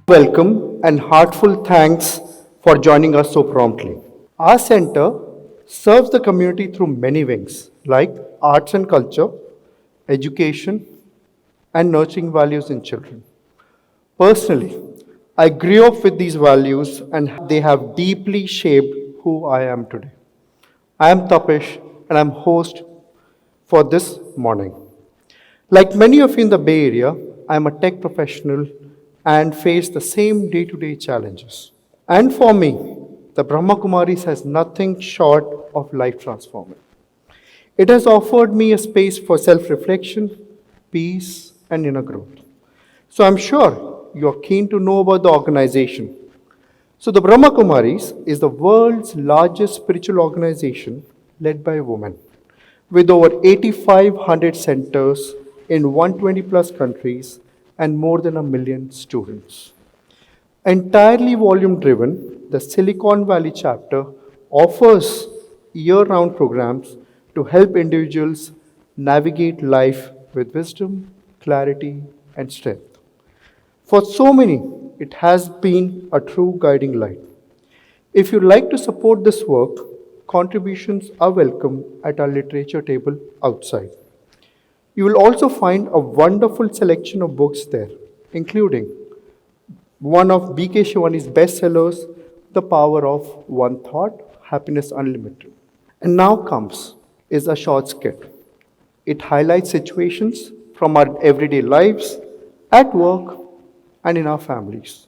Welcome and heartful thanks for joining us so promptly. Our center serves the community through many wings like arts and culture, education, and nurturing values in children. Personally, I grew up with these values and they have deeply shaped who I am today. I am Tapish and I'm host for this morning. Like many of you in the Bay Area, I'm a tech professional and face the same day to day challenges. And for me, the Brahma Kumaris has nothing short of life transforming. It has offered me a space for self reflection, peace, and inner growth. So I'm sure you're keen to know about the organization. So the Brahma Kumaris is the world's largest spiritual organization led by women with over 8,500 centers in 120 plus countries and more than a million students. Entirely volume driven, the Silicon Valley chapter offers year round programs to help individuals navigate life with wisdom, clarity, and strength. For so many, it has been a true guiding light. If you'd like to support this work, contributions are welcome at our literature table outside. You will also find a wonderful selection of books there, including one of B.K. Shivani's bestsellers, The Power of One Thought, Happiness Unlimited. And now comes is a short skit. It highlights situations from our everyday lives, at work, and in our families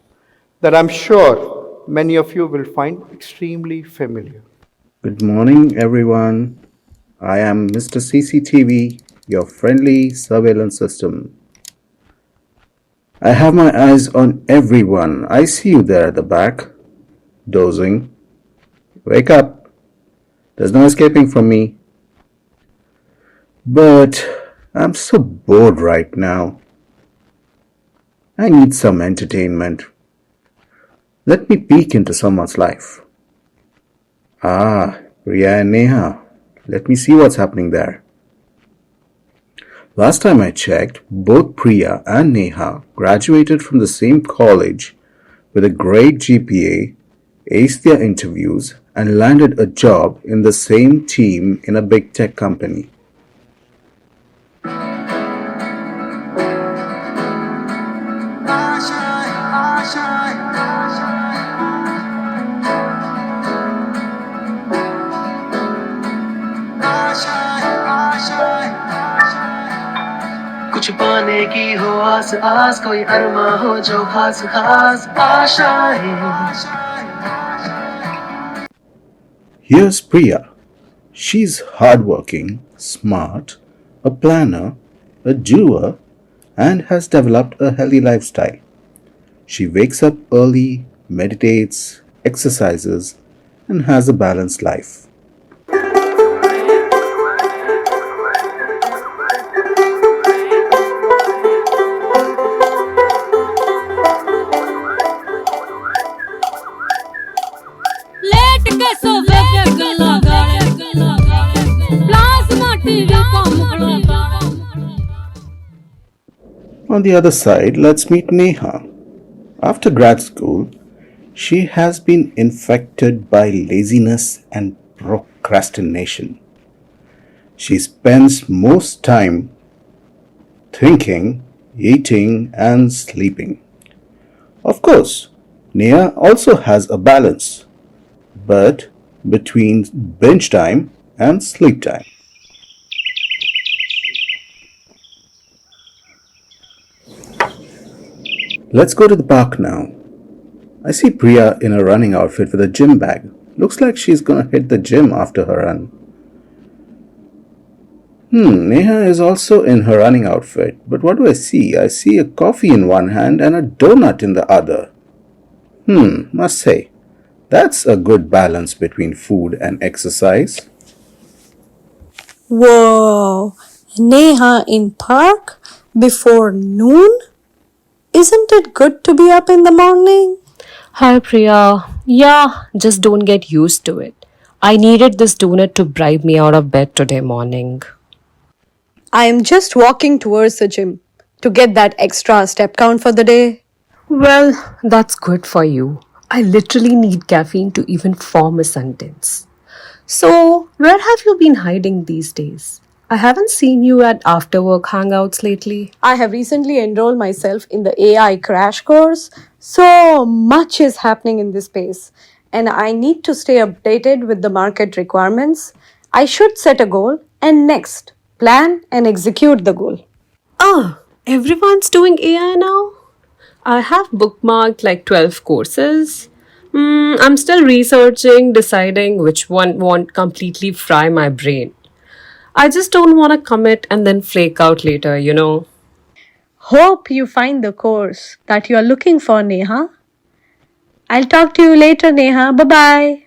that I'm sure many of you will find extremely familiar. Good morning, everyone. I am Mr. CCTV, your friendly surveillance system. I have my eyes on everyone. I see you there at the back, dozing. Wake up. There's no escaping from me. But I'm so bored right now. I need some entertainment. Let me peek into someone's life. Ah, Priya and Neha. Let me see what's happening there. Last time I checked, both Priya and Neha graduated from the same college with a great GPA, aced their interviews, and landed a job in the same team in a big tech company. कुछ पाने की हो आस आस कोई अरमा हो जो खास खास आशाएं. Here's Priya. She's hardworking, smart, a planner, a doer, and has developed a healthy lifestyle. She wakes up early, meditates, exercises, and has a balanced life. लेट के सोवे ते गल्ला गाले प्लाज्मा टीवी को मुखड़ा. On the other side, let's meet Neha. After grad school, she has been infected by laziness and procrastination. She spends most time thinking, eating, and sleeping. Of course, Neha also has a balance, but between binge time and sleep time. Let's go to the park now. I see Priya in a running outfit with a gym bag. Looks like she's gonna hit the gym after her run. Neha is also in her running outfit. But what do I see? I see a coffee in one hand and a donut in the other. Must say, that's a good balance between food and exercise. Whoa, Neha in park before noon? Isn't it good to be up in the morning? Hi Priya. Yeah, just don't get used to it. I needed this donut to bribe me out of bed today morning. I am just walking towards the gym to get that extra step count for the day. Well, that's good for you. I literally need caffeine to even form a sentence. So, where have you been hiding these days? I haven't seen you at after work hangouts lately. I have recently enrolled myself in the AI crash course. So much is happening in this space, and I need to stay updated with the market requirements. I should set a goal and next plan and execute the goal. Ah, everyone's doing AI now? I have bookmarked like 12 courses. I'm still researching, deciding which one won't completely fry my brain. I just don't want to commit and then flake out later. Hope you find the course that you are looking for, Neha. I'll talk to you later, Neha. Bye bye.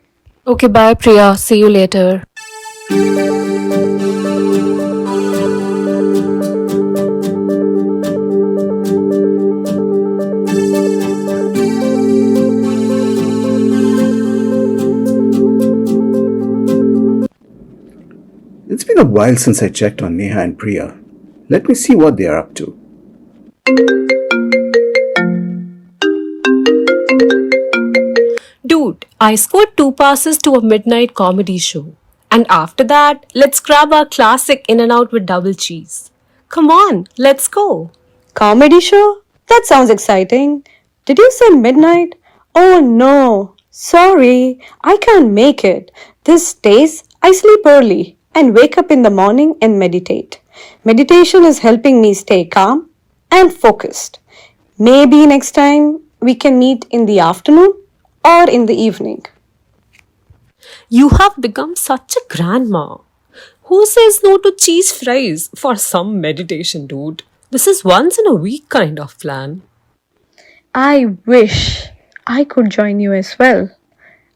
Okay, bye, Priya. See you later. It's been a while since I checked on Neha and Priya. Let me see what they are up to. Dude, I scored 2 passes to a midnight comedy show. And after that, let's grab our classic In and Out with double cheese. Come on, let's go. Comedy show? That sounds exciting. Did you say midnight? Oh no. Sorry, I can't make it. These days, I sleep early and wake up in the morning and meditate. Meditation is helping me stay calm and focused. Maybe next time we can meet in the afternoon or in the evening. You have become such a grandma. Who says no to cheese fries for some meditation, dude? This is once in a week kind of plan. I wish I could join you as well.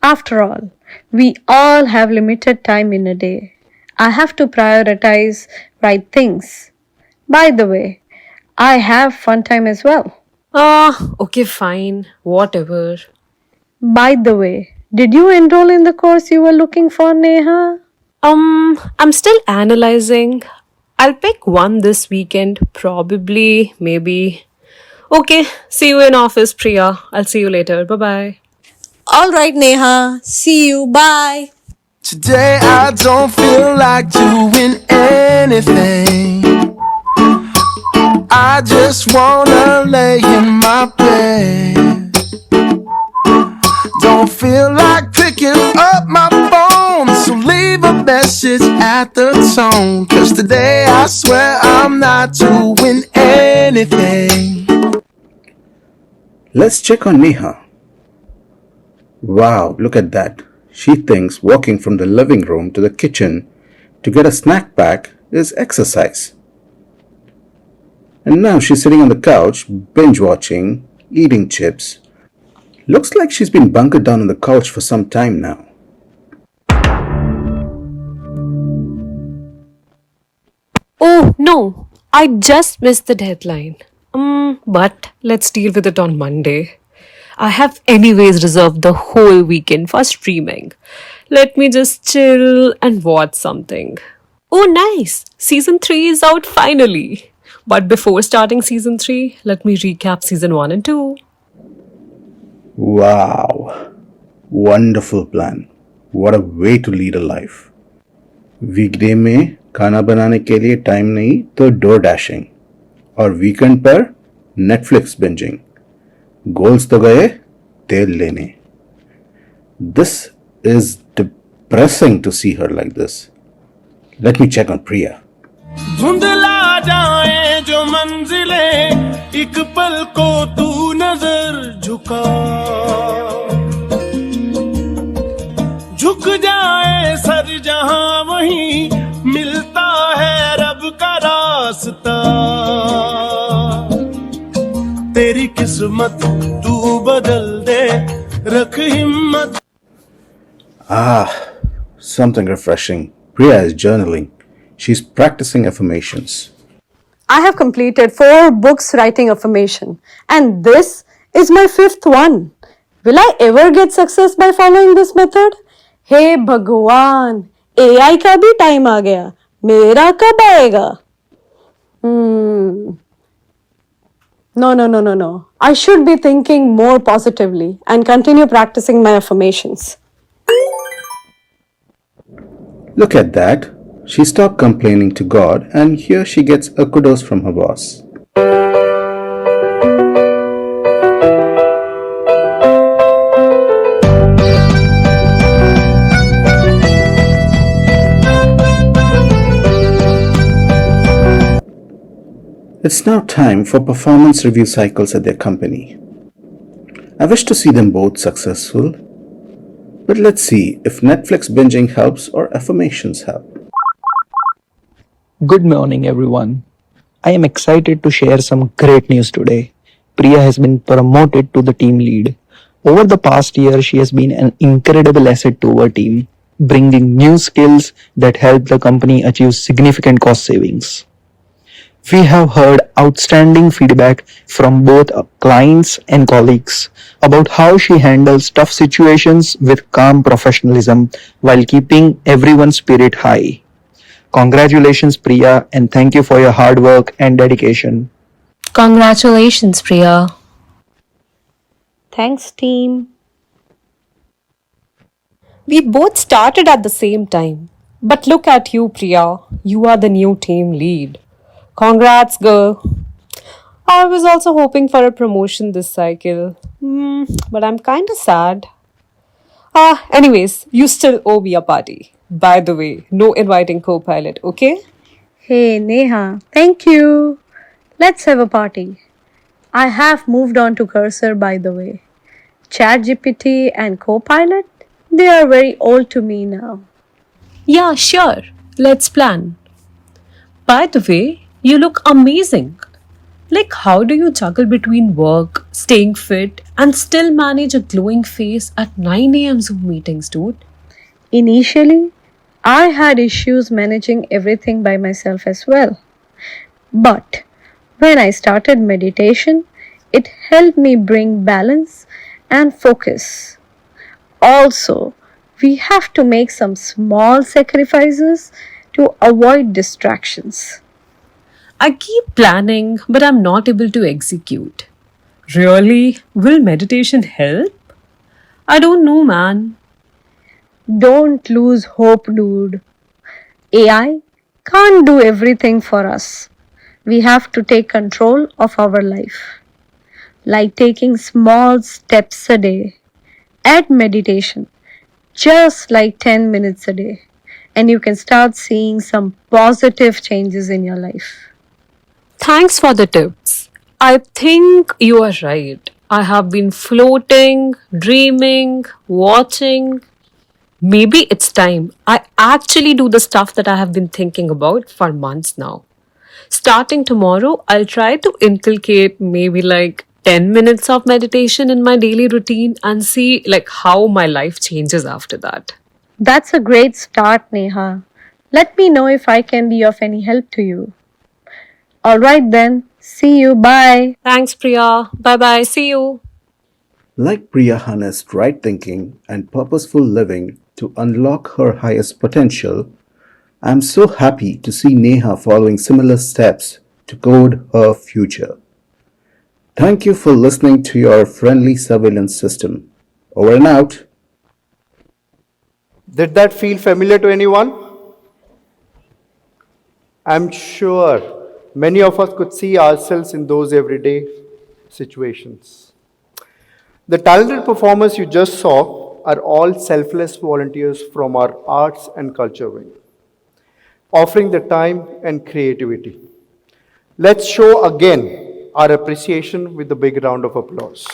After all, we all have limited time in a day. I have to prioritize right things. By the way, I have fun time as well. Ah, okay, fine. Whatever. By the way, did you enroll in the course you were looking for, Neha? I'm still analyzing. I'll pick one this weekend, probably, maybe. Okay, see you in office, Priya. I'll see you later. Bye bye. All right, Neha. See you. Bye. Today I don't feel like doing anything. I just wanna lay in my bed. Don't feel like picking up my phone, so leave a message at the tone. 'Cause today I swear I'm not doing anything. Let's check on Neha. Wow, look at that. She thinks walking from the living room to the kitchen to get a snack pack is exercise. And now she's sitting on the couch, binge watching, eating chips. Looks like she's been bunkered down on the couch for some time now. Oh no, I just missed the deadline. But let's deal with it on Monday. I have anyways reserved the whole weekend for streaming. Let me just chill and watch something. Oh nice, season 3 is out finally. But before starting season 3, let me recap season 1 and 2. Wow. Wonderful plan. What a way to lead a life. वीकडे में खाना बनाने के लिए time नहीं तो door dashing और weekend पर Netflix binging goals तो गए तेल लेने this is depressing to see her like this let me check on Priya धुंधला जाए जो मंजिले एक पल को तू नजर झुका झुक जाए सर जहां वहीं मिलता है रब का रास्ता तेरी किस्मत तू बदल दे रख हिम्मत something refreshing. Priya is journaling. She's practicing affirmations. I have completed 4 books writing affirmation, and this is my 5th one. Will I ever get success by following this method? हे भगवान, AI का भी टाइम आ गया, मेरा कब आएगा? No. I should be thinking more positively and continue practicing my affirmations. Look at that. She stopped complaining to God, and here she gets a kudos from her boss. It's now time for performance review cycles at their company. I wish to see them both successful, but let's see if Netflix binging helps or affirmations help. Good morning, everyone. I am excited to share some great news today. Priya has been promoted to the team lead. Over the past year, she has been an incredible asset to our team, bringing new skills that help the company achieve significant cost savings. We have heard outstanding feedback from both clients and colleagues about how she handles tough situations with calm professionalism while keeping everyone's spirit high. Congratulations, Priya, and thank you for your hard work and dedication. Congratulations, Priya. Thanks, team. We both started at the same time. But look at you, Priya. You are the new team lead. Congrats, girl. I was also hoping for a promotion this cycle. But I'm kinda sad. Anyways, you still owe me a party. By the way, no inviting co pilot, okay? Hey, Neha, thank you. Let's have a party. I have moved on to Cursor, by the way. ChatGPT and Copilot, they are very old to me now. Yeah, sure. Let's plan. By the way, you look amazing. Like, how do you juggle between work, staying fit, and still manage a glowing face at 9 a.m. Zoom meetings, dude? Initially, I had issues managing everything by myself as well. But when I started meditation, it helped me bring balance and focus. Also, we have to make some small sacrifices to avoid distractions. I keep planning, but I'm not able to execute. Really? Will meditation help? I don't know, man. Don't lose hope, dude. AI can't do everything for us. We have to take control of our life, like taking small steps a day. Add meditation, just like 10 minutes a day, and you can start seeing some positive changes in your life. Thanks for the tips. I think you are right. I have been floating, dreaming, watching. Maybe it's time I actually do the stuff that I have been thinking about for months now. Starting tomorrow, I'll try to inculcate maybe like 10 minutes of meditation in my daily routine and see like how my life changes after that. That's a great start, Neha. Let me know if I can be of any help to you. Alright then, see you, bye. Thanks, Priya. Bye bye. See you. Like Priya harnessed right thinking and purposeful living to unlock her highest potential, I am so happy to see Neha following similar steps to code her future. Thank you for listening to your friendly surveillance system. Over and out. Did that feel familiar to anyone? I'm sure many of us could see ourselves in those everyday situations. The talented performers you just saw are all selfless volunteers from our arts and culture wing, offering their time and creativity. Let's show again our appreciation with a big round of applause.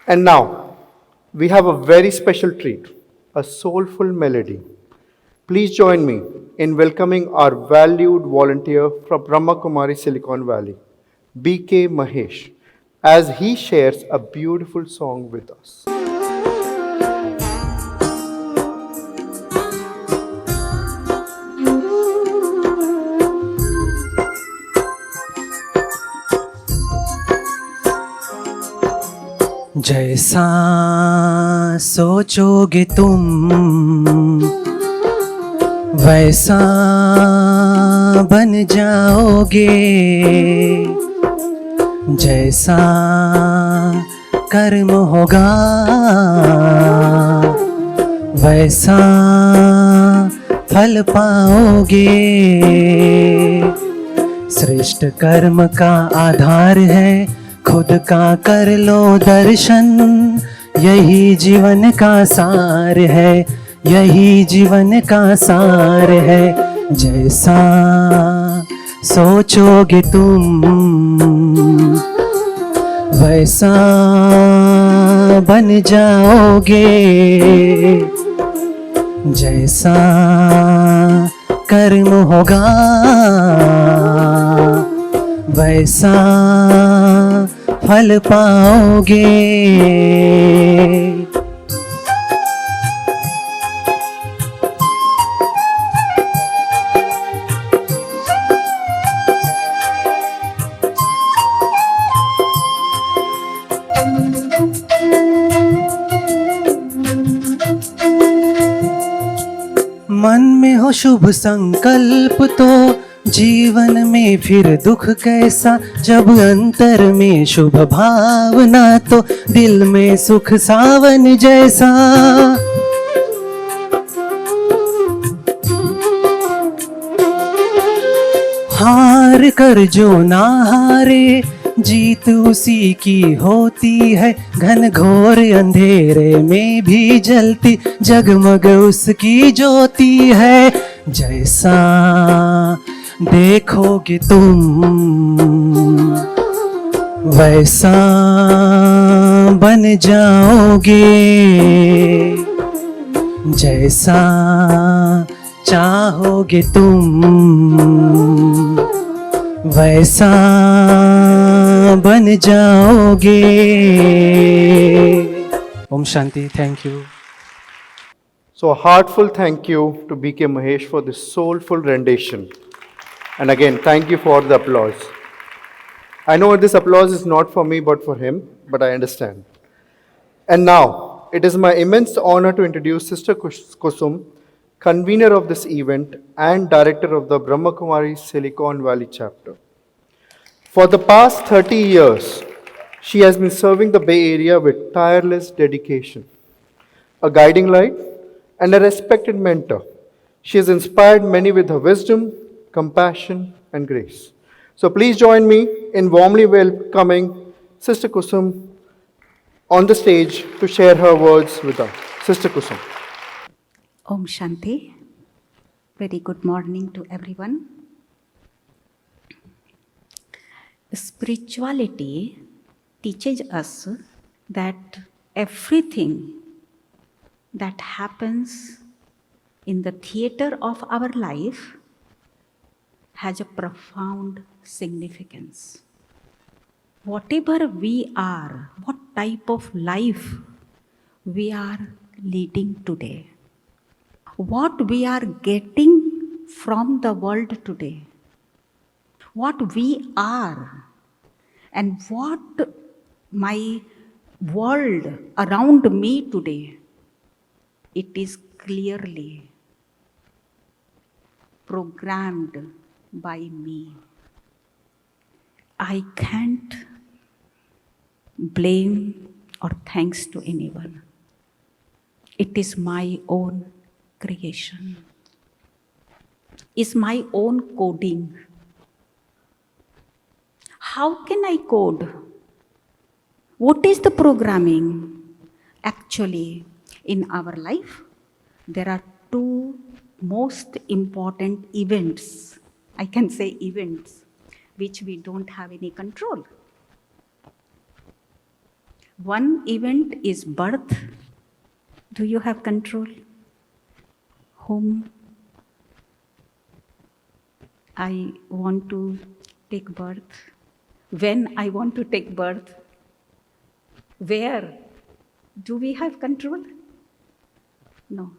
And now, we have a very special treat, a soulful melody. Please join me in welcoming our valued volunteer from Brahma Kumaris, Silicon Valley, BK Mahesh, as he shares a beautiful song with us. जैसा सोचोगे तुम वैसा बन जाओगे, जैसा कर्म होगा वैसा फल पाओगे। श्रेष्ठ कर्म का आधार है खुद का कर लो दर्शन, यही जीवन का सार है, यही जीवन का सार है। जैसा सोचोगे तुम वैसा बन जाओगे, जैसा कर्म होगा वैसा फल पाओगे। मन में हो शुभ संकल्प तो जीवन में फिर दुख कैसा, जब अंतर में शुभ भावना तो दिल में सुख सावन जैसा। हार कर जो ना हारे जीत उसी की होती है, घन घोर अंधेरे में भी जलती जगमग उसकी ज्योति है। जैसा देखोगे तुम वैसा बन जाओगे, जैसा चाहोगे तुम वैसा बन जाओगे। Om Shanti. Thank you. So, a heartfelt thank you to BK Mahesh for this soulful rendition. And again, thank you for the applause. I know this applause is not for me but for him, but I understand. And now, it is my immense honor to introduce Sister Kusum, convener of this event and director of the Brahma Kumaris Silicon Valley chapter. For the past 30 years, she has been serving the Bay Area with tireless dedication. A guiding light and a respected mentor, she has inspired many with her wisdom, compassion, and grace. So please join me in warmly welcoming Sister Kusum on the stage to share her words with us. Sister Kusum. Om Shanti. Very good morning to everyone. Spirituality teaches us that everything that happens in the theater of our life has a profound significance. Whatever we are, what type of life we are leading today, what we are getting from the world today, what we are, and what my world around me today, it is clearly programmed by me. I can't blame or thanks to anyone. It is my own creation. It's my own coding. How can I code? What is the programming? Actually, in our life, there are two most important events. I can say events, which we don't have any control. One event is birth. Do you have control? Whom I want to take birth? When I want to take birth? Where? Do we have control? No.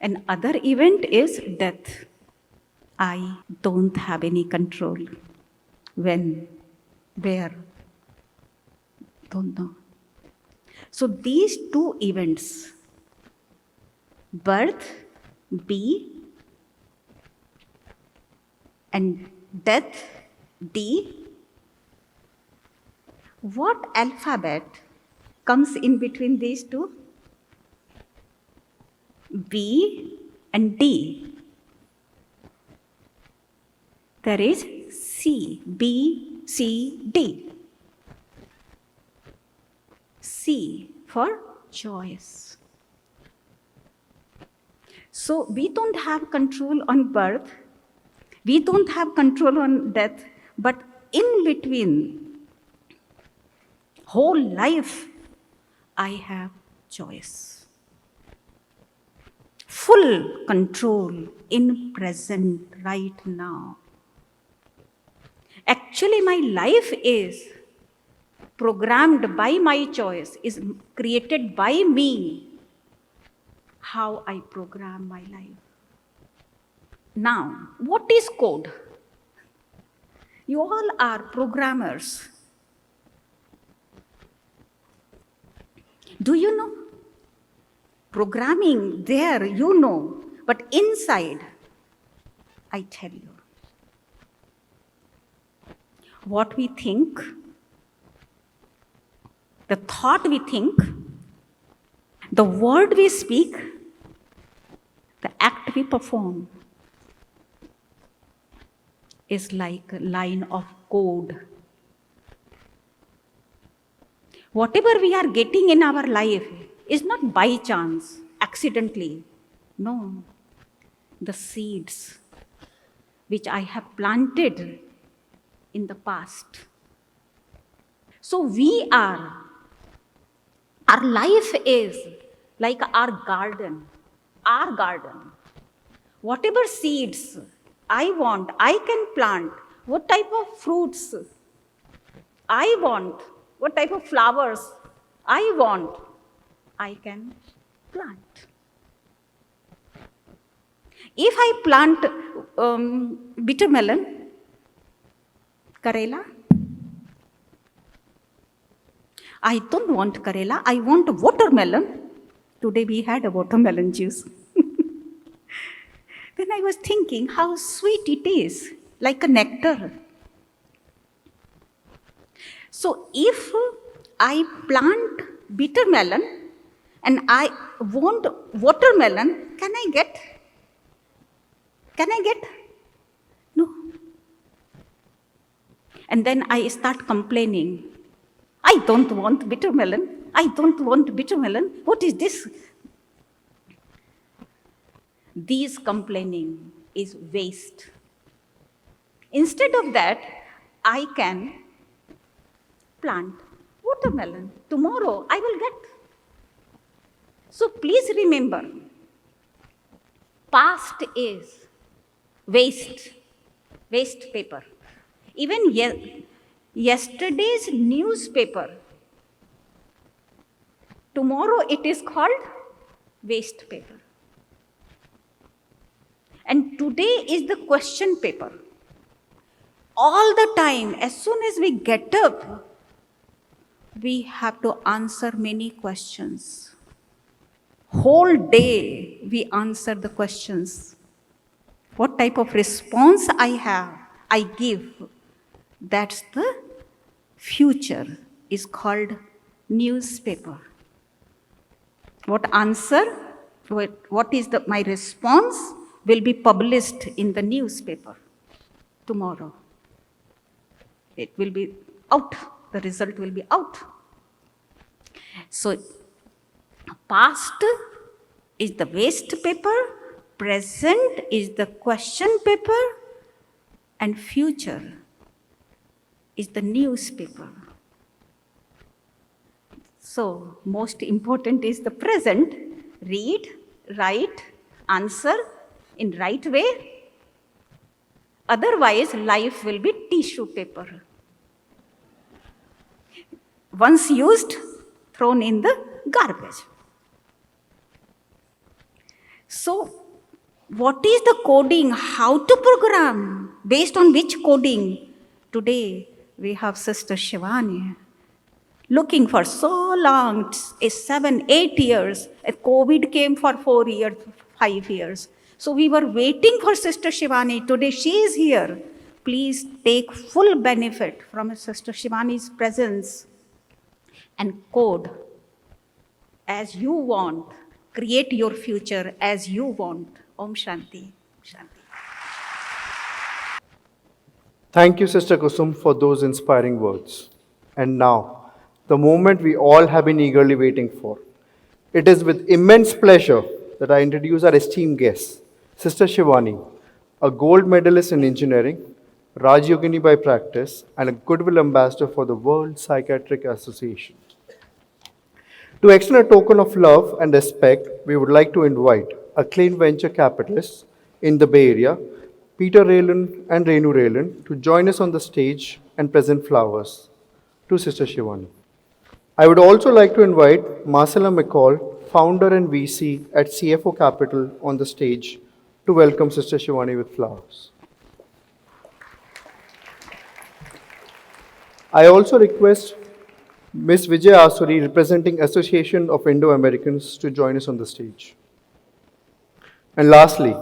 Another event is death. I don't have any control. When? Where? Don't know. So these two events, birth, be, and death, D. What alphabet comes in between these two? B and D. There is C, B, C, D. C for joyous. So we don't have control on birth, we don't have control on death, but in between, whole life, I have choice. Full control in present right now. Actually, my life is programmed by my choice, is created by me, how I program my life. Now, what is code? You all are programmers. Do you know? Programming there, you know, but inside, I tell you. What we think, the thought we think, the word we speak, the act we perform is like a line of code. Whatever we are getting in our life is not by chance, accidentally. No. The seeds which I have planted in the past. So our life is like our garden. Whatever seeds I want, I can plant. What type of fruits I want, what type of flowers I want, I can plant. If I plant bitter melon, Karela, I don't want Karela, I want watermelon. Today we had a watermelon juice. Then I was thinking how sweet it is, like a nectar. So if I plant bitter melon and I want watermelon, can I get? No. And then I start complaining. I don't want bitter melon. What is this? This complaining is waste. Instead of that, I can plant watermelon. Tomorrow I will get. So please remember, past is waste paper. Even yesterday's newspaper, tomorrow it is called waste paper. And today is the question paper. All the time, as soon as we get up, we have to answer many questions. Whole day we answer the questions. What type of response I give, that's the future, is called newspaper. What is my response will be published in the newspaper tomorrow. It will be out. The result will be out. So, past is the waste paper, present is the question paper, and future is the newspaper. So, most important is the present. Read, write, answer in right way. Otherwise, life will be tissue paper. Once used, thrown in the garbage. So, what is the coding? How to program? Based on which coding? Today, we have Sister Shivani. Looking for so long, 7, 8 years. COVID came for 4 years, 5 years. So we were waiting for Sister Shivani. Today she is here. Please take full benefit from Sister Shivani's presence and code as you want. Create your future as you want. Om Shanti. Shanti. Thank you, Sister Kusum, for those inspiring words. And now, the moment we all have been eagerly waiting for. It is with immense pleasure that I introduce our esteemed guest, Sister Shivani, a gold medalist in engineering, Raj Yogini by practice, and a Goodwill Ambassador for the World Psychiatric Association. To extend a token of love and respect, we would like to invite acclaimed venture capitalists in the Bay Area, Peter Raylan and Renu Raylan, to join us on the stage and present flowers to Sister Shivani. I would also like to invite Marcella McCall, founder and VC at CFO Capital, on the stage to welcome Sister Shivani with flowers. I also request Ms. Vijay Asuri, representing Association of Indo-Americans, to join us on the stage. And lastly,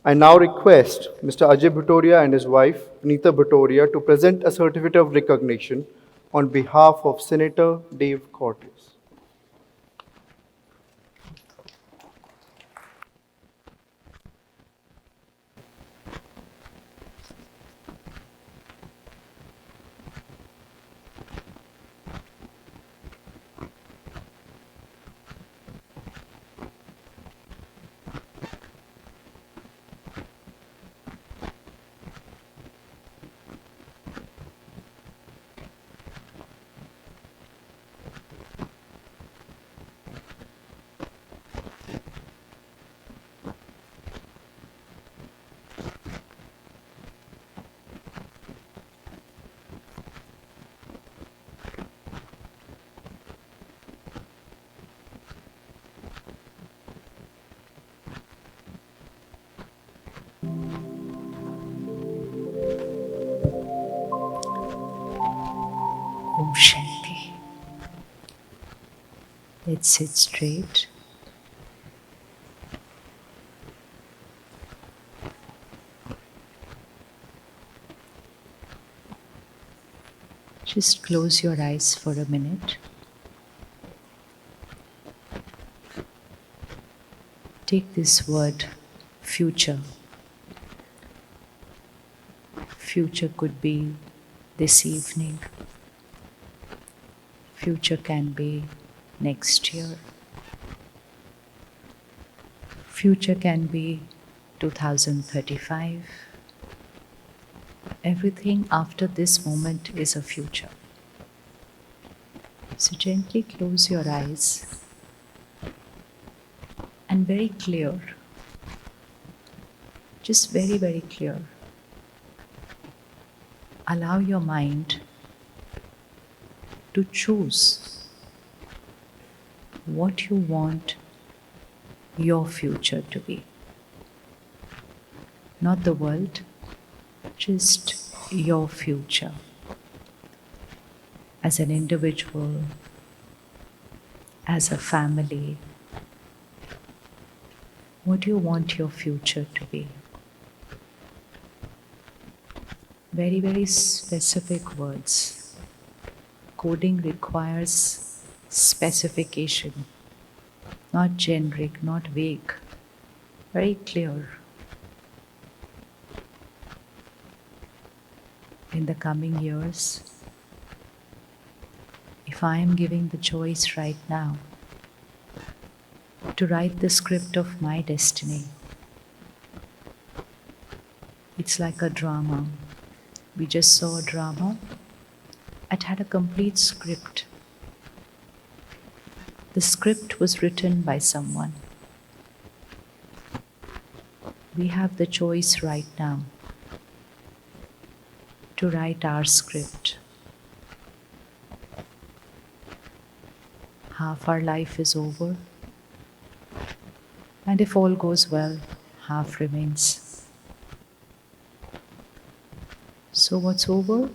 I now request Mr. Ajay Bhutoria and his wife, Anita Bhutoria, to present a certificate of recognition on behalf of Senator Dave Cortez. Om Shanti. Let's sit straight. Just close your eyes for a minute. Take this word, future. Future could be this evening. Future can be next year. Future can be 2035. Everything after this moment is a future. So gently close your eyes and very clear, just very, very clear. Allow your mind to choose what you want your future to be. Not the world, just your future. As an individual, as a family, what do you want your future to be? Very, very specific words. Coding requires specification, not generic, not vague, very clear. In the coming years, if I am giving the choice right now to write the script of my destiny, it's like a drama. We just saw a drama. It had a complete script. The script was written by someone. We have the choice right now to write our script. Half our life is over, and if all goes well, half remains. So what's over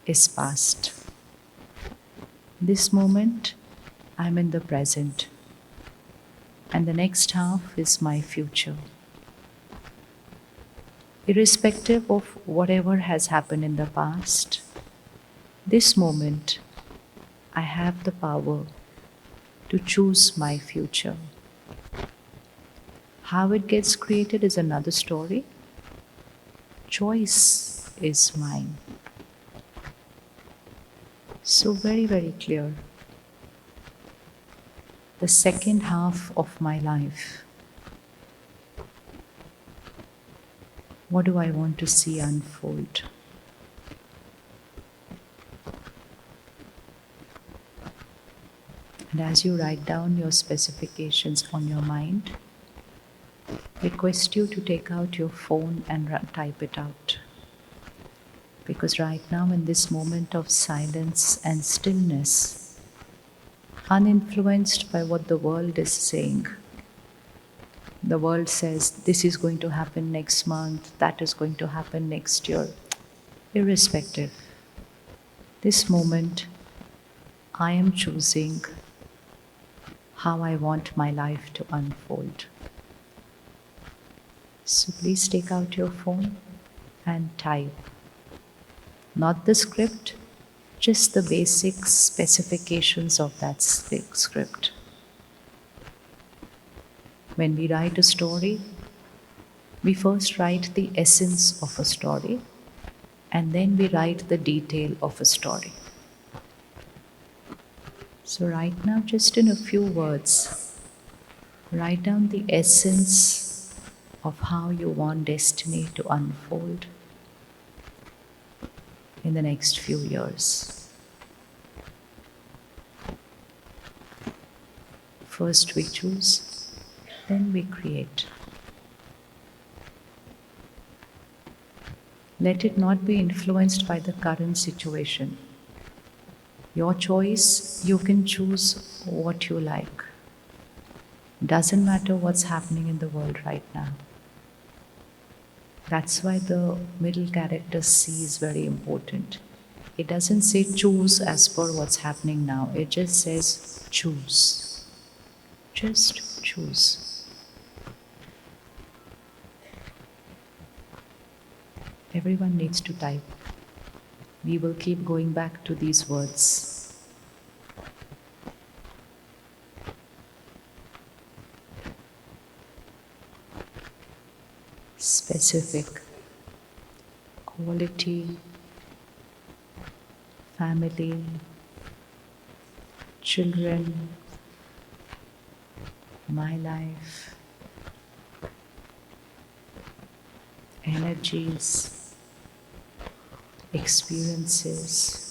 is past. This moment, I'm in the present. and the next half is my future. Irrespective of whatever has happened in the past, this moment I have the power to choose my future. How it gets created is another story. Choice is mine. So, very, very clear. The second half of my life. What do I want to see unfold? And as you write down your specifications on your mind, request you to take out your phone and type it out. Because right now, in this moment of silence and stillness, uninfluenced by what the world is saying, the world says this is going to happen next month, that is going to happen next year. Irrespective, this moment, I am choosing how I want my life to unfold. So please take out your phone and type. Not the script, just the basic specifications of that script. When we write a story, we first write the essence of a story, and then we write the detail of a story. So right now, just in a few words, write down the essence of how you want destiny to unfold in the next few years. First we choose, then we create. Let it not be influenced by the current situation. Your choice, you can choose what you like. Doesn't matter what's happening in the world right now. That's why the middle character C is very important. It doesn't say choose as per what's happening now. It just says choose. Just choose. Everyone needs to type. We will keep going back to these words. Specific, quality, family, children, my life, energies, experiences,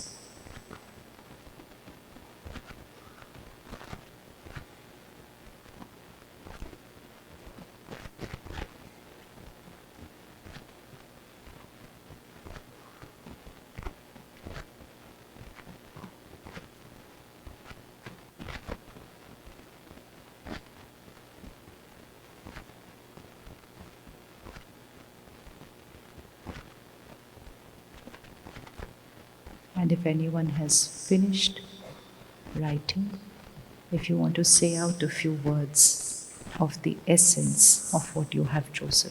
and if anyone has finished writing, if you want to say out a few words of the essence of what you have chosen.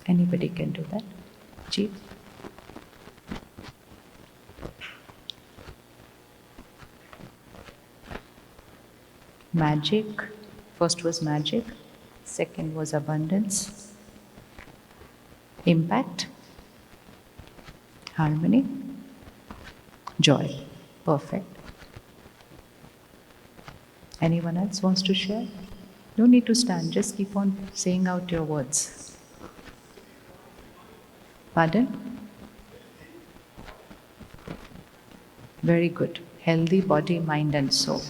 Anybody can do that. Jeet? Magic. First was magic. Second was abundance. Impact. Harmony. Joy. Perfect. Anyone else wants to share? No need to stand, just keep on saying out your words. Pardon? Very good. Healthy body, mind and soul.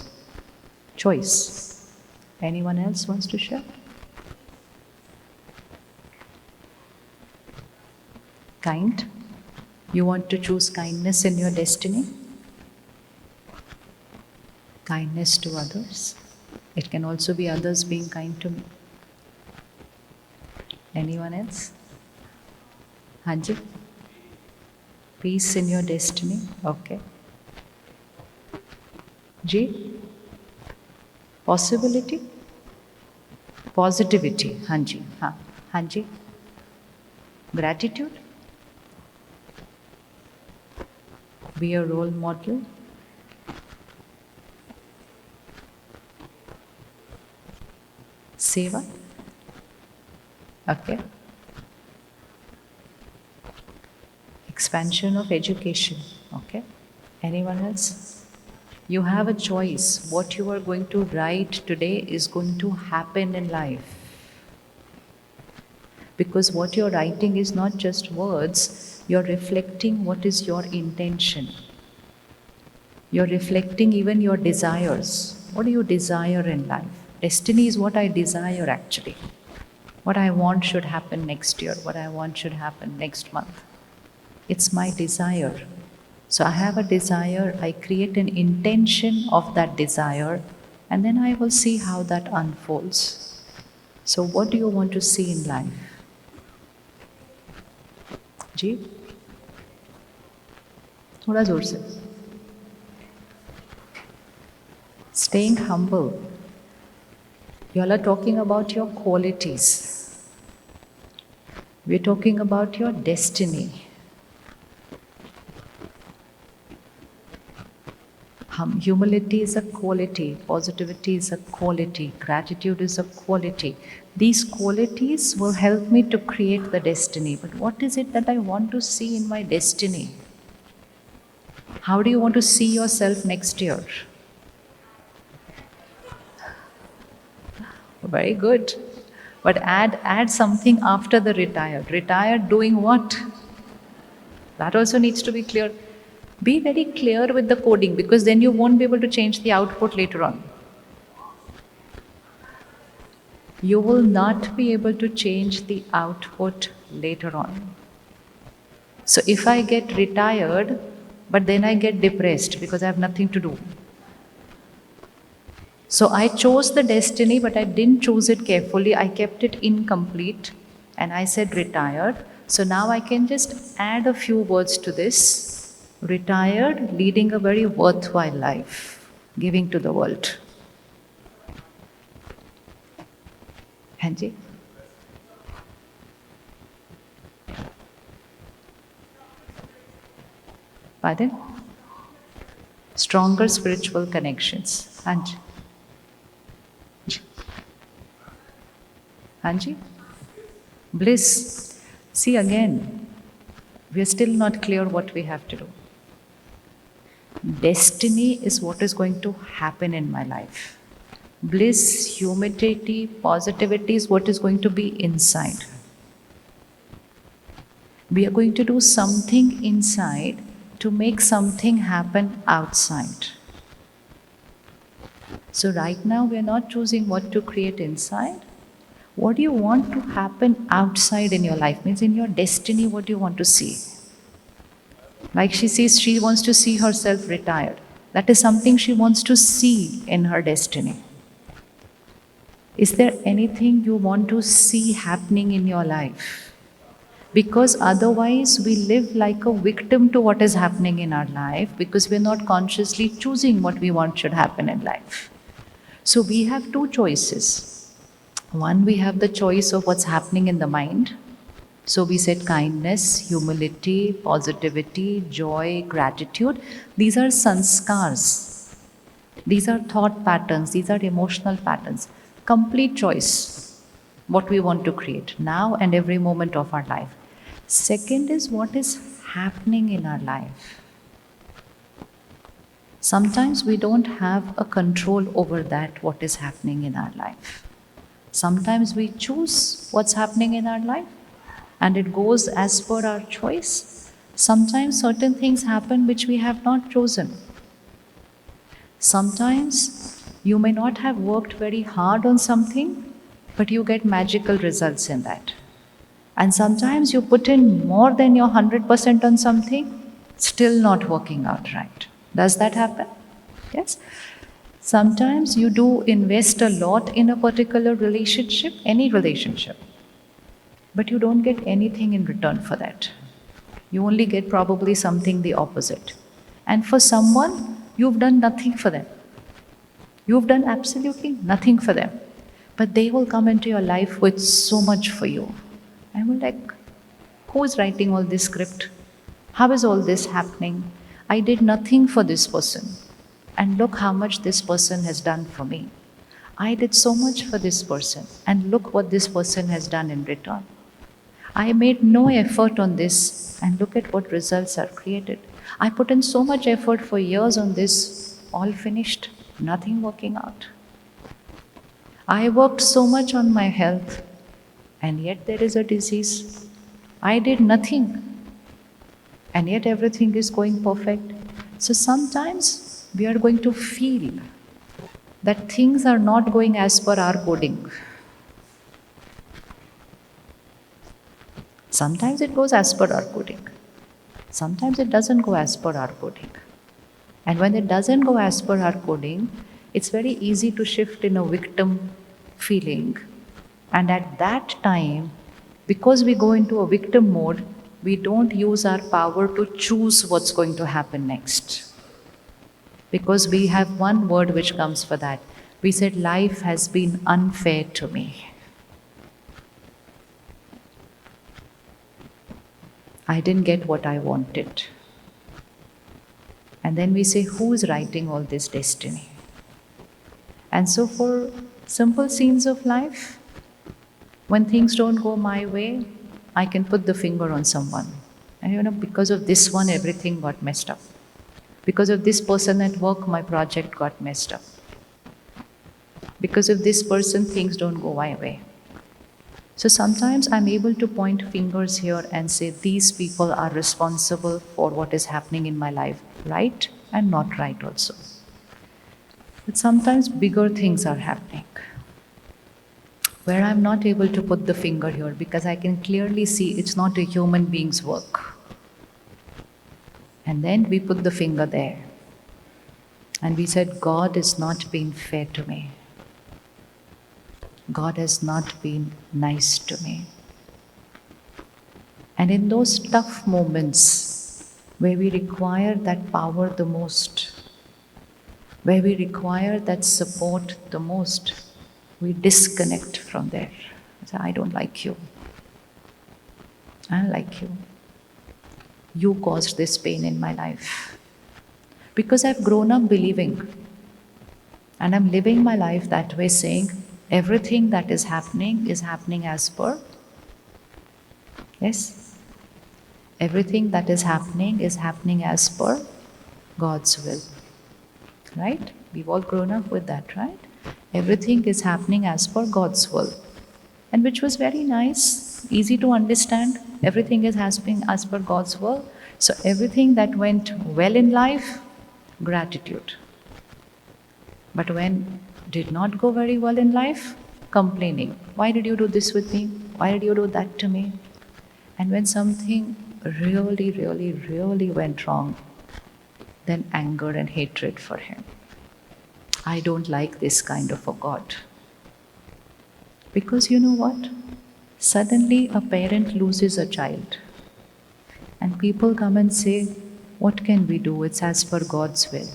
Choice. Anyone else wants to share? Kind. You want to choose kindness in your destiny? Kindness to others. It can also be others being kind to me. Anyone else? Hanji? Peace in your destiny? Okay. Ji? Possibility? Positivity, Hanji. Hanji. Gratitude. Be a role model. Seva. Okay. Expansion of education. Okay. Anyone else? You have a choice. What you are going to write today is going to happen in life. Because what you're writing is not just words, you're reflecting what is your intention. You're reflecting even your desires. What do you desire in life? Destiny is what I desire actually. What I want should happen next year, what I want should happen next month. It's my desire. So I have a desire, I create an intention of that desire, and then I will see how that unfolds. So what do you want to see in life? जी थोड़ा जोर से. Staying humble. You all are talking about your qualities. We're talking about your destiny. Humility is a quality, positivity is a quality, gratitude is a quality. These qualities will help me to create the destiny. But what is it that I want to see in my destiny? How do you want to see yourself next year? Very good. But add something after the retired. Retired doing what? That also needs to be clear. Be very clear with the coding, because then you won't be able to change the output later on. You will not be able to change the output later on. So if I get retired, but then I get depressed because I have nothing to do. So I chose the destiny, but I didn't choose it carefully. I kept it incomplete and I said retired. So now I can just add a few words to this. Retired, leading a very worthwhile life, giving to the world. Hanji? Pardon? Stronger spiritual connections. Hanji? Hanji? Bliss. See again, we are still not clear what we have to do. Destiny is what is going to happen in my life. Bliss, humility, positivity is what is going to be inside. We are going to do something inside to make something happen outside. So right now we are not choosing what to create inside. What do you want to happen outside in your life? Means in your destiny, what do you want to see? Like she says, she wants to see herself retired. That is something she wants to see in her destiny. Is there anything you want to see happening in your life? Because otherwise we live like a victim to what is happening in our life, because we're not consciously choosing what we want should happen in life. So we have two choices. One, we have the choice of what's happening in the mind. So we said kindness, humility, positivity, joy, gratitude. These are sanskars. These are thought patterns. These are emotional patterns. Complete choice, what we want to create now and every moment of our life. Second is what is happening in our life. Sometimes we don't have a control over that, what is happening in our life. Sometimes we choose what's happening in our life, and it goes as per our choice. Sometimes certain things happen which we have not chosen. Sometimes you may not have worked very hard on something, but you get magical results in that. And sometimes you put in more than your 100% on something, still not working out right. Does that happen? Yes. Sometimes you do invest a lot in a particular relationship, any relationship, but you don't get anything in return for that. You only get probably something the opposite. And for someone, you've done nothing for them. You've done absolutely nothing for them. But they will come into your life with so much for you. And we're like, who is writing all this script? How is all this happening? I did nothing for this person. And look how much this person has done for me. I did so much for this person. And look what this person has done in return. I made no effort on this. And look at what results are created. I put in so much effort for years on this. All finished. Nothing working out. I worked so much on my health. And yet there is a disease. I did nothing. And yet everything is going perfect. So sometimes we are going to feel that things are not going as per our coding. Sometimes it goes as per our coding. Sometimes it doesn't go as per our coding. And when it doesn't go as per our coding, it's very easy to shift in a victim feeling. And at that time, because we go into a victim mode, we don't use our power to choose what's going to happen next. Because we have one word which comes for that. We said, life has been unfair to me. I didn't get what I wanted. And then we say, who is writing all this destiny? And so for simple scenes of life, when things don't go my way, I can put the finger on someone. And because of this one, everything got messed up. Because of this person at work, my project got messed up. Because of this person, things don't go my way. So sometimes I'm able to point fingers here and say, these people are responsible for what is happening in my life, right and not right also. But sometimes bigger things are happening, where I'm not able to put the finger here because I can clearly see it's not a human being's work. And then we put the finger there. And we said, God is not being fair to me. God has not been nice to me. And in those tough moments where we require that power the most, where we require that support the most, we disconnect from there. Say, I don't like you. I don't like you. You caused this pain in my life. Because I've grown up believing, and I'm living my life that way, saying everything that is happening as per, yes? Everything that is happening as per God's will. Right? We've all grown up with that, right? Everything is happening as per God's will. And which was very nice, easy to understand. Everything is happening as per God's will. So everything that went well in life, gratitude. But when did not go very well in life, complaining. Why did you do this with me? Why did you do that to me? And when something really, really, really went wrong, then anger and hatred for him. I don't like this kind of a God. Because you know what? Suddenly a parent loses a child. And people come and say, what can we do? It's as per God's will.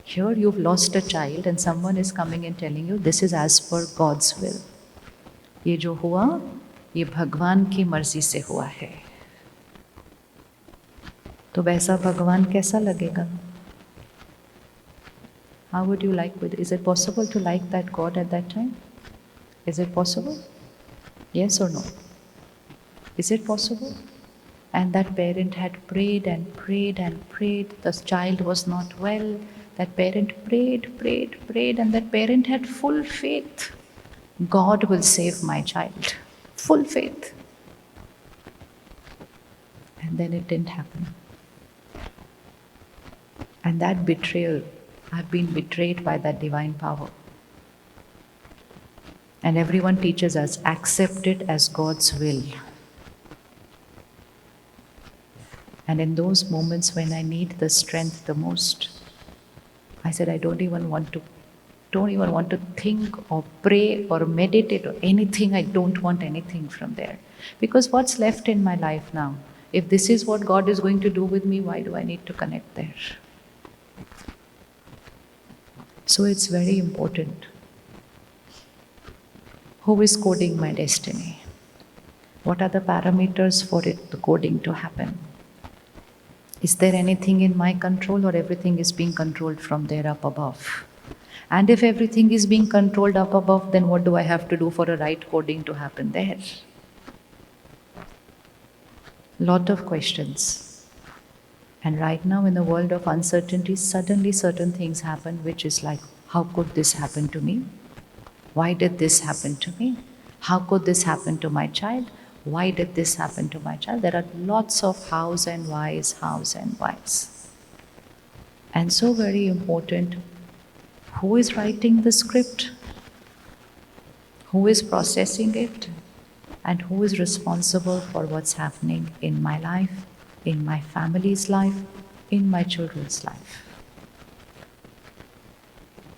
Here you've lost a child and someone is coming and telling you, this is as per God's will. ये जो हुआ, ये भगवान की मर्जी से हुआ है. तो वैसा भगवान कैसा लगेगा? How would you like with it? Is it possible to like that God at that time? Is it possible? Yes or no? Is it possible? And that parent had prayed and prayed and prayed. The child was not well. That parent prayed, and that parent had full faith. God will save my child. Full faith. And then it didn't happen. And that betrayal, I've been betrayed by that divine power. And everyone teaches us, accept it as God's will. And in those moments when I need the strength the most, I said, I don't even want to think or pray or meditate or anything. I don't want anything from there. Because what's left in my life now? If this is what God is going to do with me, why do I need to connect there? So it's very important Who is coding my destiny? What are the parameters for it, the coding to happen? Is there anything in my control, or everything is being controlled from there up above? And if everything is being controlled up above, then what do I have to do for a right coding to happen there? Lot of questions. And right now in the world of uncertainty, suddenly certain things happen which is like, how could this happen to me? Why did this happen to me? How could this happen to my child? Why did this happen to my child? There are lots of hows and whys, hows and whys. And so very important, who is writing the script? Who is processing it? And who is responsible for what's happening in my life, in my family's life, in my children's life?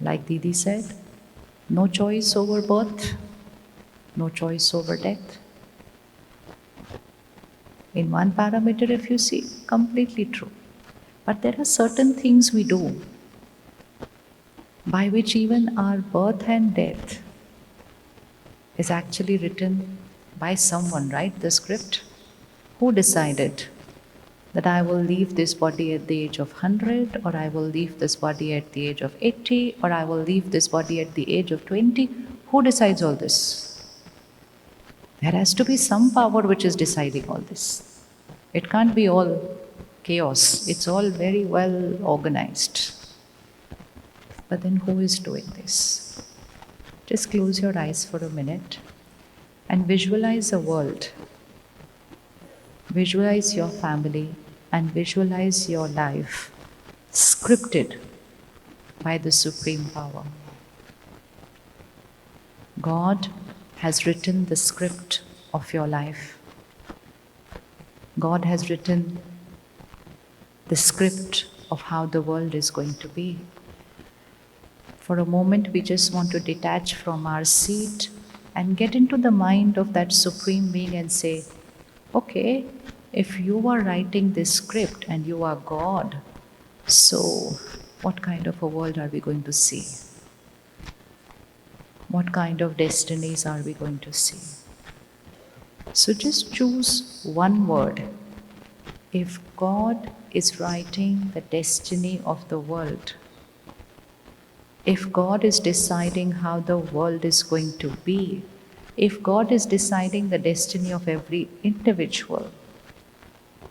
Like Didi said, no choice over birth, no choice over death. In one parameter, if you see, completely true. But there are certain things we do by which even our birth and death is actually written by someone, right? The script. Who decided that I will leave this body at the age of 100, or I will leave this body at the age of 80, or I will leave this body at the age of 20? Who decides all this? There has to be some power which is deciding all this. It can't be all chaos. It's all very well organized. But then who is doing this? Just close your eyes for a minute and visualize a world. Visualize your family and visualize your life scripted by the Supreme Power. God has written the script of your life. God has written the script of how the world is going to be. For a moment, we just want to detach from our seat and get into the mind of that Supreme Being and say, okay, if you are writing this script and you are God, so what kind of a world are we going to see? What kind of destinies are we going to see? So just choose one word. If God is writing the destiny of the world, if God is deciding how the world is going to be, if God is deciding the destiny of every individual,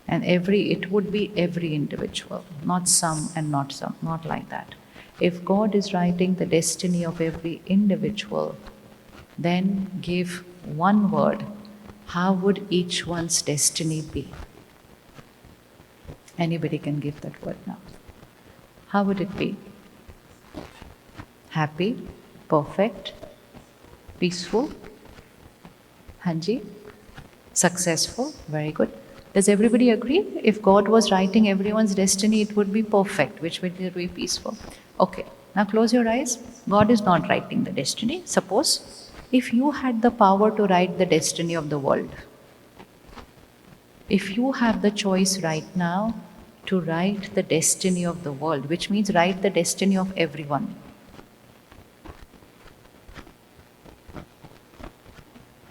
and it would be every individual, not some and not some, not like that. If God is writing the destiny of every individual, then give one word. How would each one's destiny be? Anybody can give that word now. How would it be? Happy, perfect, peaceful, Hanji, successful, very good. Does everybody agree? If God was writing everyone's destiny, it would be perfect, which would be peaceful. Okay, now close your eyes. God is not writing the destiny. Suppose if you had the power to write the destiny of the world, if you have the choice right now to write the destiny of the world, which means write the destiny of everyone.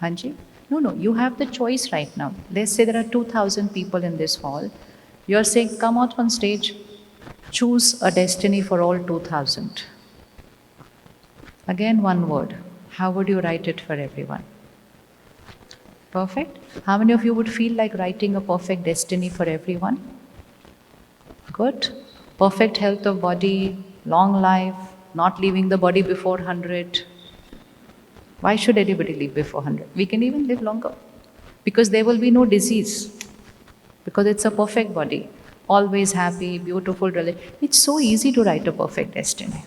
Hanji? No, you have the choice right now. Let's say there are 2,000 people in this hall. You're saying, come out on stage, choose a destiny for all 2,000. Again, one word. How would you write it for everyone? Perfect. How many of you would feel like writing a perfect destiny for everyone? Good. Perfect health of body, long life, not leaving the body before 100. Why should anybody live before 100? We can even live longer. Because there will be no disease. Because it's a perfect body. Always happy, beautiful. It's so easy to write a perfect destiny.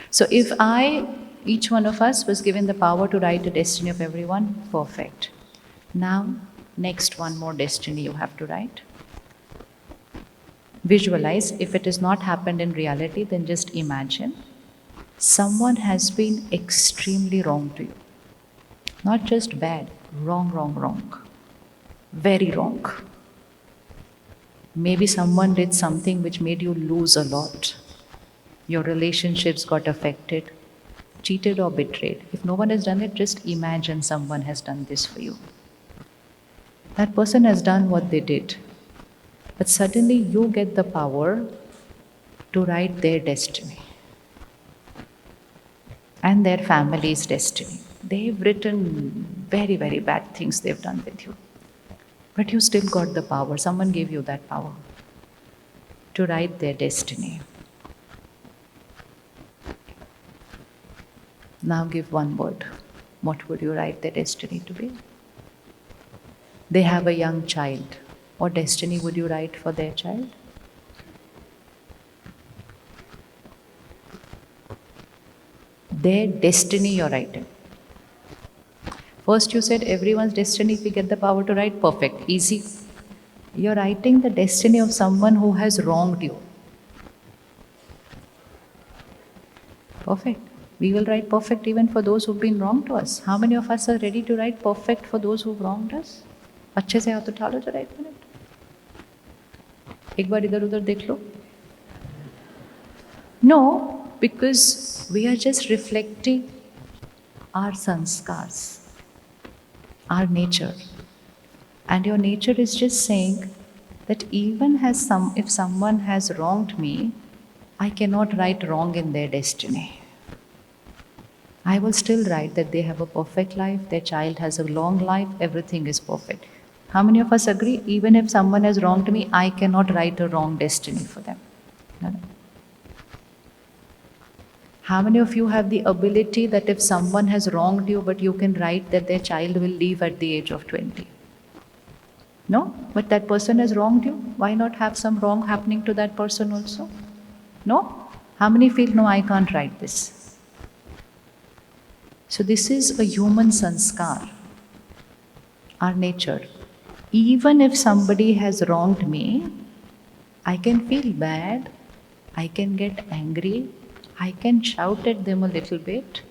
So if each one of us was given the power to write the destiny of everyone, perfect. Now, next one more destiny you have to write. Visualize. If it has not happened in reality, then just imagine. Someone has been extremely wrong to you. Not just bad, wrong. Very wrong. Maybe someone did something which made you lose a lot. Your relationships got affected. cheated or betrayed. If no one has done it, just imagine someone has done this for you. That person has done what they did. But suddenly you get the power to write their destiny and their family's destiny. They've written very, very bad things they've done with you. But you still got the power. Someone gave you that power to write their destiny. Now give one word. What would you write their destiny to be? They have a young child. What destiny would you write for their child? Their destiny you're writing. First you said everyone's destiny, if we get the power to write, perfect, easy. You're writing the destiny of someone who has wronged you. Perfect. We will write perfect even for those who've been wrong to us. How many of us are ready to write perfect for those who've wronged us? अच्छे से हाथ उठा लो जरा एक minute. एक बार इधर उधर देख लो. No, because we are just reflecting our sanskars, our nature. And your nature is just saying that even if someone has wronged me, I cannot write wrong in their destiny. I will still write that they have a perfect life, their child has a long life, everything is perfect. How many of us agree, even if someone has wronged me, I cannot write a wrong destiny for them? No? How many of you have the ability that if someone has wronged you, but you can write that their child will leave at the age of 20? No? But that person has wronged you. Why not have some wrong happening to that person also? No? How many feel, no, I can't write this? So this is a human sanskar, our nature. Even if somebody has wronged me, I can feel bad, I can get angry, I can shout at them a little bit.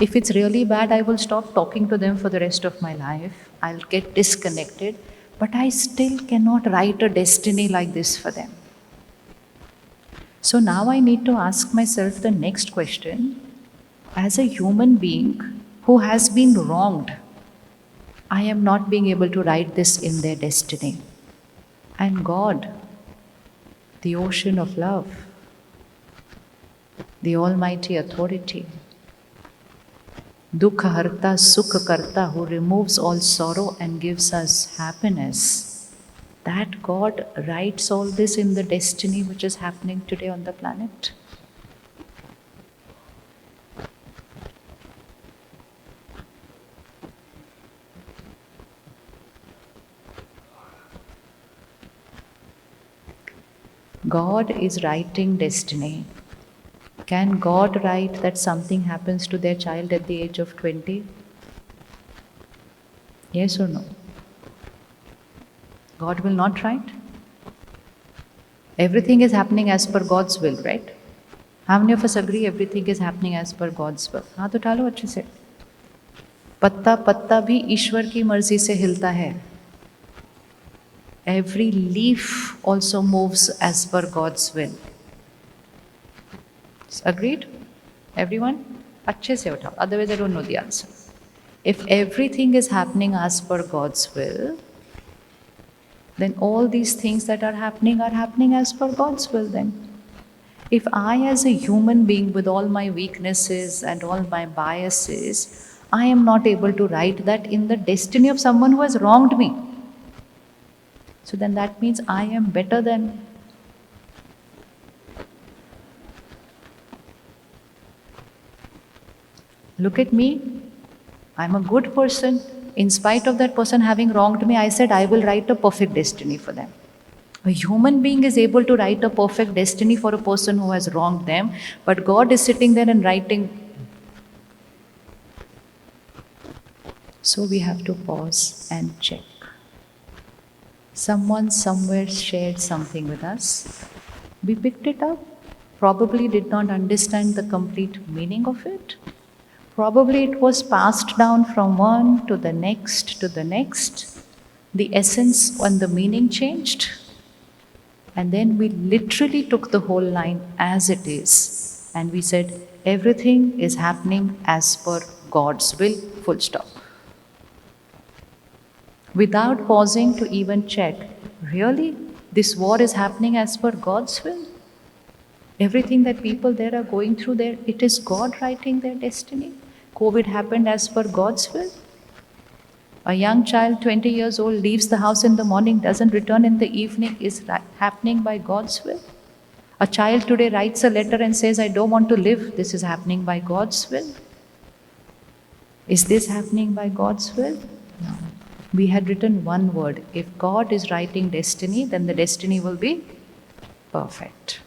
If it's really bad, I will stop talking to them for the rest of my life. I'll get disconnected, but I still cannot write a destiny like this for them. So now I need to ask myself the next question. As a human being who has been wronged, I am not being able to write this in their destiny. And God, the ocean of love, the Almighty Authority, Dukha Harta Sukha Karta, who removes all sorrow and gives us happiness, that God writes all this in the destiny which is happening today on the planet. God is writing destiny. Can God write that something happens to their child at the age of 20? Yes or no? God will not write. Everything is happening as per God's will, right? How many of us agree everything is happening as per God's will? हाथ उठा लो अच्छे से. पत्ता पत्ता भी ईश्वर की मर्जी से हिलता है. Every leaf also moves as per God's will. Agreed? Everyone? अच्छे से उठाओ. Otherwise I don't know the answer. If everything is happening as per God's will, then all these things that are happening as per God's will then. If I as a human being with all my weaknesses and all my biases, I am not able to write that in the destiny of someone who has wronged me, so then that means I am better than. Look at me, I'm a good person. In spite of that person having wronged me, I said I will write a perfect destiny for them. A human being is able to write a perfect destiny for a person who has wronged them, but God is sitting there and writing. So we have to pause and check. Someone somewhere shared something with us. We picked it up, probably did not understand the complete meaning of it. Probably it was passed down from one to the next to the next. The essence and the meaning changed. And then we literally took the whole line as it is. And we said, Everything is happening as per God's will, full stop. Without pausing to even check, really, this war is happening as per God's will? Everything that people there are going through there, it is God writing their destiny. COVID happened as per God's will. A young child, 20 years old, leaves the house in the morning, doesn't return in the evening, is happening by God's will. A child today writes a letter and says, I don't want to live. This is happening by God's will. Is this happening by God's will? No. We had written one word. If God is writing destiny, then the destiny will be perfect.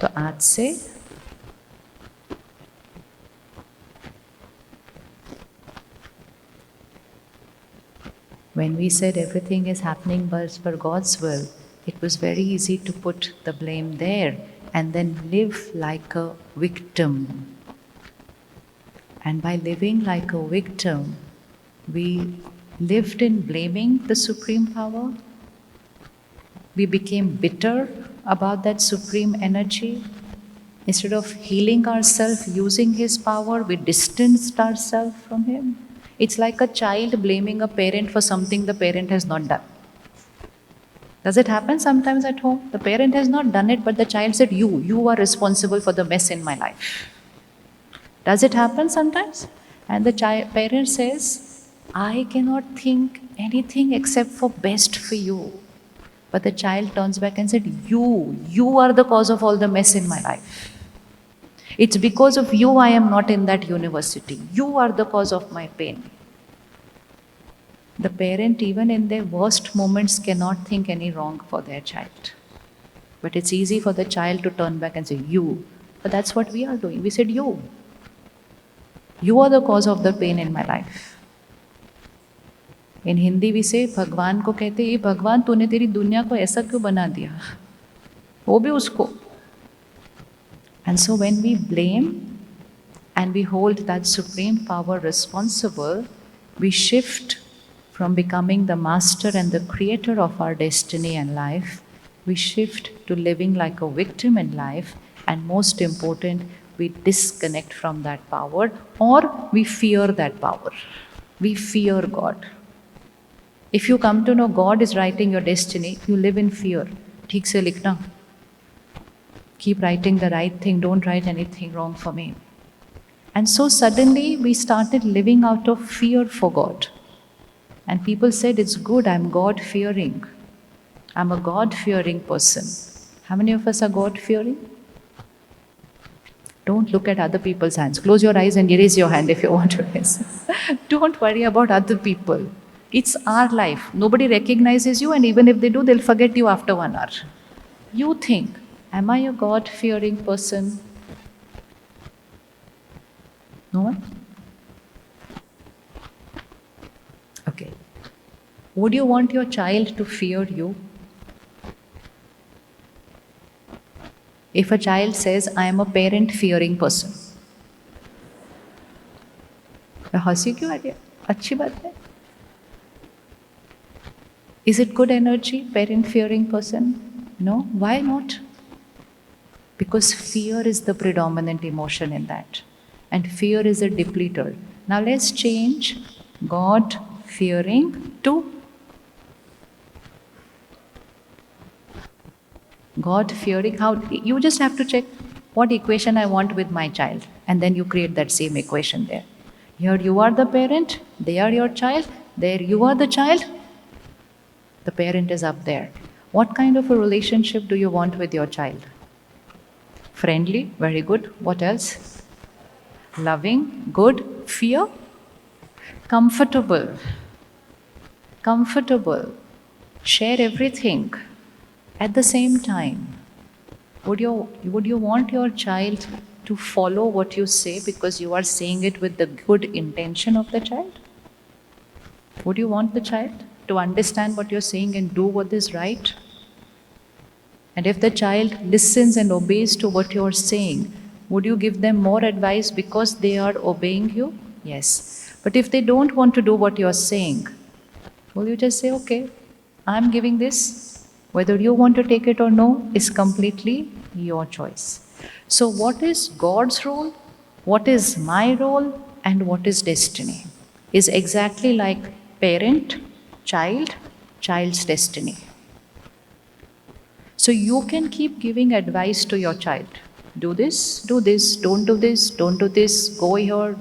तो आज से when we said everything is happening as per God's will, it was very easy to put the blame there and then live like a victim. And by living like a victim, we lived in blaming the supreme power. We became bitter about that supreme energy. Instead of healing ourselves using his power, we distanced ourselves from him. It's like a child blaming a parent for something the parent has not done. Does it happen sometimes at home? The parent has not done it, but the child said, you are responsible for the mess in my life. Does it happen sometimes? And the parent says, I cannot think anything except for best for you. But the child turns back and said, you are the cause of all the mess in my life. It's because of you I am not in that university. You are the cause of my pain. The parent, even in their worst moments, cannot think any wrong for their child. But it's easy for the child to turn back and say, you. But that's what we are doing. We said, you. You are the cause of the pain in my life. In Hindi we say, भगवान को कहते ये भगवान तूने तेरी दुनिया को ऐसा क्यों बना दिया? वो भी उसको. And so when we blame and we hold that supreme power responsible, we shift from becoming the master and the creator of our destiny and life. We shift to living like a victim in life, and most important, we disconnect from that power, or we fear that power. We fear God. If you come to know God is writing your destiny, you live in fear. ठीक से लिखना. Keep writing the right thing. Don't write anything wrong for me. And so suddenly we started living out of fear for God. And people said, it's good, I'm God-fearing. I'm a God-fearing person. How many of us are God-fearing? Don't look at other people's hands. Close your eyes and raise your hand if you want to raise. Don't worry about other people. It's our life. Nobody recognizes you, and even if they do, they'll forget you after 1 hour. You think, am I a God-fearing person? No one? Okay. Would you want your child to fear you? If a child says, I am a parent-fearing person. हंसी क्यों आ रही है? अच्छी बात है. Is it good energy, parent-fearing person? No. Why not? Because fear is the predominant emotion in that. And fear is a depleter. Now let's change God-fearing to God-fearing. How? You just have to check what equation I want with my child. And then you create that same equation there. Here you are the parent, they are your child. There you are the child. The parent is up there. What kind of a relationship do you want with your child? Friendly, very good. What else? Loving, good. Fear? Comfortable. Comfortable. Share everything. At the same time, would you want your child to follow what you say because you are saying it with the good intention of the child? Would you want the child to understand what you're saying and do what is right? And if the child listens and obeys to what you're saying, would you give them more advice because they are obeying you? Yes. But if they don't want to do what you're saying, will you just say, okay, I'm giving this. Whether you want to take it or no is completely your choice. So, what is God's role? What is my role? And what is destiny? Is exactly like parent, child, child's destiny. So, you can keep giving advice to your child. Do this, don't do this, don't do this, go here,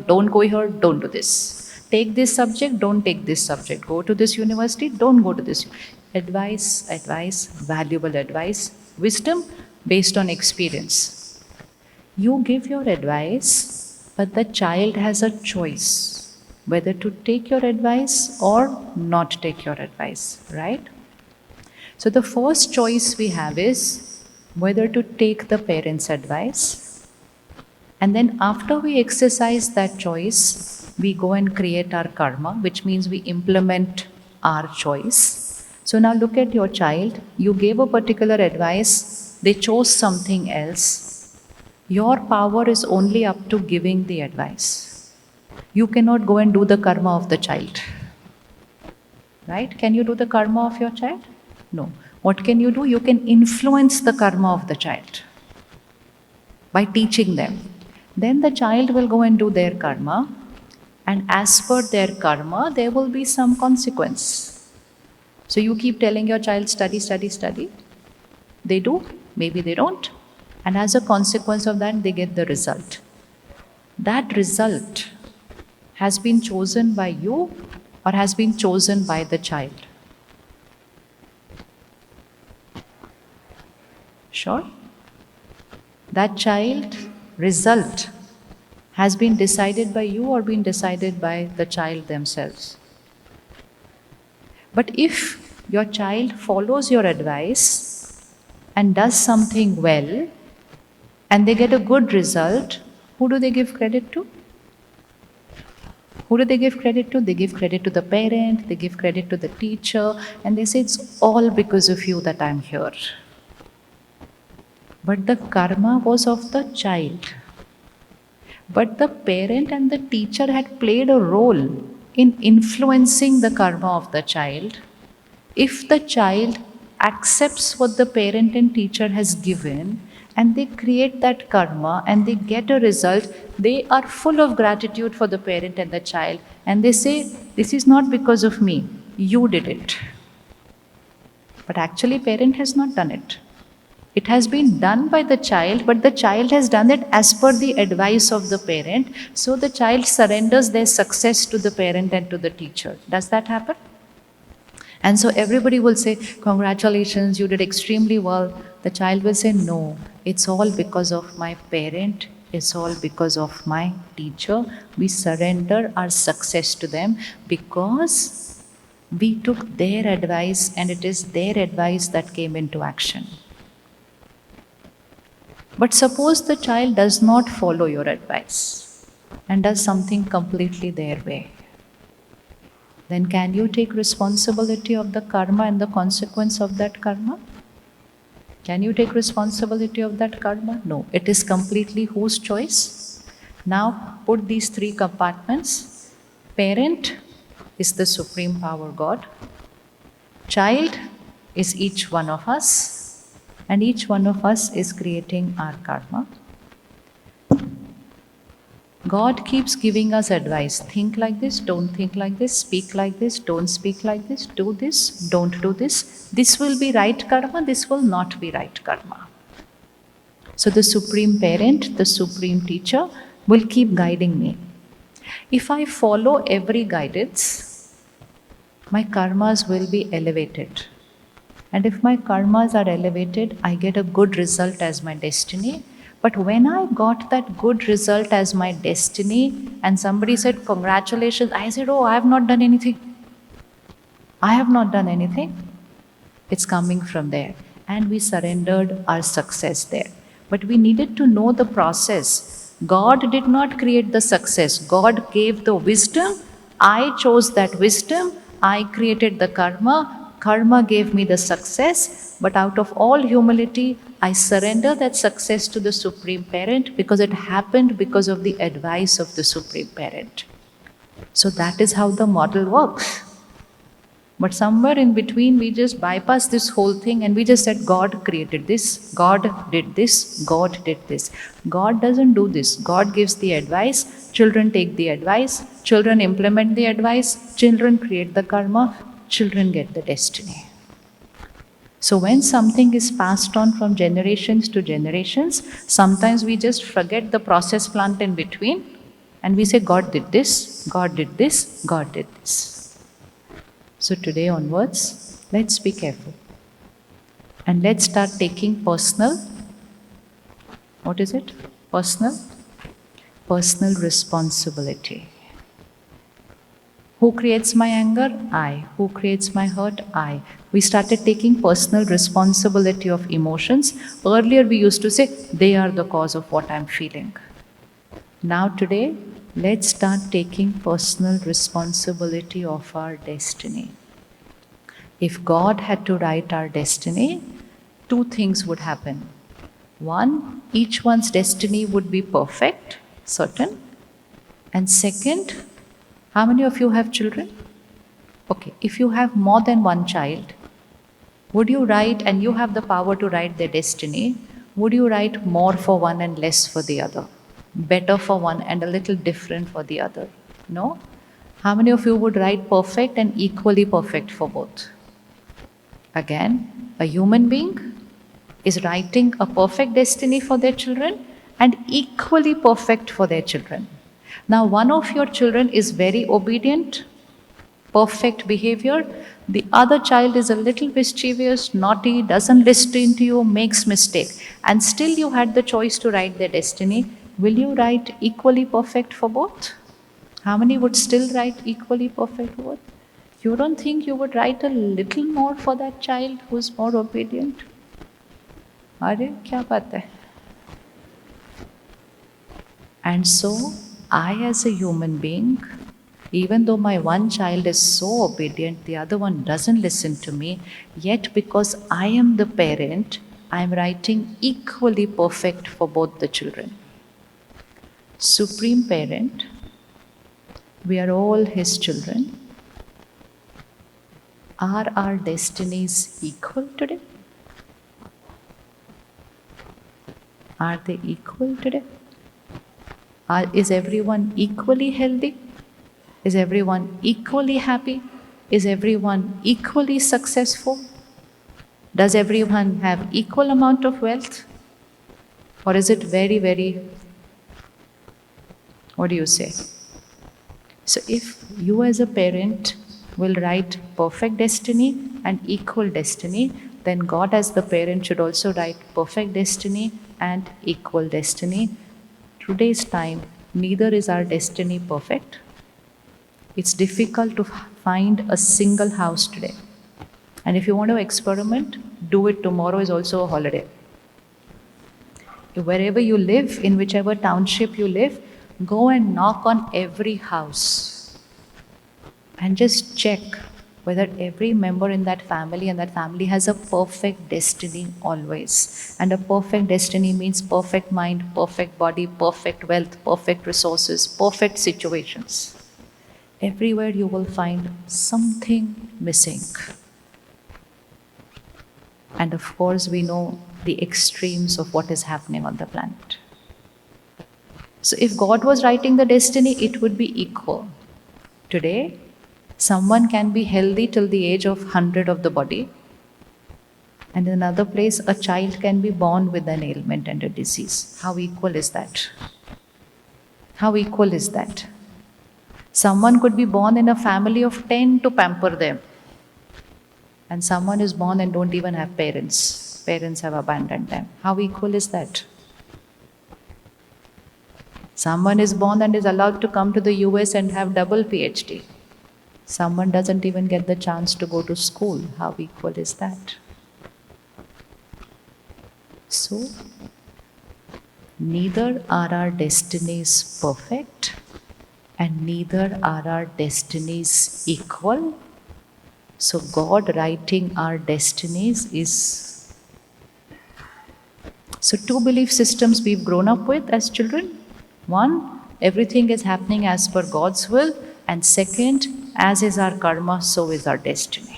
don't go here, don't do this. Take this subject, don't take this subject. Go to this university, don't go to this. Advice, valuable advice, wisdom based on experience. You give your advice, but the child has a choice whether to take your advice or not take your advice, right? So the first choice we have is whether to take the parents' advice. And then after we exercise that choice, we go and create our karma, which means we implement our choice. So now look at your child. You gave a particular advice, they chose something else. Your power is only up to giving the advice. You cannot go and do the karma of the child. Right? Can you do the karma of your child? No. What can you do? You can influence the karma of the child by teaching them. Then the child will go and do their karma, and as per their karma, there will be some consequence. So you keep telling your child, study, study, study. They do, maybe they don't. And as a consequence of that, they get the result. That result has been chosen by you or has been chosen by the child. Sure? That child result has been decided by you or been decided by the child themselves. But if your child follows your advice and does something well and they get a good result, who do they give credit to? Who do they give credit to? They give credit to the parent, they give credit to the teacher, and they say, it's all because of you that I'm here. But the karma was of the child. But the parent and the teacher had played a role in influencing the karma of the child. If the child accepts what the parent and teacher has given and they create that karma and they get a result, they are full of gratitude for the parent and the child, and they say, this is not because of me, you did it. But actually parent has not done it. It has been done by the child, but the child has done it as per the advice of the parent. So the child surrenders their success to the parent and to the teacher. Does that happen? And so everybody will say, congratulations, you did extremely well. The child will say, no, it's all because of my parent. It's all because of my teacher. We surrender our success to them because we took their advice and it is their advice that came into action. But suppose the child does not follow your advice and does something completely their way. Then can you take responsibility of the karma and the consequence of that karma? Can you take responsibility of that karma? No. It is completely whose choice? Now put these three compartments. Parent is the supreme power God. Child is each one of us. And each one of us is creating our karma. God keeps giving us advice. Think like this, don't think like this. Speak like this, don't speak like this. Do this, don't do this. This will be right karma, this will not be right karma. So the supreme parent, the supreme teacher will keep guiding me. If I follow every guidance, my karmas will be elevated. And if my karmas are elevated, I get a good result as my destiny. But when I got that good result as my destiny and somebody said, congratulations, I said, oh, I have not done anything. I have not done anything. It's coming from there. And we surrendered our success there. But we needed to know the process. God did not create the success. God gave the wisdom. I chose that wisdom. I created the karma. Karma gave me the success, but out of all humility, I surrender that success to the Supreme Parent because it happened because of the advice of the Supreme Parent. So that is how the model works. But somewhere in between, we just bypass this whole thing and we just said, God created this, God did this, God did this. God doesn't do this. God gives the advice, children take the advice, children implement the advice, children create the karma, children get the destiny. So when something is passed on from generations to generations, sometimes we just forget the process plant in between and we say, God did this, God did this, God did this. So today onwards, let's be careful. And let's start taking personal, what is it? Personal responsibility. Who creates my anger? I. Who creates my hurt? I. We started taking personal responsibility of emotions. Earlier we used to say, they are the cause of what I'm feeling. Now today, let's start taking personal responsibility of our destiny. If God had to write our destiny, two things would happen. One, each one's destiny would be perfect, certain. And second, how many of you have children? Okay, if you have more than one child, would you write, and you have the power to write their destiny, would you write more for one and less for the other? Better for one and a little different for the other? No? How many of you would write perfect and equally perfect for both? Again, a human being is writing a perfect destiny for their children and equally perfect for their children. Now, one of your children is very obedient, perfect behavior. The other child is a little mischievous, naughty, doesn't listen to you, makes mistake. And still you had the choice to write their destiny. Will you write equally perfect for both? How many would still write equally perfect for both? You don't think you would write a little more for that child who's more obedient? Arey, kya baat hai? And so, I as a human being, even though my one child is so obedient, the other one doesn't listen to me, yet because I am the parent, I am writing equally perfect for both the children. Supreme Parent, we are all His children. Are our destinies equal today? Are they equal today? Is everyone equally healthy? Is everyone equally happy? Is everyone equally successful? Does everyone have equal amount of wealth? Or is it very, very, what do you say? So if you as a parent will write perfect destiny and equal destiny, then God as the parent should also write perfect destiny and equal destiny. Today's time, neither is our destiny perfect. It's difficult to find a single house today. And if you want to experiment, do it. Tomorrow is also a holiday. Wherever you live, in whichever township you live, go and knock on every house and just check whether every member in that family and that family has a perfect destiny always. And a perfect destiny means perfect mind, perfect body, perfect wealth, perfect resources, perfect situations. Everywhere you will find something missing. And of course, we know the extremes of what is happening on the planet. So if God was writing the destiny, it would be equal. Today, someone can be healthy till the age of 100 of the body. And in another place, a child can be born with an ailment and a disease. How equal is that? How equal is that? Someone could be born in a family of 10 to pamper them. And someone is born and don't even have parents. Parents have abandoned them. How equal is that? Someone is born and is allowed to come to the US and have double PhD. Someone doesn't even get the chance to go to school. How equal is that? So, neither are our destinies perfect and neither are our destinies equal. So God writing our destinies is... So two belief systems we've grown up with as children. One, everything is happening as per God's will. And second, as is our karma, so is our destiny.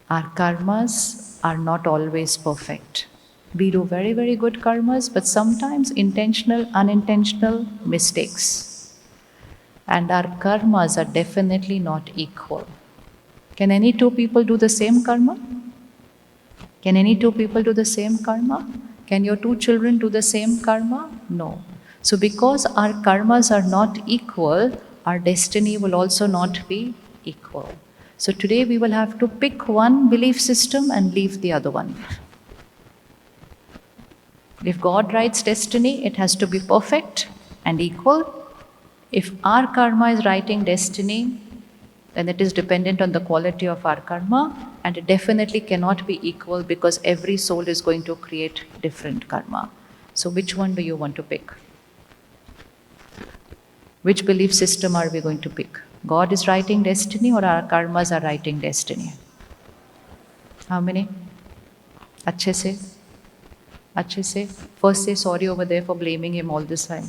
Our karmas are not always perfect. We do very, very good karmas, but sometimes intentional, unintentional mistakes. And our karmas are definitely not equal. Can any two people do the same karma? Can any two people do the same karma? Can your two children do the same karma? No. So, because our karmas are not equal, our destiny will also not be equal. So, today we will have to pick one belief system and leave the other one. If God writes destiny, it has to be perfect and equal. If our karma is writing destiny, then it is dependent on the quality of our karma, and it definitely cannot be equal because every soul is going to create different karma. So, which one do you want to pick? Which belief system are we going to pick? God is writing destiny or our karmas are writing destiny? How many? अच्छे से? अच्छे से? First say sorry over there for blaming him all this time.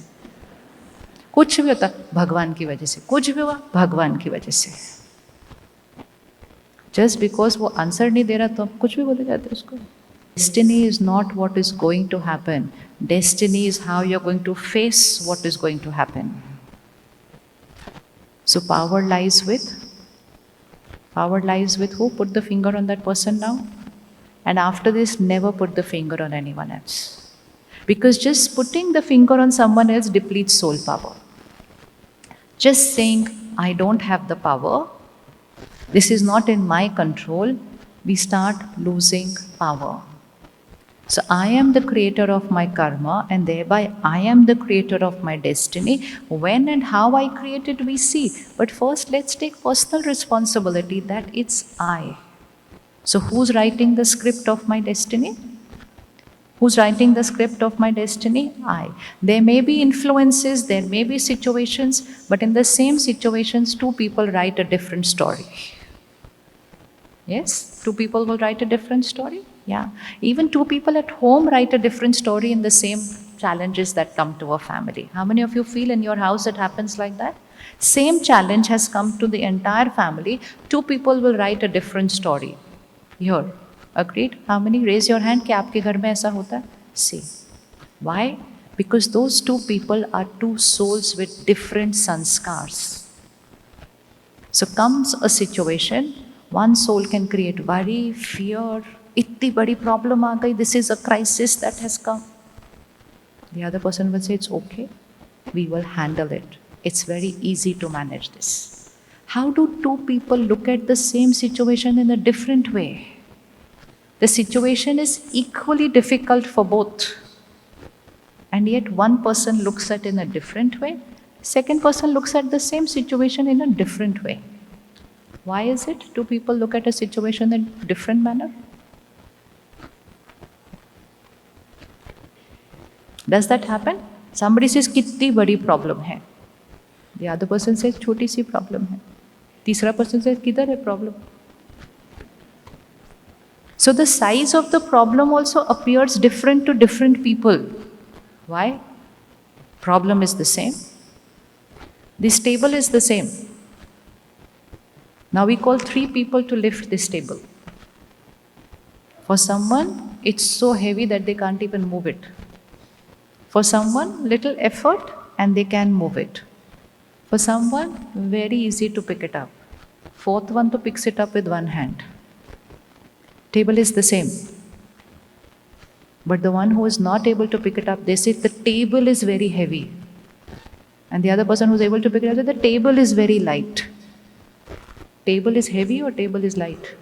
कुछ भी होता भगवान की वजह से, कुछ भी हुआ भगवान की वजह से. Just because वो आंसर नहीं दे रहा तो आप कुछ भी बोले जाते उसको. Destiny is not what is going to happen. Destiny is how you're going to face what is going to happen. So power lies with who? Put the finger on that person now. And after this, never put the finger on anyone else. Because just putting the finger on someone else depletes soul power. Just saying, I don't have the power, this is not in my control, we start losing power. So I am the creator of my karma, and thereby I am the creator of my destiny. When and how I create it, we see. But first, let's take personal responsibility that it's I. So who's writing the script of my destiny? Who's writing the script of my destiny? I. There may be influences, there may be situations, but in the same situations, two people write a different story. Yes? Two people will write a different story? Yeah. Even two people at home write a different story in the same challenges that come to a family. How many of you feel in your house it happens like that? Same challenge has come to the entire family. Two people will write a different story. Here. Agreed? How many? Raise your hand कि आपके घर में ऐसा होता है? See. Why? Because those two people are two souls with different sanskars. So comes a situation, one soul can create worry, fear, इतनी बड़ी problem आ गई, this is a crisis that has come. The other person will say, it's okay, we will handle it. It's very easy to manage this. How do two people look at the same situation in a different way? The situation is equally difficult for both. And yet one person looks at it in a different way, second person looks at the same situation in a different way. Why is it two people look at a situation in a different manner? Does that happen? Somebody says, कितनी बड़ी problem है. The other person says, छोटी सी problem है. तीसरा person says, किधर है problem? So the size of the problem also appears different to different people. Why? Problem is the same. This table is the same. Now we call three people to lift this table. For someone, it's so heavy that they can't even move it. For someone, little effort and they can move it. For someone, very easy to pick it up. Fourth one to picks it up with one hand. Table is the same. But the one who is not able to pick it up, they say the table is very heavy. And the other person who is able to pick it up says the table is very light. Table is heavy or table is light?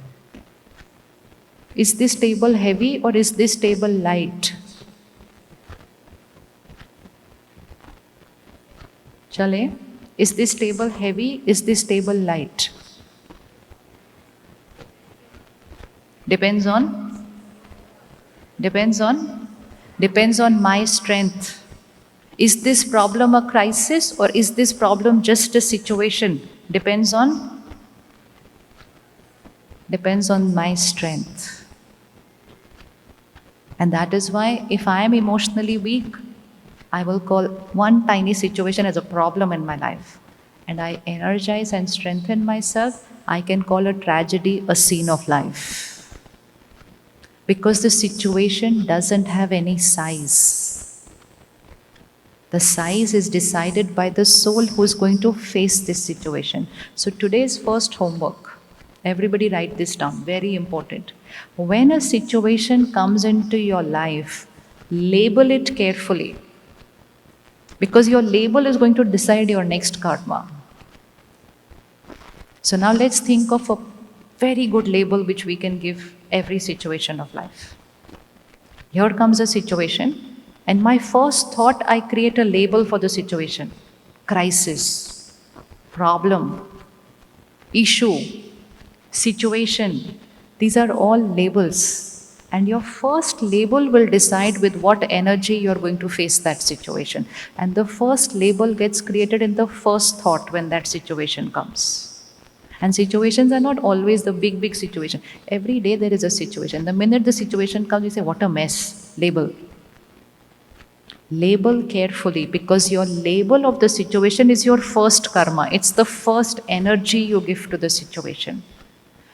Is this table heavy or is this table light? Chale? Is this table heavy? Is this table light? Depends on my strength. Is this problem a crisis or is this problem just a situation? Depends on my strength. And that is why if I am emotionally weak, I will call one tiny situation as a problem in my life. And I energize and strengthen myself I can call a tragedy a scene of life. Because the situation doesn't have any size. The size is decided by the soul who is going to face this situation. So today's first homework, everybody write this down, very important. When a situation comes into your life, label it carefully. Because your label is going to decide your next karma. So now let's think of a very good label which we can give every situation of life. Here comes a situation, and my first thought, I create a label for the situation. Crisis, problem, issue, situation. These are all labels. And your first label will decide with what energy you're going to face that situation. And the first label gets created in the first thought when that situation comes. And situations are not always the big situation. Every day there is a situation. The minute the situation comes, you say, what a mess. Label. Label carefully, because your label of the situation is your first karma. It's the first energy you give to the situation.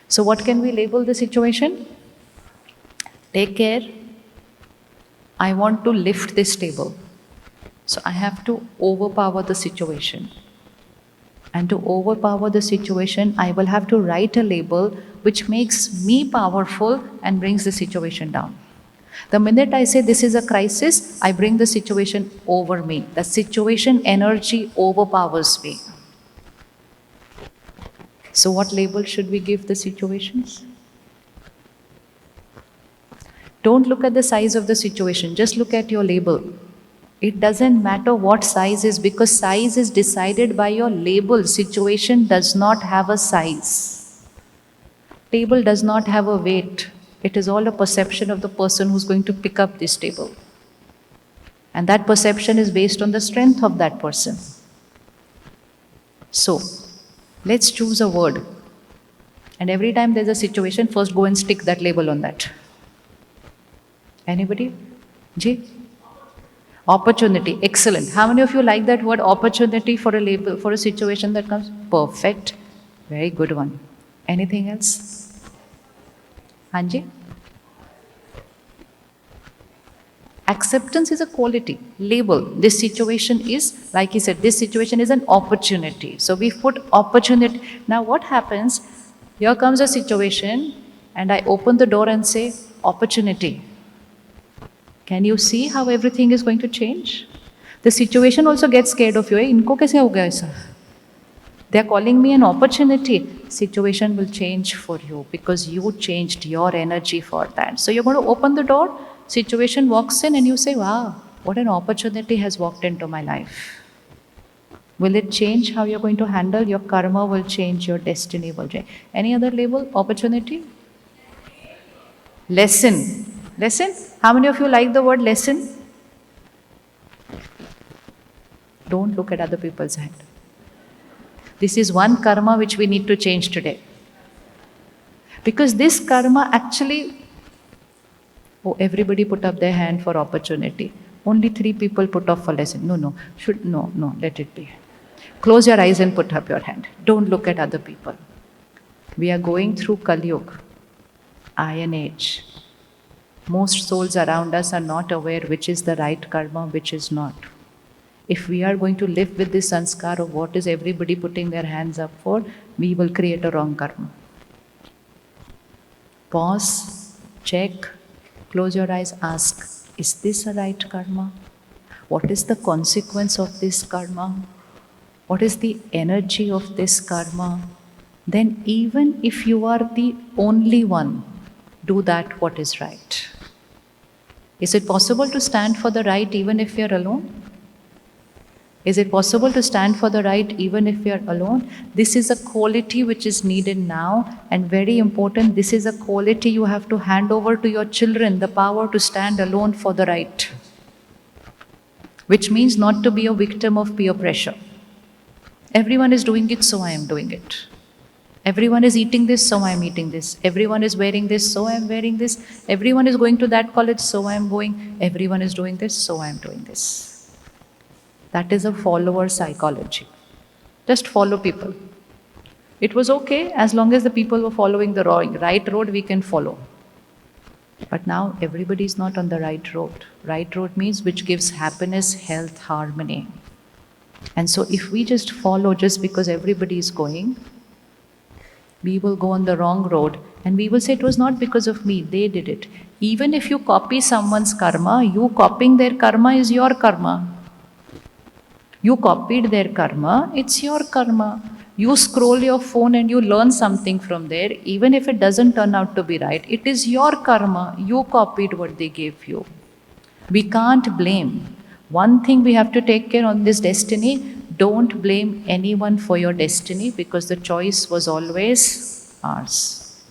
So what can we label the situation? Take care. I want to lift this table. So I have to overpower the situation. And to overpower the situation, I will have to write a label which makes me powerful and brings the situation down. The minute I say this is a crisis, I bring the situation over me. The situation energy overpowers me. So what label should we give the situations? Don't look at the size of the situation, just look at your label. It doesn't matter what size is, because size is decided by your label. Situation does not have a size. Table does not have a weight. It is all a perception of the person who's going to pick up this table. And that perception is based on the strength of that person. So, let's choose a word. And every time there's a situation, first go and stick that label on that. Anybody? Ji? Opportunity. Excellent. How many of you like that word opportunity for a label, for a situation that comes? Perfect. Very good one. Anything else? Hanji? Acceptance is a quality. Label. This situation is, like he said, this situation is an opportunity. So we put opportunity. Now what happens? Here comes a situation and I open the door and say, opportunity. Can you see how everything is going to change? The situation also gets scared of you. Inko kaise ho gaya aisa? They are calling me an opportunity. Situation will change for you because you changed your energy for that. So you're going to open the door, situation walks in and you say, wow, what an opportunity has walked into my life. Will it change how you're going to handle? Your karma will change, your destiny will change. Any other label? Opportunity? Lesson. Lesson? How many of you like the word lesson? Don't look at other people's hand. This is one karma which we need to change today. Because this karma actually, oh, everybody put up their hand for opportunity. Only 3 people put up for lesson. No, let it be. Close your eyes and put up your hand. Don't look at other people. We are going through Kali Yuga, Iron Age. Most souls around us are not aware which is the right karma, which is not. If we are going to live with this sanskar of what is everybody putting their hands up for, we will create a wrong karma. Pause, check, close your eyes, ask, is this a right karma? What is the consequence of this karma? What is the energy of this karma? Then even if you are the only one, do that what is right. Is it possible to stand for the right even if you're alone? Is it possible to stand for the right even if you're alone? This is a quality which is needed now, and very important, this is a quality you have to hand over to your children, the power to stand alone for the right. Which means not to be a victim of peer pressure. Everyone is doing it, so I am doing it. Everyone is eating this, so I am eating this. Everyone is wearing this, so I am wearing this. Everyone is going to that college, so I am going. Everyone is doing this, so I am doing this. That is a follower psychology. Just follow people. It was okay as long as the people were following the right road, we can follow. But now everybody is not on the right road. Right road means which gives happiness, health, harmony. And so if we just follow just because everybody is going, we will go on the wrong road and we will say it was not because of me, they did it. Even if you copy someone's karma, you copying their karma is your karma. You copied their karma, it's your karma. You scroll your phone and you learn something from there, even if it doesn't turn out to be right, it is your karma. You copied what they gave you. We can't blame. One thing we have to take care on this destiny, don't blame anyone for your destiny because the choice was always ours.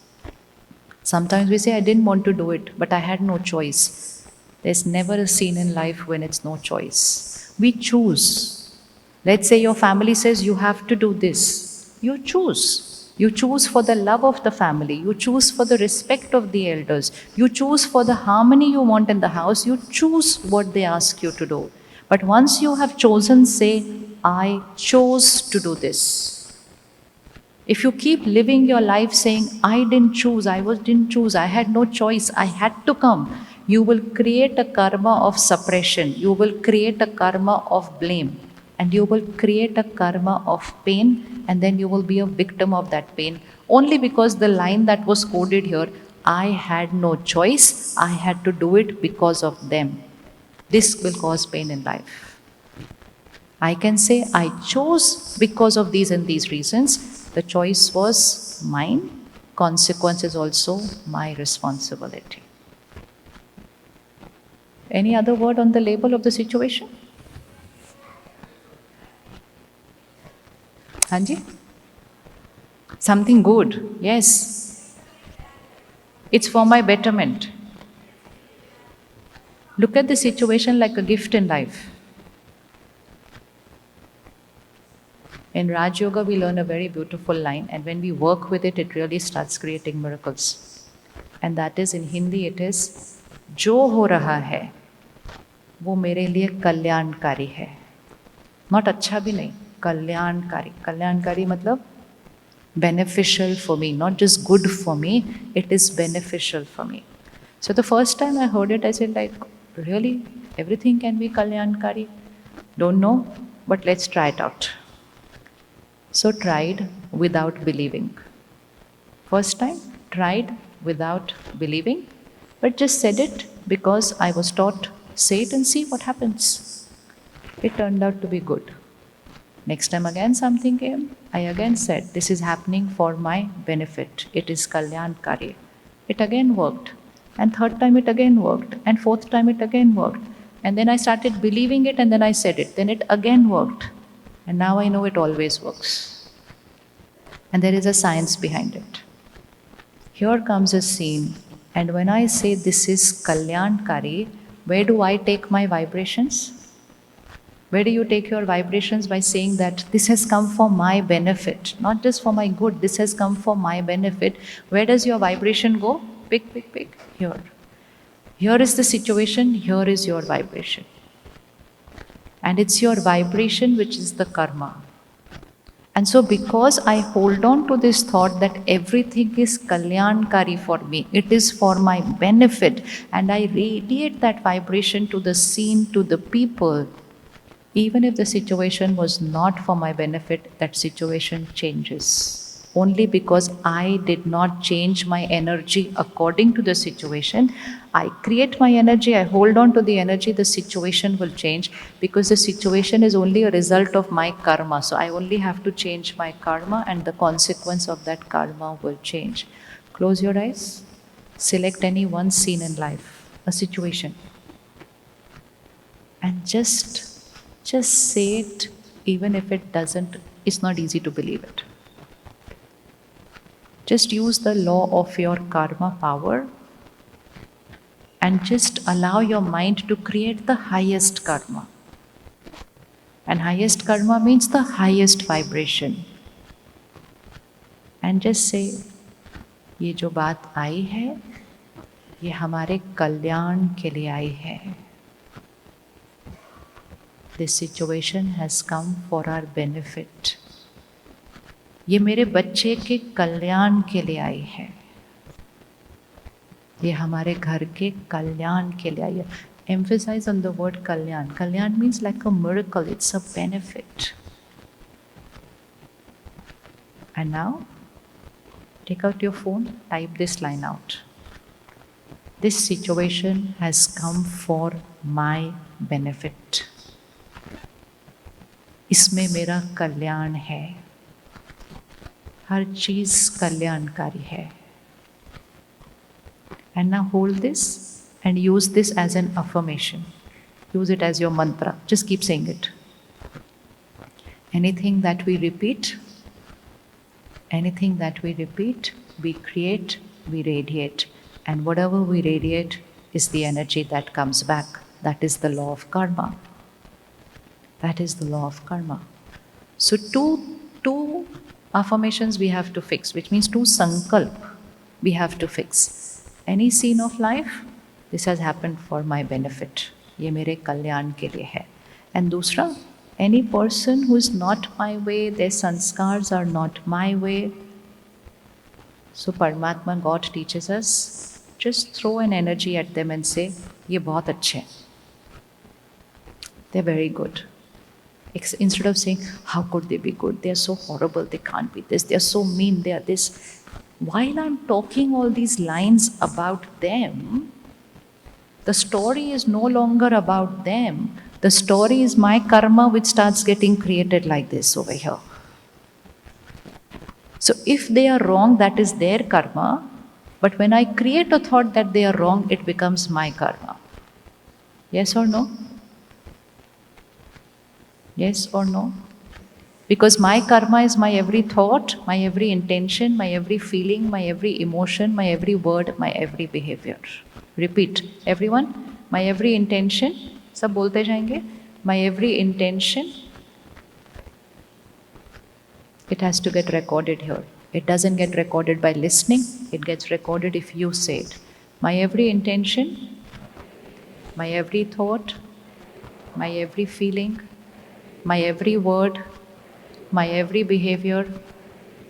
Sometimes we say, I didn't want to do it, but I had no choice. There's never a scene in life when it's no choice. We choose. Let's say your family says you have to do this. You choose. You choose for the love of the family. You choose for the respect of the elders. You choose for the harmony you want in the house. You choose what they ask you to do. But once you have chosen, say, I chose to do this. If you keep living your life saying, I didn't choose, didn't choose, I had no choice, I had to come, you will create a karma of suppression. You will create a karma of blame. And you will create a karma of pain, and then you will be a victim of that pain. Only because the line that was coded here, I had no choice, I had to do it because of them. This will cause pain in life. I can say, I chose because of these and these reasons. The choice was mine. Consequence is also my responsibility. Any other word on the label of the situation? Hanji? Something good, yes. It's for my betterment. Look at the situation like a gift in life. In Raj Yoga, we learn a very beautiful line, and when we work with it, it really starts creating miracles. And that is, in Hindi, it is, जो हो रहा है, वो मेरे लिए कल्याणकारी है. Not अच्छा भी नहीं, कल्याणकारी. कल्याणकारी मतलब beneficial for me, not just good for me, it is beneficial for me. So the first time I heard it, I said like, really? Everything can be kalyankari? Don't know, but let's try it out. So tried without believing. First time, tried without believing, but just said it because I was taught, say it and see what happens. It turned out to be good. Next time again something came, I again said, this is happening for my benefit. It is kalyankari. It again worked. And third time it again worked. And fourth time it again worked. And then I started believing it and then I said it. Then it again worked. And now I know it always works. And there is a science behind it. Here comes a scene. And when I say this is kalyankari, where do I take my vibrations? Where do you take your vibrations? By saying that this has come for my benefit, not just for my good, this has come for my benefit. Where does your vibration go? Pick, pick, pick, here. Here is the situation, here is your vibration. And it's your vibration which is the karma. And so because I hold on to this thought that everything is kalyankari for me, it is for my benefit, and I radiate that vibration to the scene, to the people, even if the situation was not for my benefit, that situation changes. Only because I did not change my energy according to the situation. I create my energy, I hold on to the energy, the situation will change because the situation is only a result of my karma. So I only have to change my karma and the consequence of that karma will change. Close your eyes. Select any one scene in life, a situation. And just say it, even if it's not easy to believe it. Just use the law of your karma power and just allow your mind to create the highest karma. And highest karma means the highest vibration. And just say, ये जो बात आई है, ये हमारे कल्याण के लिए आई है. This situation has come for our benefit. ये मेरे बच्चे के कल्याण के लिए आई है, ये हमारे घर के कल्याण के लिए आई है. Emphasize on the word kalyan. Kalyan means like a miracle, it's a benefit. And now, take out your phone, type this line out. This situation has come for my benefit. इसमें मेरा कल्याण है. हर चीज कल्याणकारी है. And now hold this and use this as an affirmation. Use it as your mantra. Just keep saying it. Anything that we repeat, we create, we radiate. And whatever we radiate is the energy that comes back. That is the law of karma. That is the law of karma. So two affirmations we have to fix, which means two sankalp we have to fix. Any scene of life, this has happened for my benefit. ये मेरे कल्याण के लिए है. And दूसरा, any person who is not my way, their sanskars are not my way. So Paramatma, God teaches us, just throw an energy at them and say, ये बहुत अच्छे हैं. They're very good. Instead of saying, how could they be good? They're so horrible, they can't be this, they're so mean, they're this. While I'm talking all these lines about them, the story is no longer about them. The story is my karma which starts getting created like this over here. So if they are wrong, that is their karma. But when I create a thought that they are wrong, it becomes my karma. Yes or no? Yes or no? Because my karma is my every thought, my every intention, my every feeling, my every emotion, my every word, my every behavior. Repeat, everyone. My every intention. सब बोलते जाएंगे. My every intention. It has to get recorded here. It doesn't get recorded by listening. It gets recorded if you say it. My every intention, my every thought, my every feeling, my every word, my every behavior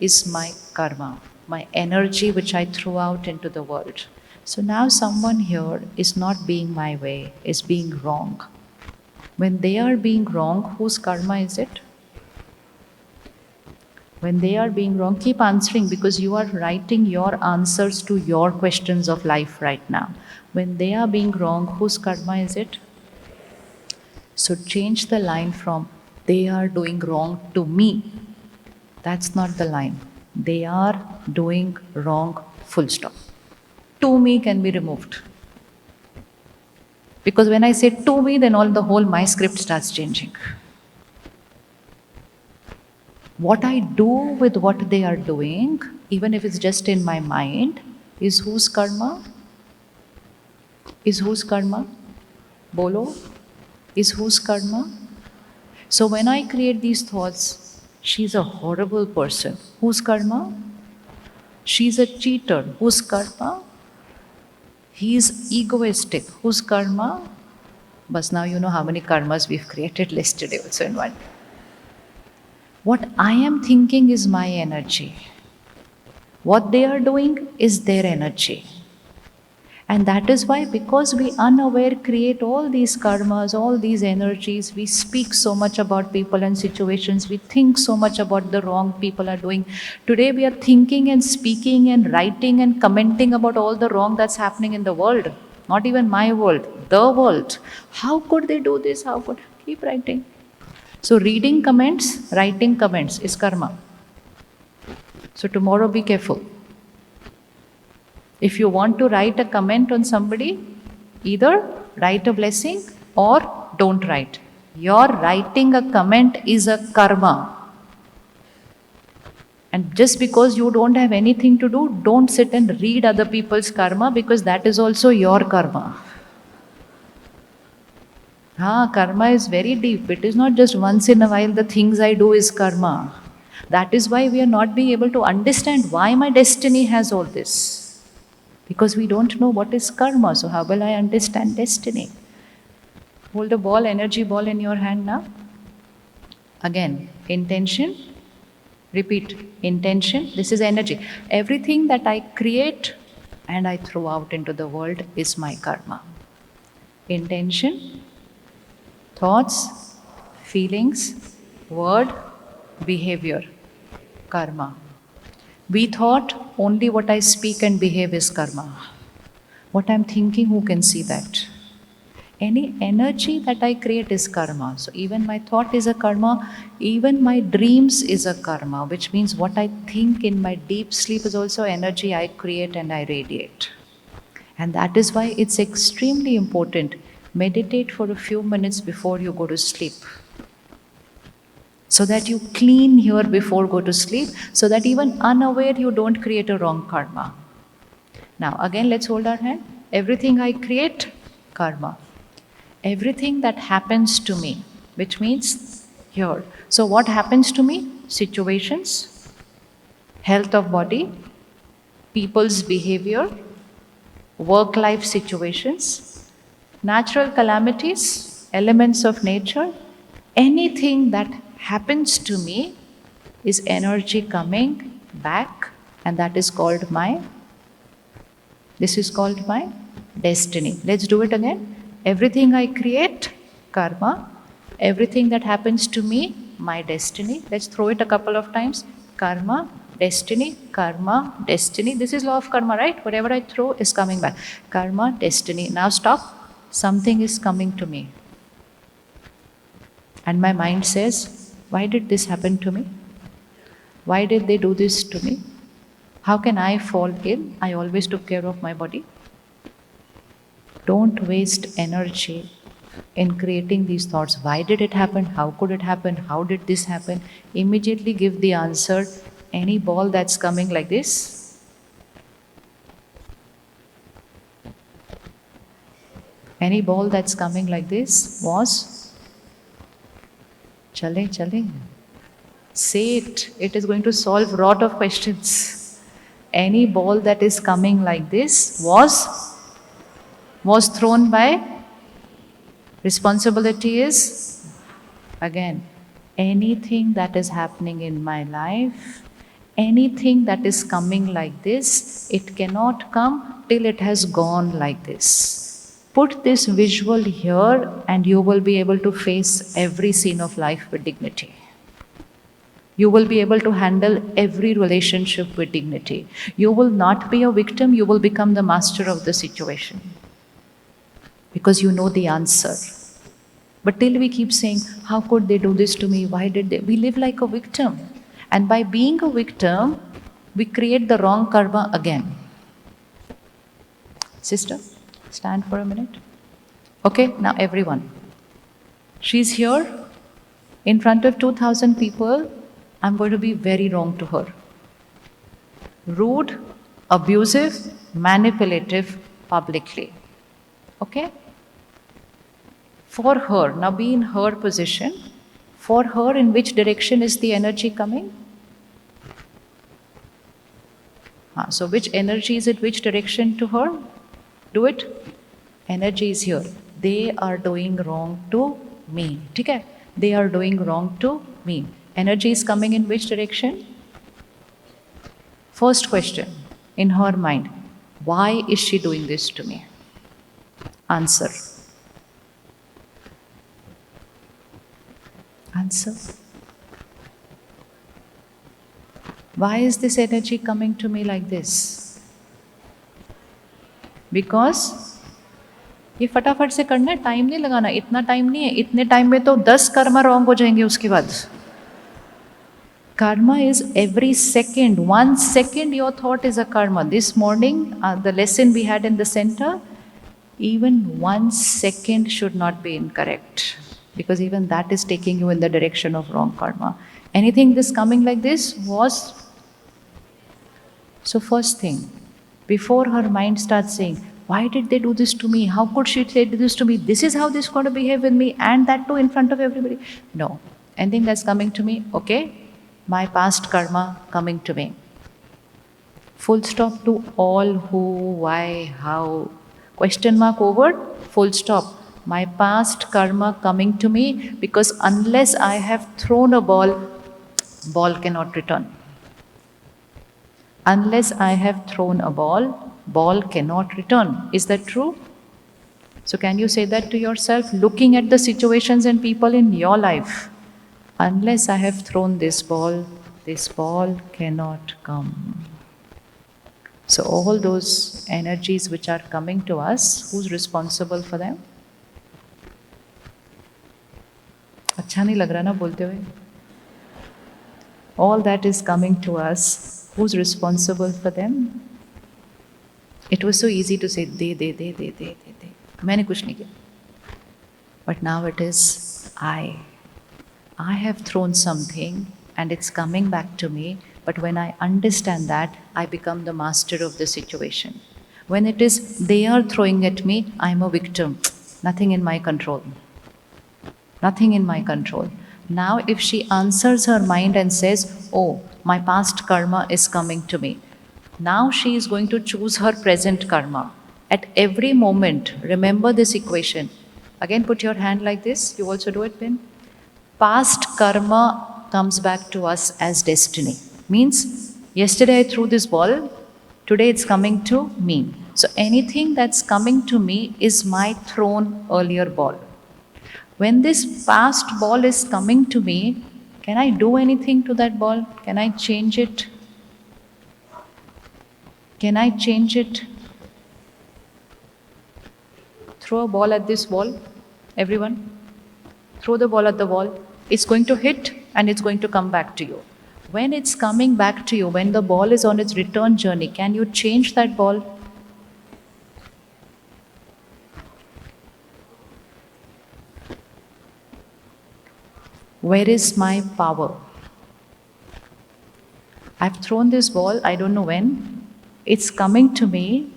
is my karma, my energy which I threw out into the world. So now someone here is not being my way, is being wrong. When they are being wrong, whose karma is it? When they are being wrong, keep answering because you are writing your answers to your questions of life right now. When they are being wrong, whose karma is it? So change the line from they are doing wrong to me. That's not the line. They are doing wrong, full stop. To me can be removed. Because when I say to me, then the whole my script starts changing. What I do with what they are doing, even if it's just in my mind, is whose karma? Is whose karma? Bolo? Is whose karma? So when I create these thoughts, she's a horrible person. Whose karma? She's a cheater. Whose karma? He's egoistic. Whose karma? But now you know how many karmas we've created listed also in one. What I am thinking is my energy. What they are doing is their energy. And that is why, because we unaware create all these karmas, all these energies, we speak so much about people and situations, we think so much about the wrong people are doing. Today we are thinking and speaking and writing and commenting about all the wrong that's happening in the world. Not even my world, the world. How could they do this? How could? Keep writing. So reading comments, writing comments is karma. So tomorrow be careful. If you want to write a comment on somebody, either write a blessing or don't write. Your writing a comment is a karma. And just because you don't have anything to do, don't sit and read other people's karma because that is also your karma. Karma is very deep. It is not just once in a while the things I do is karma. That is why we are not being able to understand why my destiny has all this. Because we don't know what is karma. So how will I understand destiny? Hold a ball, energy ball in your hand now. Again, intention, Repeat. Intention, this is energy. Everything that I create and I throw out into the world is my karma. Intention, thoughts, feelings, word, behavior, karma. We thought only what I speak and behave is karma. What I'm thinking, who can see that? Any energy that I create is karma. So even my thought is a karma, even my dreams is a karma, which means what I think in my deep sleep is also energy I create and I radiate. And that is why it's extremely important. Meditate for a few minutes before you go to sleep. So that you clean here before go to sleep, so that even unaware you don't create a wrong karma. Now again, let's hold our hand. Everything I create, karma. Everything that happens to me, which means here. So what happens to me? Situations, health of body, people's behavior, work-life situations, natural calamities, elements of nature, anything that happens to me is energy coming back, and that is called my, this is called my destiny. Let's do it again. Everything I create, karma. Everything that happens to me, my destiny. Let's throw it a couple of times. Karma, destiny, karma, destiny. This is law of karma, right? Whatever I throw is coming back. Karma, destiny. Now stop. Something is coming to me. And my mind says, why did this happen to me? Why did they do this to me? How can I fall ill? I always took care of my body. Don't waste energy in creating these thoughts. Why did it happen? How could it happen? How did this happen? Immediately give the answer. Any ball that's coming like this, any ball that's coming like this was, chale, chale. Say it. It is going to solve a lot of questions. Any ball that is coming like this was thrown by, responsibility is, again, anything that is happening in my life, anything that is coming like this, it cannot come till it has gone like this. Put this visual here and you will be able to face every scene of life with dignity. You will be able to handle every relationship with dignity. You will not be a victim, you will become the master of the situation. Because you know the answer. But till we keep saying, how could they do this to me? Why did they? We live like a victim. And by being a victim, we create the wrong karma again. Sister, stand for a minute. Okay, now everyone. She's here in front of 2,000 people. I'm going to be very wrong to her. Rude, abusive, manipulative publicly. Okay? For her, now be in her position. For her, in which direction is the energy coming? So which energy is it, which direction to her? Do it. Energy is here. They are doing wrong to me. Okay? They are doing wrong to me. Energy is coming in which direction? First question in her mind. Why is she doing this to me? Answer. Answer. Why is this energy coming to me like this? Because ये फटाफट से करना है, time नहीं लगाना, इतना time नहीं है, इतने टाइम में तो 10 कर्मा रॉन्ग हो जाएंगे उसके बाद. Karma is every second. 1 second your thought is a karma. This morning, the lesson we had in the center, even 1 second should not be incorrect. Because even that is taking you in the direction of wrong karma. Anything this coming like this was... So first thing, before her mind starts saying, why did they do this to me? How could she say this to me? This is how this is going to behave with me, and that too in front of everybody. No. Anything that's coming to me, okay, my past karma coming to me. Full stop to all who, why, how. Question mark over, full stop. My past karma coming to me, because unless I have thrown a ball, ball cannot return. Unless I have thrown a ball, ball cannot return. Is that true? So, can you say that to yourself? Looking at the situations and people in your life, unless I have thrown this ball cannot come. So, all those energies which are coming to us, who's responsible for them? अच्छा नहीं लग रहा ना बोलते हुए? All that is coming to us, who's responsible for them? It was so easy to say, they. मैंने कुछ नहीं किया. But now it is I. I have thrown something and it's coming back to me. But when I understand that, I become the master of the situation. When it is they are throwing at me, I'm a victim. Nothing in my control. Nothing in my control. Now, if she answers her mind and says, oh, my past karma is coming to me. Now she is going to choose her present karma. At every moment, remember this equation. Again, put your hand like this. You also do it, Ben. Past karma comes back to us as destiny. Means, yesterday I threw this ball, today it's coming to me. So anything that's coming to me is my thrown earlier ball. When this past ball is coming to me, can I do anything to that ball? Can I change it? Can I change it? Throw a ball at this wall, everyone. Throw the ball at the wall. It's going to hit and it's going to come back to you. When it's coming back to you, when the ball is on its return journey, can you change that ball? Where is my power? I've thrown this ball, I don't know when. It's coming to me.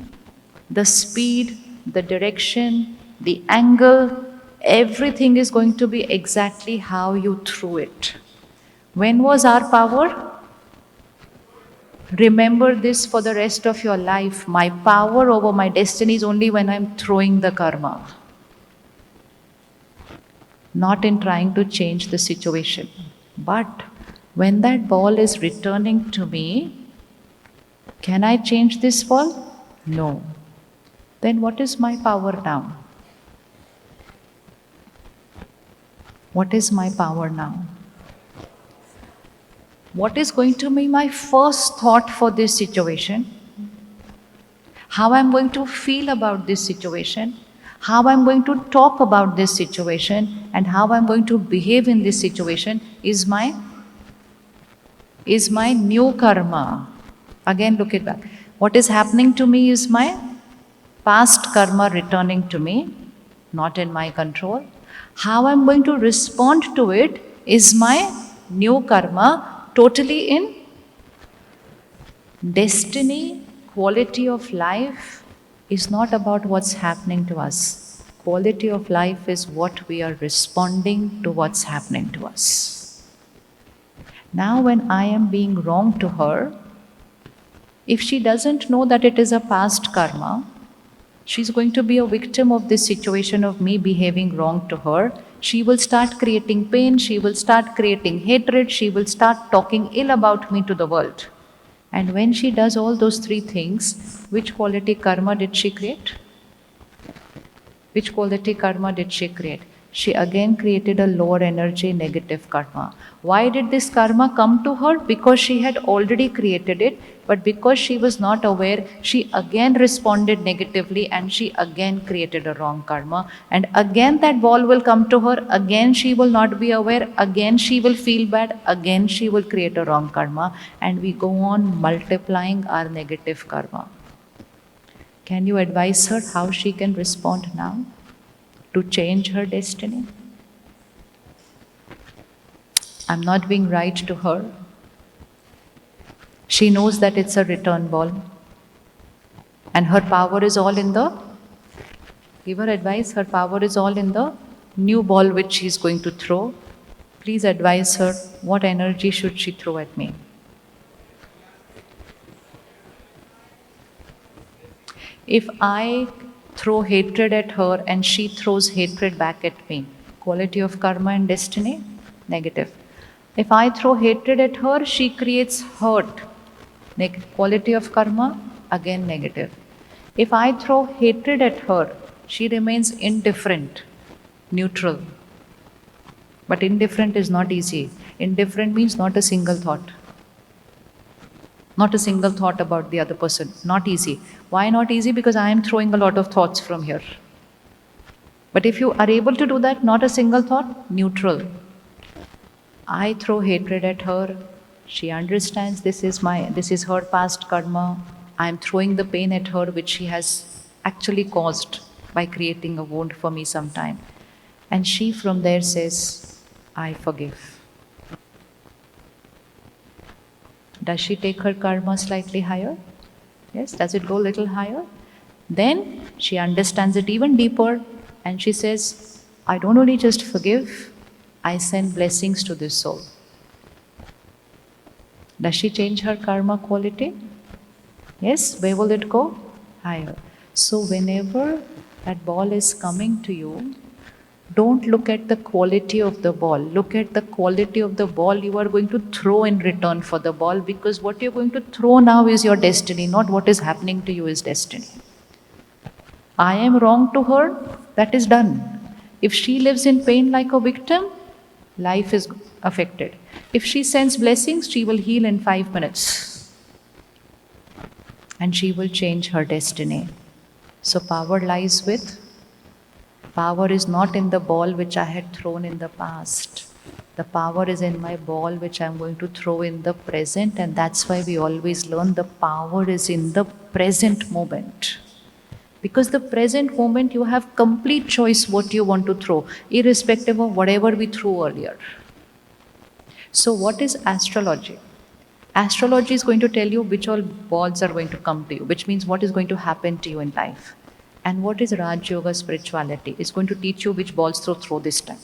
The speed, the direction, the angle, everything is going to be exactly how you threw it. When was our power? Remember this for the rest of your life. My power over my destiny is only when I'm throwing the karma, not in trying to change the situation. But when that ball is returning to me, can I change this ball? No. Then what is my power now? What is my power now? What is going to be my first thought for this situation? How I'm going to feel about this situation? How I'm going to talk about this situation? And how I'm going to behave in this situation is my new karma. Again, look it back. What is happening to me is my past karma returning to me, not in my control. How I'm going to respond to it is my new karma, totally in destiny. Quality of life is not about what's happening to us. Quality of life is what we are responding to what's happening to us. Now, when I am being wrong to her, if she doesn't know that it is a past karma, she's going to be a victim of this situation of me behaving wrong to her. She will start creating pain, she will start creating hatred, she will start talking ill about me to the world. And when she does all those three things, which quality karma did she create? Which quality karma did she create? She again created a lower energy negative karma. Why did this karma come to her? Because she had already created it, but because she was not aware, she again responded negatively and she again created a wrong karma. And again that ball will come to her, again she will not be aware, again she will feel bad, again she will create a wrong karma, and we go on multiplying our negative karma. Can you advise her how she can respond now to change her destiny? I'm not being right to her. She knows that it's a return ball. And her power is all in the, give her advice, her power is all in the new ball which she's going to throw. Please advise her, what energy should she throw at me? If I throw hatred at her and she throws hatred back at me, quality of karma and destiny? Negative. If I throw hatred at her, she creates hurt. Quality of karma, again negative. If I throw hatred at her, she remains indifferent, neutral. But indifferent is not easy. Indifferent means not a single thought. Not a single thought about the other person. Not easy. Why not easy? Because I am throwing a lot of thoughts from here. But if you are able to do that, not a single thought, neutral. I throw hatred at her. She understands this is her past karma. I am throwing the pain at her which she has actually caused by creating a wound for me sometime. And she from there says, I forgive. Does she take her karma slightly higher? Yes, does it go a little higher? Then she understands it even deeper and she says, I don't only just forgive, I send blessings to this soul. Does she change her karma quality? Yes, where will it go? Higher. So whenever that ball is coming to you, don't look at the quality of the ball. Look at the quality of the ball you are going to throw in return for the ball, because what you're going to throw now is your destiny, not what is happening to you is destiny. I am wrong to her, that is done. If she lives in pain like a victim, life is affected. If she sends blessings, she will heal in 5 minutes. And she will change her destiny. So power lies with? Power is not in the ball which I had thrown in the past. The power is in my ball which I'm going to throw in the present, and that's why we always learn the power is in the present moment. Because the present moment you have complete choice what you want to throw, irrespective of whatever we threw earlier. So what is astrology? Astrology is going to tell you which all balls are going to come to you, which means what is going to happen to you in life. And what is Raj Yoga spirituality? It's going to teach you which balls to throw this time.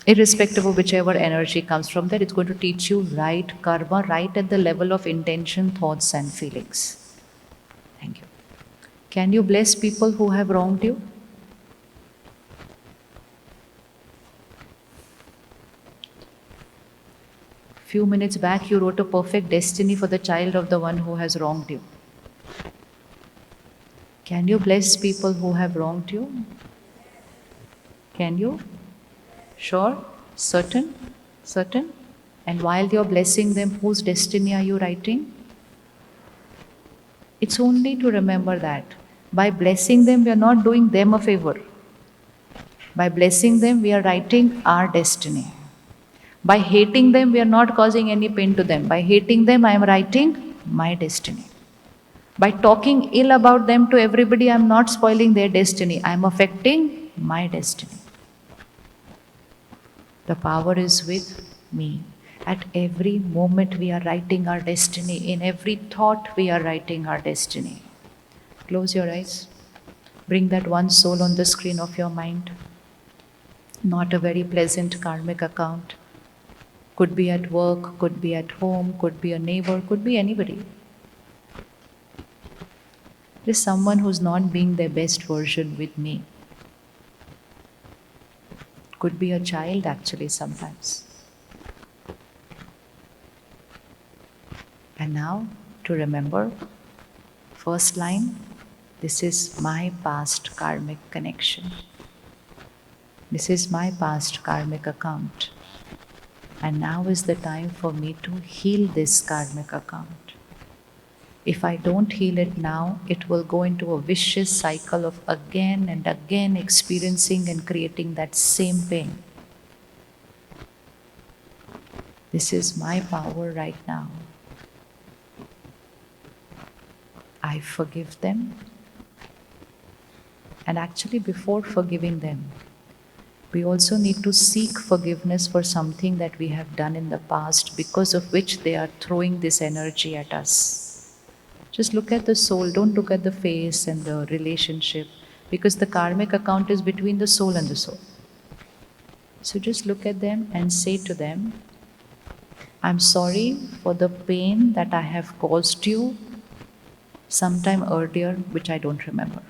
Irrespective of whichever energy comes from there, it's going to teach you right karma, right at the level of intention, thoughts and feelings. Thank you. Can you bless people who have wronged you? Few minutes back, you wrote a perfect destiny for the child of the one who has wronged you. Can you bless people who have wronged you? Can you? Sure? Certain? Certain? And while you're blessing them, whose destiny are you writing? It's only to remember that. By blessing them, we are not doing them a favor. By blessing them, we are writing our destiny. By hating them, we are not causing any pain to them. By hating them, I am writing my destiny. By talking ill about them to everybody, I am not spoiling their destiny. I am affecting my destiny. The power is with me. At every moment, we are writing our destiny. In every thought, we are writing our destiny. Close your eyes. Bring that one soul on the screen of your mind. Not a very pleasant karmic account. Could be at work, could be at home, could be a neighbor, could be anybody. There's someone who's not being their best version with me. Could be a child actually sometimes. And now to remember, first line, this is my past karmic connection. This is my past karmic account. And now is the time for me to heal this karmic account. If I don't heal it now, it will go into a vicious cycle of again and again experiencing and creating that same pain. This is my power right now. I forgive them. And actually, before forgiving them, we also need to seek forgiveness for something that we have done in the past because of which they are throwing this energy at us. Just look at the soul, don't look at the face and the relationship, because the karmic account is between the soul and the soul. So just look at them and say to them, I'm sorry for the pain that I have caused you sometime earlier, which I don't remember.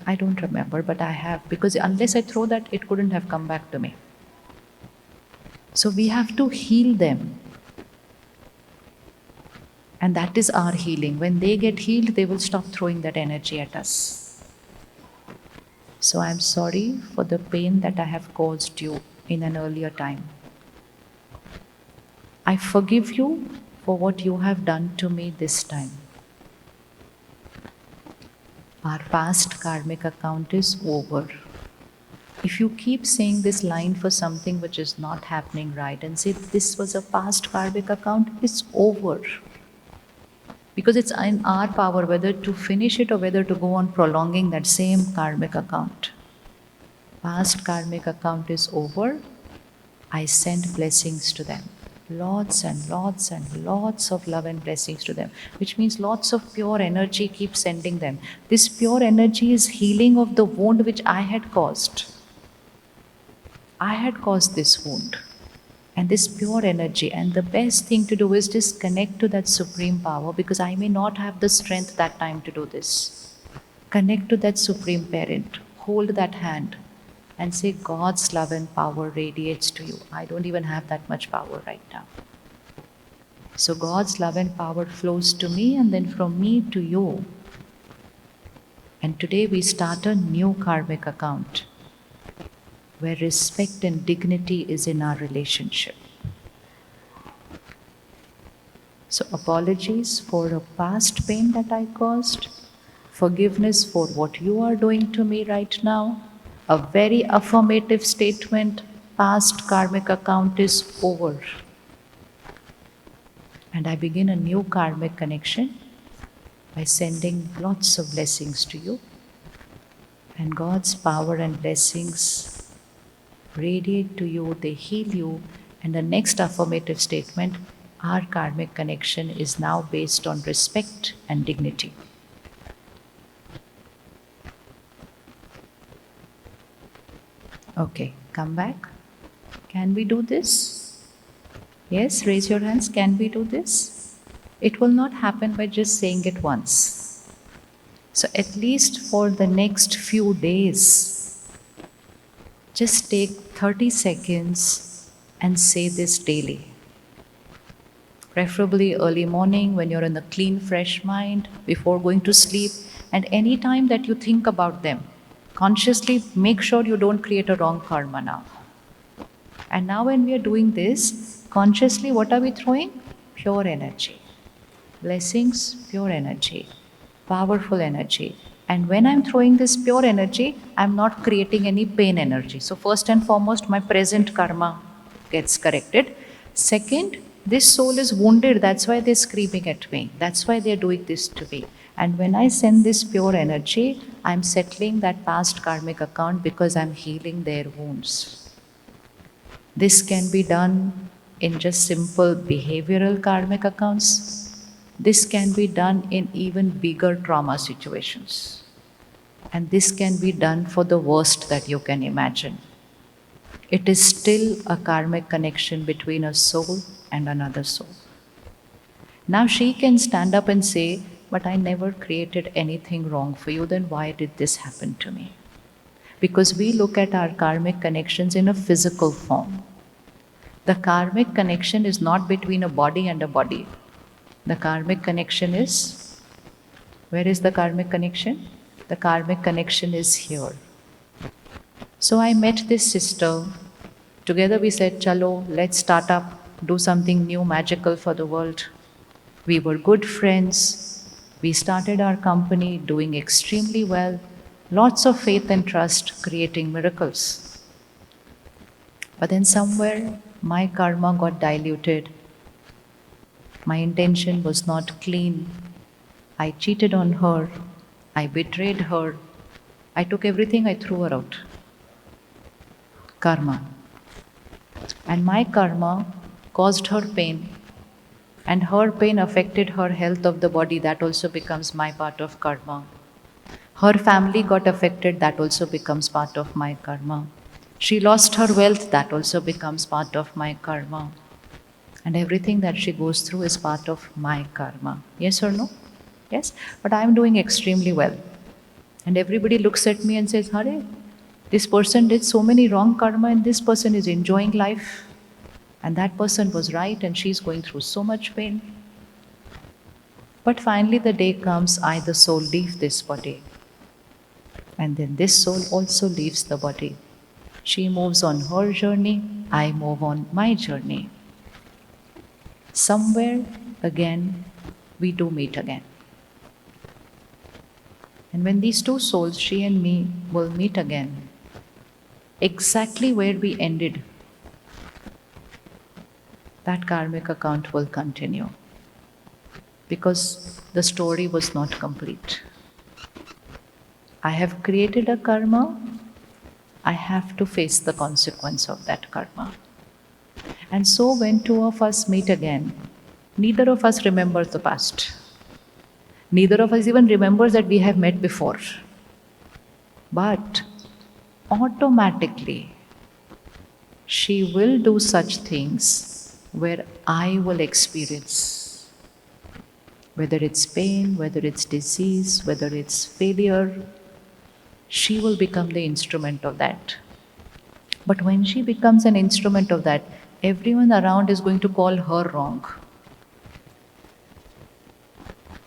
I don't remember, but I have, because unless I throw that, it couldn't have come back to me. So we have to heal them. And that is our healing. When they get healed, they will stop throwing that energy at us. So I'm sorry for the pain that I have caused you in an earlier time. I forgive you for what you have done to me this time. Our past karmic account is over. If you keep saying this line for something which is not happening right and say this was a past karmic account, it's over. Because it's in our power whether to finish it or whether to go on prolonging that same karmic account. Past karmic account is over. I send blessings to them. Lots and lots and lots of love and blessings to them, which means lots of pure energy keep sending them. This pure energy is healing of the wound which I had caused. I had caused this wound. And this pure energy, and the best thing to do is just connect to that supreme power, because I may not have the strength that time to do this. Connect to that supreme parent, hold that hand and say God's love and power radiates to you. I don't even have that much power right now. So God's love and power flows to me and then from me to you. And today we start a new karmic account where respect and dignity is in our relationship. So apologies for a past pain that I caused, forgiveness for what you are doing to me right now, a very affirmative statement, past karmic account is over. And I begin a new karmic connection by sending lots of blessings to you. And God's power and blessings radiate to you, they heal you. And the next affirmative statement, our karmic connection is now based on respect and dignity. Okay, come back. Can we do this? Yes, raise your hands. Can we do this? It will not happen by just saying it once. So at least for the next few days, just take 30 seconds and say this daily. Preferably early morning when you're in a clean, fresh mind, before going to sleep, and any time that you think about them. Consciously make sure you don't create a wrong karma now. And now when we are doing this, consciously what are we throwing? Pure energy. Blessings, pure energy. Powerful energy. And when I'm throwing this pure energy, I'm not creating any pain energy. So first and foremost, my present karma gets corrected. Second, this soul is wounded, that's why they're screaming at me. That's why they're doing this to me. And when I send this pure energy, I'm settling that past karmic account because I'm healing their wounds. This can be done in just simple behavioral karmic accounts. This can be done in even bigger trauma situations. And this can be done for the worst that you can imagine. It is still a karmic connection between a soul and another soul. Now she can stand up and say, but I never created anything wrong for you, then why did this happen to me? Because we look at our karmic connections in a physical form. The karmic connection is not between a body and a body. The karmic connection is, where is the karmic connection? The karmic connection is here. So I met this sister. Together we said, chalo, let's start up, do something new, magical for the world. We were good friends. We started our company doing extremely well. Lots of faith and trust, creating miracles. But then somewhere my karma got diluted. My intention was not clean. I cheated on her. I betrayed her. I took everything, I threw her out. Karma. And my karma caused her pain. And her pain affected her health of the body. That also becomes my part of karma. Her family got affected. That also becomes part of my karma. She lost her wealth. That also becomes part of my karma. And everything that she goes through is part of my karma. Yes or no? Yes? But I am doing extremely well. And everybody looks at me and says, Hare, this person did so many wrong karma and this person is enjoying life. And that person was right, and she's going through so much pain. But finally, the day comes, I, the soul, leave this body. And then this soul also leaves the body. She moves on her journey, I move on my journey. Somewhere again, we do meet again. And when these two souls, she and me, will meet again, exactly where we ended, that karmic account will continue. Because the story was not complete. I have created a karma, I have to face the consequence of that karma. And so when two of us meet again, neither of us remembers the past. Neither of us even remembers that we have met before. But automatically, she will do such things where I will experience, whether it's pain, whether it's disease, whether it's failure, she will become the instrument of that. But when she becomes an instrument of that, everyone around is going to call her wrong.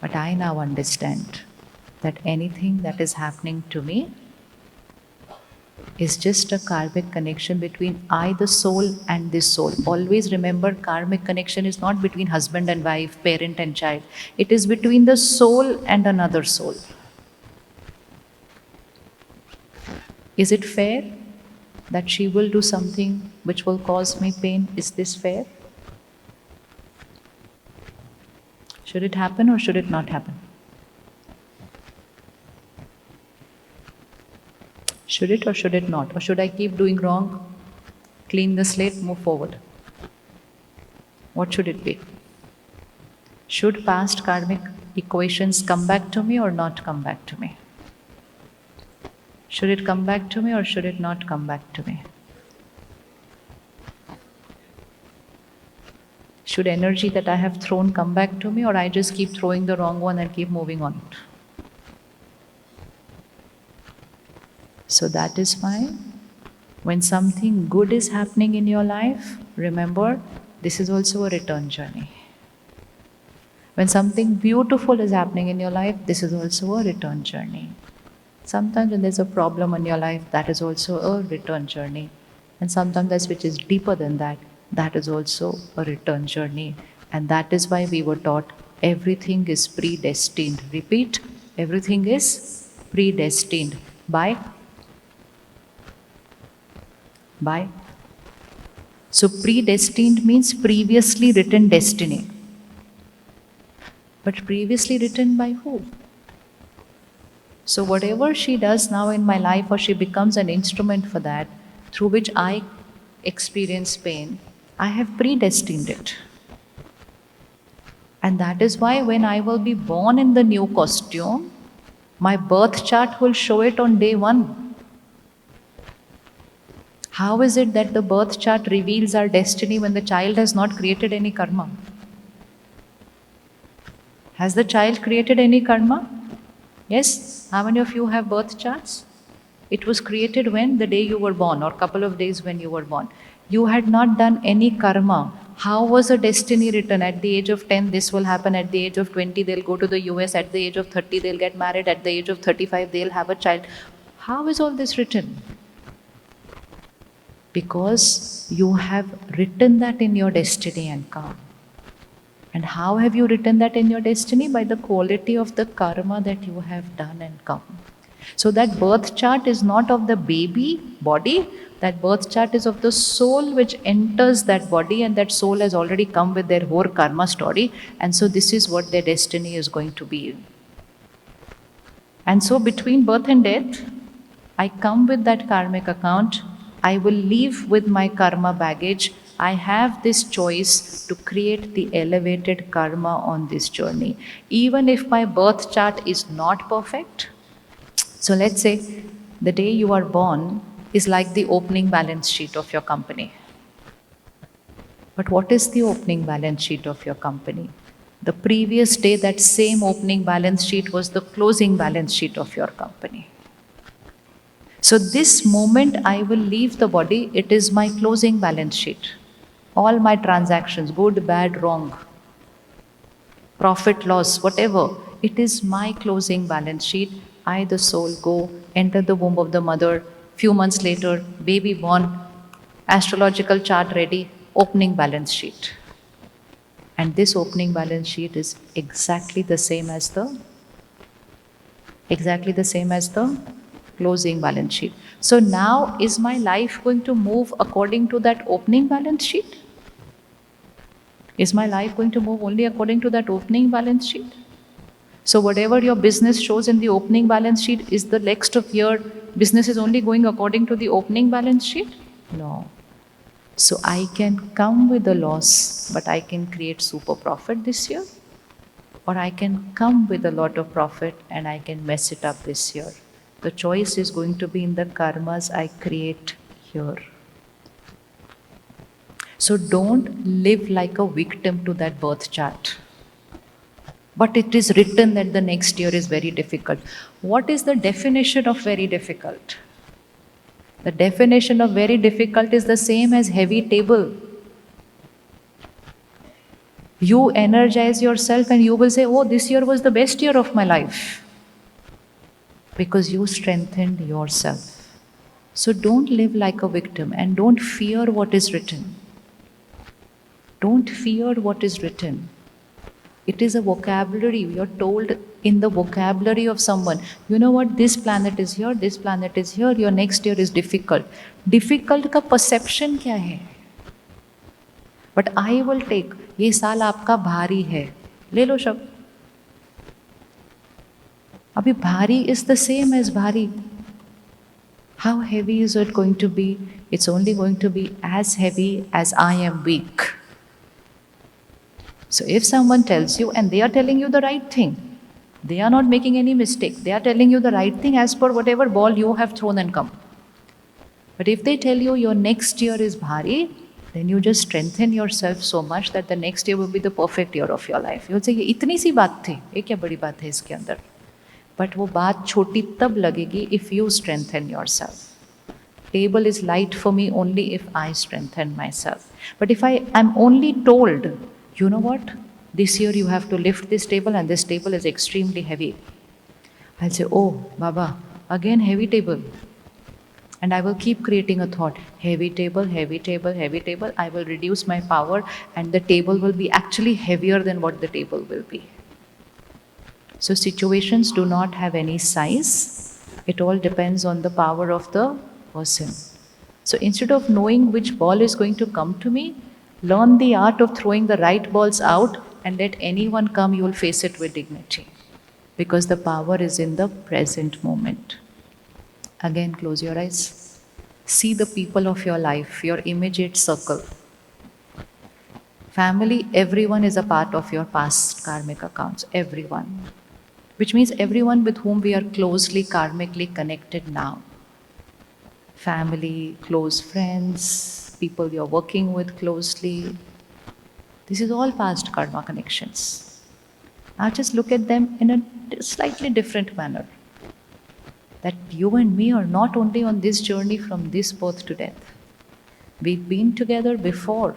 But I now understand that anything that is happening to me is just a karmic connection between I, the soul, and this soul. Always remember, karmic connection is not between husband and wife, parent and child. It is between the soul and another soul. Is it fair that she will do something which will cause me pain? Is this fair? Should it happen or should it not happen? Should it or should it not? Or should I keep doing wrong, clean the slate, move forward? What should it be? Should past karmic equations come back to me or not come back to me? Should it come back to me or should it not come back to me? Should energy that I have thrown come back to me, or I just keep throwing the wrong one and keep moving on? So that is why when something good is happening in your life, remember, this is also a return journey. When something beautiful is happening in your life, this is also a return journey. Sometimes when there's a problem in your life, that is also a return journey. And sometimes that which is deeper than that, that is also a return journey. And that is why we were taught everything is predestined. Repeat, everything is predestined. By? So predestined means previously written destiny. But previously written by who? So whatever she does now in my life, or she becomes an instrument for that, through which I experience pain, I have predestined it. And that is why when I will be born in the new costume, my birth chart will show it on day 1. How is it that the birth chart reveals our destiny when the child has not created any karma? Has the child created any karma? Yes? How many of you have birth charts? It was created when? The day you were born, or couple of days when you were born. You had not done any karma. How was a destiny written? At the age of 10, this will happen. At the age of 20, they'll go to the US. At the age of 30, they'll get married. At the age of 35, they'll have a child. How is all this written? Because you have written that in your destiny and karma. And how have you written that in your destiny? By the quality of the karma that you have done and come. So that birth chart is not of the baby body, that birth chart is of the soul which enters that body, and that soul has already come with their whole karma story, and so this is what their destiny is going to be. And so between birth and death, I come with that karmic account, I will leave with my karma baggage. I have this choice to create the elevated karma on this journey. Even if my birth chart is not perfect, so let's say the day you are born is like the opening balance sheet of your company. But what is the opening balance sheet of your company? The previous day, that same opening balance sheet was the closing balance sheet of your company. So this moment I will leave the body, it is my closing balance sheet. All my transactions, good, bad, wrong, profit, loss, whatever, it is my closing balance sheet. I, the soul, go, enter the womb of the mother. Few months later, baby born, astrological chart ready, opening balance sheet. And this opening balance sheet is exactly the same as the closing balance sheet. So now, is my life going to move according to that opening balance sheet? Is my life going to move only according to that opening balance sheet? So whatever your business shows in the opening balance sheet, is the next of your business is only going according to the opening balance sheet? No. So I can come with a loss, but I can create super profit this year. Or I can come with a lot of profit and I can mess it up this year. The choice is going to be in the karmas I create here. So don't live like a victim to that birth chart. But it is written that the next year is very difficult. What is the definition of very difficult? The definition of very difficult is the same as heavy table. You energize yourself and you will say, oh, this year was the best year of my life. Because you strengthened yourself. So don't live like a victim and don't fear what is written. Don't fear what is written. It is a vocabulary. You're told in the vocabulary of someone, you know what, this planet is here, your next year is difficult. Difficult का perception क्या है? But I will take, ये साल आपका भारी है, ले लो शब्द. अभी भारी is the same as भारी. How heavy is it going to be? It's only going to be as heavy as I am weak. So if someone tells you, and they are telling you the right thing, they are not making any mistake, they are telling you the right thing as per whatever ball you have thrown and come. But if they tell you your next year is bhari, then you just strengthen yourself so much that the next year will be the perfect year of your life. You'll say, ये इतनी सी बात थी, ये क्या बड़ी बात है इसके अंदर? But वो बात छोटी तब लगेगी if you strengthen yourself. Table is light for me only if I strengthen myself. But if I am only told, you know what, this year you have to lift this table and this table is extremely heavy. I'll say, oh, Baba, again heavy table. And I will keep creating a thought, heavy table, heavy table, heavy table. I will reduce my power and the table will be actually heavier than what the table will be. So situations do not have any size. It all depends on the power of the person. So instead of knowing which ball is going to come to me, learn the art of throwing the right balls out and let anyone come, you will face it with dignity. Because the power is in the present moment. Again, close your eyes. See the people of your life, your immediate circle. Family, everyone is a part of your past karmic accounts, everyone. Which means everyone with whom we are closely karmically connected now. Family, close friends, people you're working with closely. This is all past karma connections. Now just look at them in a slightly different manner. That you and me are not only on this journey from this birth to death. We've been together before.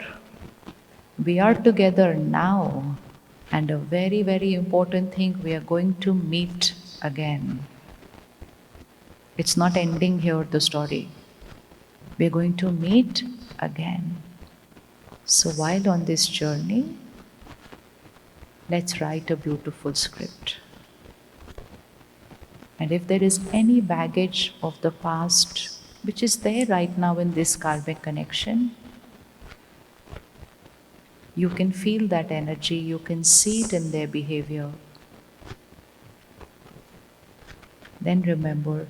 We are together now. And a very, very important thing, we are going to meet again. It's not ending here, the story. We are going to meet again. So while on this journey, let's write a beautiful script. And if there is any baggage of the past, which is there right now in this karmic connection, you can feel that energy, you can see it in their behavior. Then remember,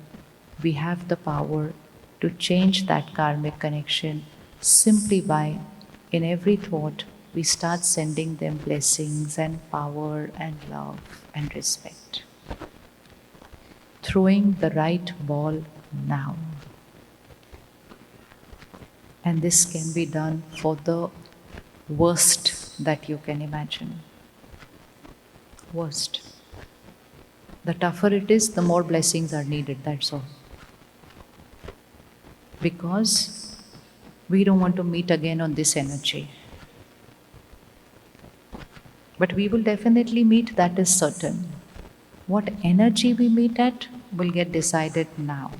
we have the power to change that karmic connection simply by, in every thought, we start sending them blessings and power and love and respect. Throwing the right ball now. And this can be done for the worst that you can imagine. Worst. The tougher it is, the more blessings are needed, that's all. Because We don't want to meet again on this energy. But we will definitely meet, that is certain. What energy we meet at will get decided now.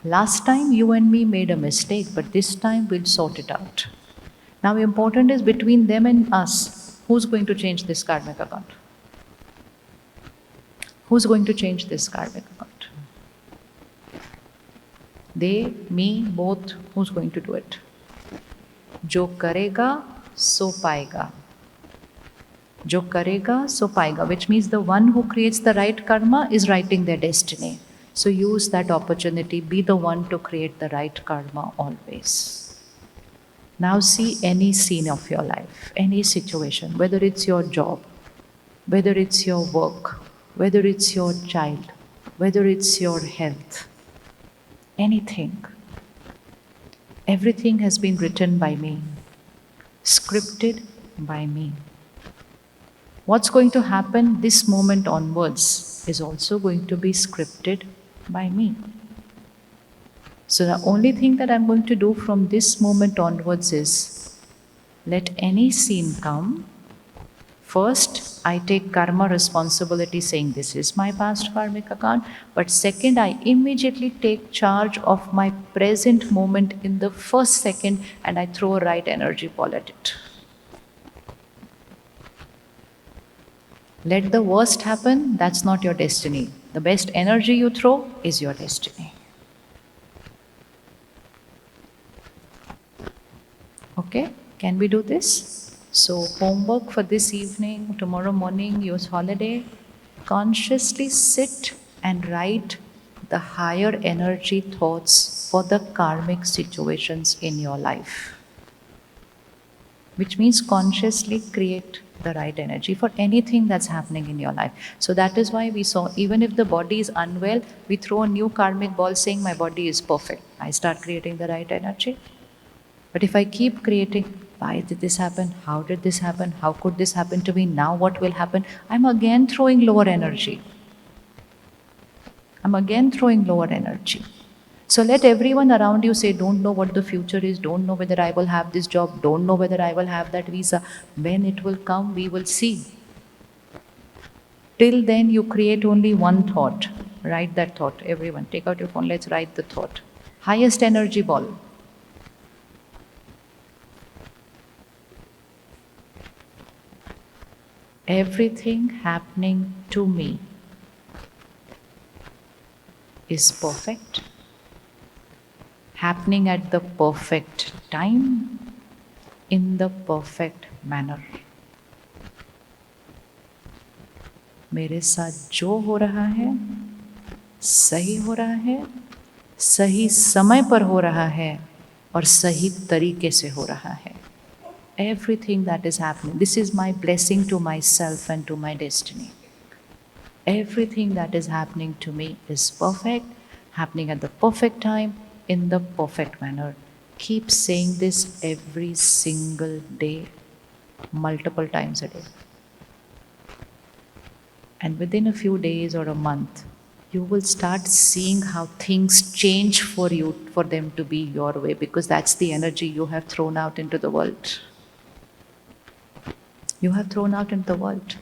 Last time you and me made a mistake, but this time we'll sort it out. Now, important is between them and us, who's going to change this karmic account? Who's going to change this karmic account? They, me, both, who's going to do it? जो करेगा सो पाएगा. जो करेगा सो पाएगा, which means the one who creates the right karma is writing their destiny. So use that opportunity, be the one to create the right karma always. Now see any scene of your life, any situation, whether it's your job, whether it's your work, whether it's your child, whether it's your health, anything. Everything has been written by me, scripted by me. What's going to happen this moment onwards is also going to be scripted by me. So the only thing that I'm going to do from this moment onwards is let any scene come. First, I take karma responsibility saying this is my past karmic account. But second, I immediately take charge of my present moment in the first second and I throw a right energy ball at it. Let the worst happen, that's not your destiny. The best energy you throw is your destiny. Okay, can we do this? So homework for this evening, tomorrow morning, use holiday. Consciously sit and write the higher energy thoughts for the karmic situations in your life. Which means consciously create the right energy for anything that's happening in your life. So that is why we saw, even if the body is unwell, we throw a new karmic ball saying my body is perfect. I start creating the right energy. But if I keep creating, why did this happen? How did this happen? How could this happen to me? Now what will happen? I'm again throwing lower energy. I'm again throwing lower energy. So let everyone around you say, don't know what the future is, don't know whether I will have this job, don't know whether I will have that visa. When it will come, we will see. Till then, you create only one thought. Write that thought. Everyone, take out your phone, let's write the thought. Highest energy ball. Everything happening to me is perfect, happening at the perfect time, in the perfect manner. मेरे साथ जो हो रहा है, सही हो रहा है, सही समय पर हो रहा है और सही तरीके से हो रहा है. Everything that is happening, this is my blessing to myself and to my destiny. Everything that is happening to me is perfect, happening at the perfect time, in the perfect manner. Keep saying this every single day, multiple times a day. And within a few days or a month, you will start seeing how things change for you, for them to be your way, because that's the energy you have thrown out into the world. You have thrown out into the world.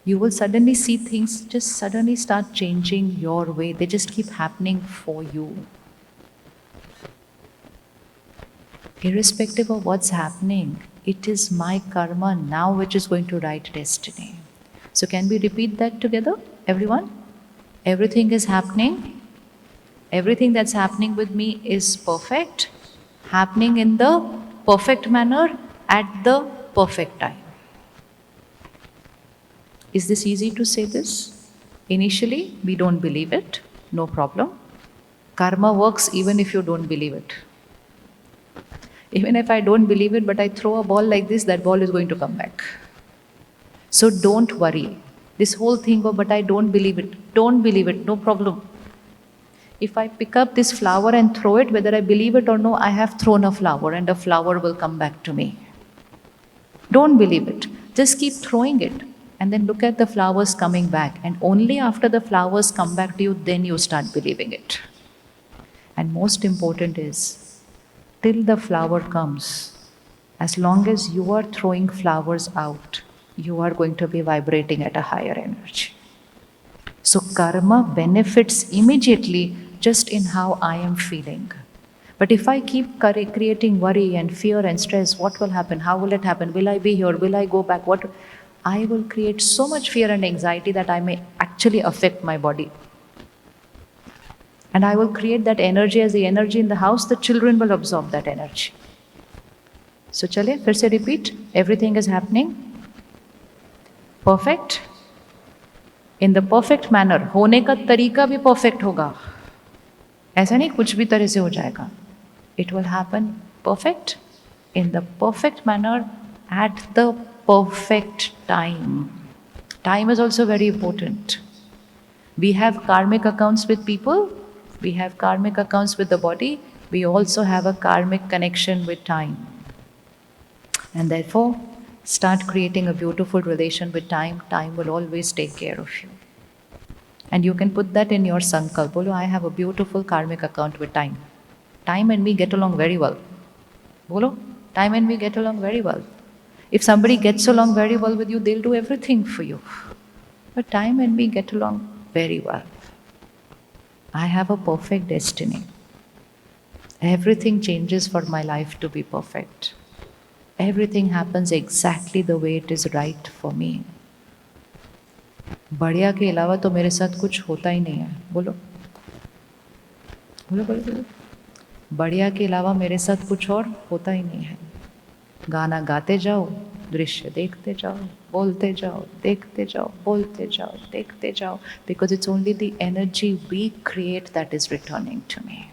You will suddenly see things just suddenly start changing your way. They just keep happening for you. Irrespective of what's happening, it is my karma now which is going to write destiny. So can we repeat that together, everyone? Everything is happening. Everything that's happening with me is perfect, happening in the perfect manner at the perfect time. Is this easy to say this? Initially, we don't believe it, no problem. Karma works even if you don't believe it. Even if I don't believe it, but I throw a ball like this, that ball is going to come back. So don't worry. This whole thing of, but I don't believe it. Don't believe it, no problem. If I pick up this flower and throw it, whether I believe it or no, I have thrown a flower and a flower will come back to me. Don't believe it. Just keep throwing it and then look at the flowers coming back. And only after the flowers come back to you, then you start believing it. And most important is, till the flower comes, as long as you are throwing flowers out, you are going to be vibrating at a higher energy. So karma benefits immediately just in how I am feeling. But if I keep creating worry and fear and stress, what will happen? How will it happen? Will I be here? Will I go back? What? I will create so much fear and anxiety that I may actually affect my body. And I will create that energy as the energy in the house, the children will absorb that energy. So chaliye, फिर से repeat. Everything is happening perfect. In the perfect manner. होने का तरीका भी perfect होगा. ऐसा नहीं कुछ भी तरह से हो जाएगा. It will happen perfect, in the perfect manner, at the perfect time. Time is also very important. We have karmic accounts with people, we have karmic accounts with the body, we also have a karmic connection with time. And therefore, start creating a beautiful relation with time. Time will always take care of you. And you can put that in your sankalp. Bolo, I have a beautiful karmic account with time. Time and me get along very well. Bolo, time and me get along very well. If somebody gets along very well with you, they'll do everything for you. But time and me get along very well. I have a perfect destiny. Everything changes for my life to be perfect. Everything happens exactly the way it is right for me. बढ़िया के अलावा तो मेरे साथ कुछ होता ही नहीं है. बोलो बोलो बोलो बोलो. बढ़िया के अलावा मेरे साथ कुछ और होता ही नहीं है. गाना गाते जाओ, दृश्य देखते जाओ, बोलते जाओ, देखते जाओ, बोलते जाओ, देखते जाओ. Because it's only the energy we create that is returning to me.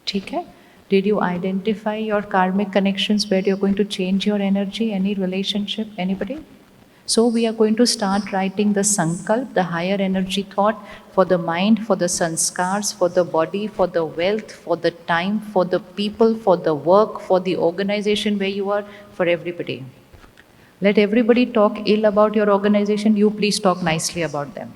ठीक है? Did you identify your karmic connections where you're going to change your energy? Any relationship? Anybody? So we are going to start writing the sankalp, the higher energy thought for the mind, for the sanskars, for the body, for the wealth, for the time, for the people, for the work, for the organization where you are, for everybody. Let everybody talk ill about your organization, you please talk nicely about them.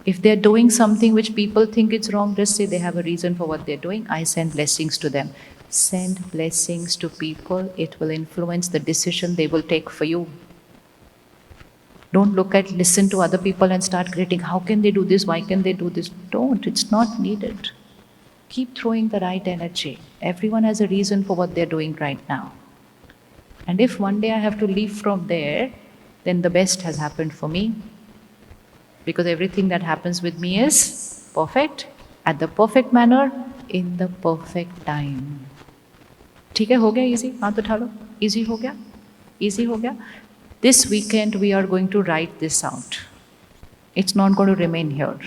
If they're doing something which people think it's wrong, just say they have a reason for what they're doing. I send blessings to them. Send blessings to people. It will influence the decision they will take for you. Don't listen to other people and start criticizing. How can they do this? Why can they do this? Don't. It's not needed. Keep throwing the right energy. Everyone has a reason for what they're doing right now. And if one day I have to leave from there, then the best has happened for me. Because everything that happens with me is perfect, at the perfect manner, in the perfect time. ठीक है, हो गया easy? हाथ उठा लो. Easy हो गया? Easy हो गया? This weekend we are going to write this out. It's not going to remain here.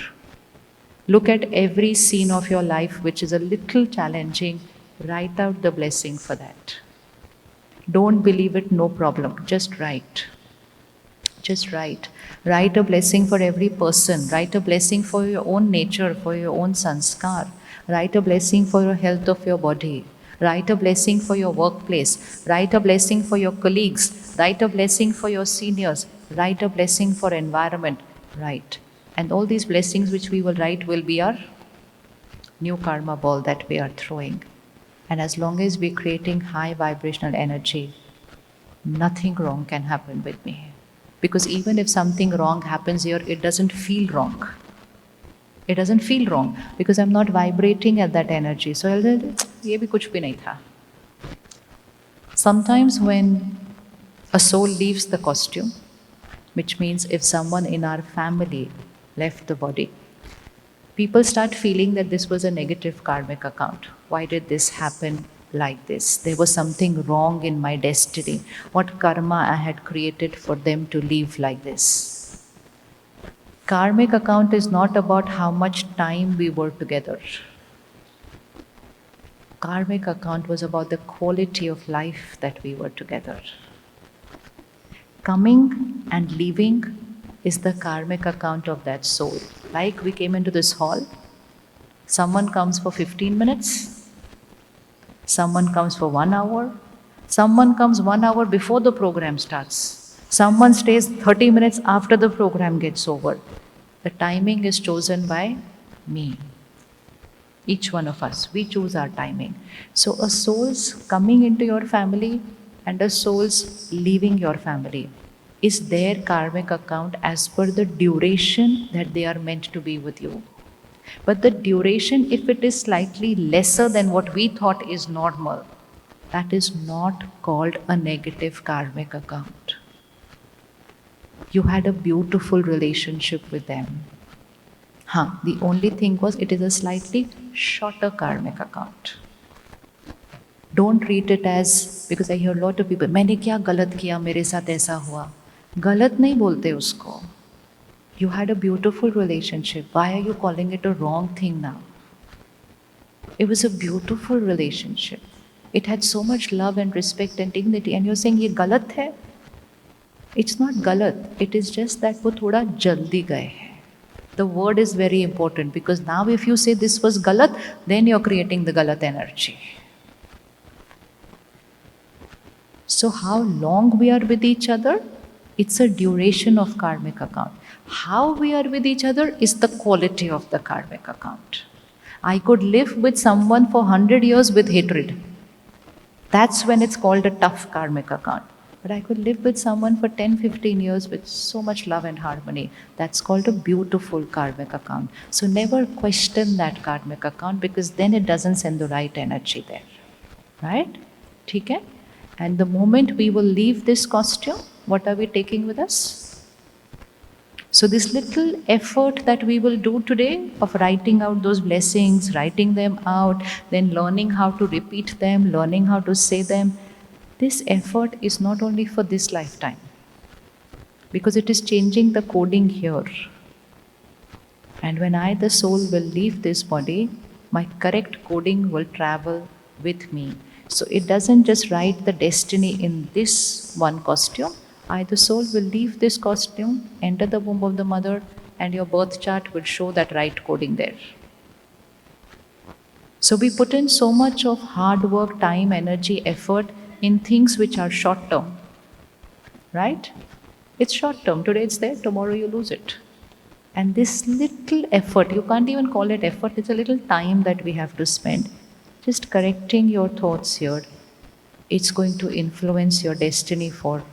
Look at every scene of your life which is a little challenging. Write out the blessing for that. Don't believe it, no problem. Just write. Just write. Write a blessing for every person. Write a blessing for your own nature, for your own sanskar. Write a blessing for your health of your body. Write a blessing for your workplace. Write a blessing for your colleagues. Write a blessing for your seniors. Write a blessing for environment. Write. And all these blessings which we will write will be our new karma ball that we are throwing. And as long as we're creating high vibrational energy, nothing wrong can happen with me. Because even if something wrong happens here, it doesn't feel wrong. It doesn't feel wrong because I'm not vibrating at that energy. So I'll say, ये भी कुछ भी नहीं था. Sometimes when a soul leaves the costume, which means if someone in our family left the body, people start feeling that this was a negative karmic account. Why did this happen like this? There was something wrong in my destiny. What karma I had created for them to live like this? Karmic account is not about how much time we were together. Karmic account was about the quality of life that we were together. Coming and leaving is the karmic account of that soul. Like we came into this hall, someone comes for 15 minutes, someone comes for 1 hour, someone comes 1 hour before the program starts, someone stays 30 minutes after the program gets over. The timing is chosen by me. Each one of us, we choose our timing. So a soul's coming into your family and a soul's leaving your family is their karmic account as per the duration that they are meant to be with you. But the duration, if it is slightly lesser than what we thought is normal, that is not called a negative karmic account. You had a beautiful relationship with them. The only thing was it is a slightly shorter karmic account. Don't treat it as, because I hear a lot of people, मैंने क्या गलत किया, मेरे साथ ऐसा हुआ. गलत नहीं बोलते उसको. You had a beautiful relationship. Why are you calling it a wrong thing now? It was a beautiful relationship. It had so much love and respect and dignity, and you're saying ये गलत है? It's not galat. It is just that वो थोड़ा जल्दी गए हैं. The word is very important, because now if you say this was galat, then you're creating the galat energy. So how long we are with each other? It's a duration of karmic account. How we are with each other is the quality of the karmic account. I could live with someone for 100 years with hatred. That's when it's called a tough karmic account. But I could live with someone for 10, 15 years with so much love and harmony. That's called a beautiful karmic account. So never question that karmic account, because then it doesn't send the right energy there. Right? Okay? And the moment we will leave this costume, what are we taking with us? So this little effort that we will do today of writing out those blessings, writing them out, then learning how to repeat them, learning how to say them, this effort is not only for this lifetime, because it is changing the coding here. And when I, the soul, will leave this body, my correct coding will travel with me. So it doesn't just write the destiny in this one costume. I, the soul, will leave this costume, enter the womb of the mother, and your birth chart will show that right coding there. So we put in so much of hard work, time, energy, effort in things which are short term. Right? It's short term. Today it's there, tomorrow you lose it. And this little effort, you can't even call it effort, it's a little time that we have to spend just correcting your thoughts here. It's going to influence your destiny for,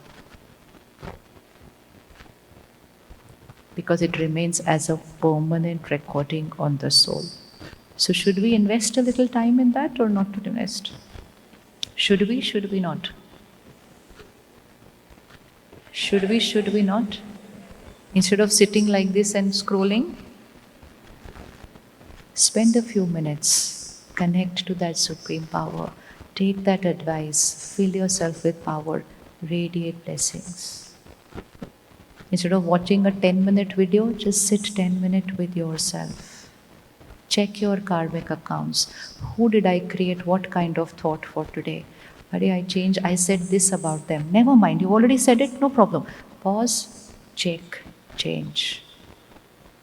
because it remains as a permanent recording on the soul. So should we invest a little time in that or not to invest? Should we not? Should we not? Instead of sitting like this and scrolling, spend a few minutes, connect to that supreme power, take that advice, fill yourself with power, radiate blessings. Instead of watching a 10-minute video, just sit 10 minutes with yourself. Check your karmic accounts. Who did I create what kind of thought for today? I changed, I said this about them. Never mind, you already said it, no problem. Pause, check, change.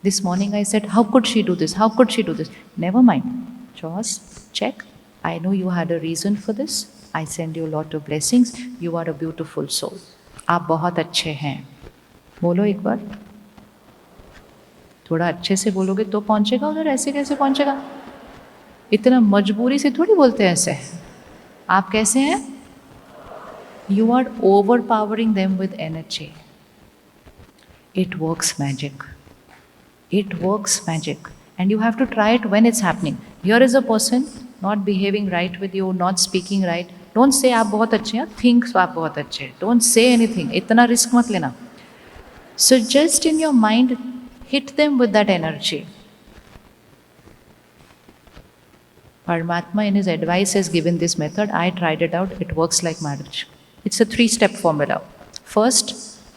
This morning I said, how could she do this? How could she do this? Never mind. Pause, check. I know you had a reason for this. I send you a lot of blessings. You are a beautiful soul. आप बहुत अच्छे हैं. बोलो एक बार. थोड़ा अच्छे से बोलोगे तो पहुंचेगा उधर, ऐसे कैसे पहुंचेगा? इतना मजबूरी से थोड़ी बोलते हैं ऐसे. आप कैसे हैं? You are overpowering them with energy. It works magic. It works magic. And you have to try it when it's happening. Here is a person not behaving right with you, not speaking right. Don't say आप बहुत अच्छे हैं, think आप बहुत अच्छे हैं. Don't say anything. इतना risk मत लेना. So just in your mind, hit them with that energy. Paramatma in his advice has given this method. I tried it out. It works like marriage. It's a 3-step formula. First,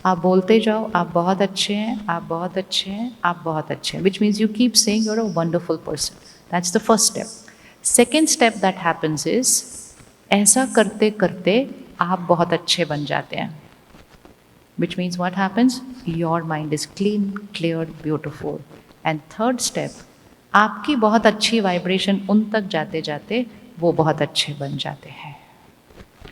आप बोलते जाओ, आप बहुत अच्छे हैं, आप बहुत अच्छे हैं, आप बहुत अच्छे हैं, which means you keep saying you're a wonderful person. That's the first step. Second step that happens is, ऐसा करते करते आप बहुत अच्छे बन जाते हैं. Which means what happens? Your mind is clean, clear, beautiful. And third step, आपकी बहुत अच्छी वाइब्रेशन उन तक जाते जाते वो बहुत अच्छे बन जाते हैं.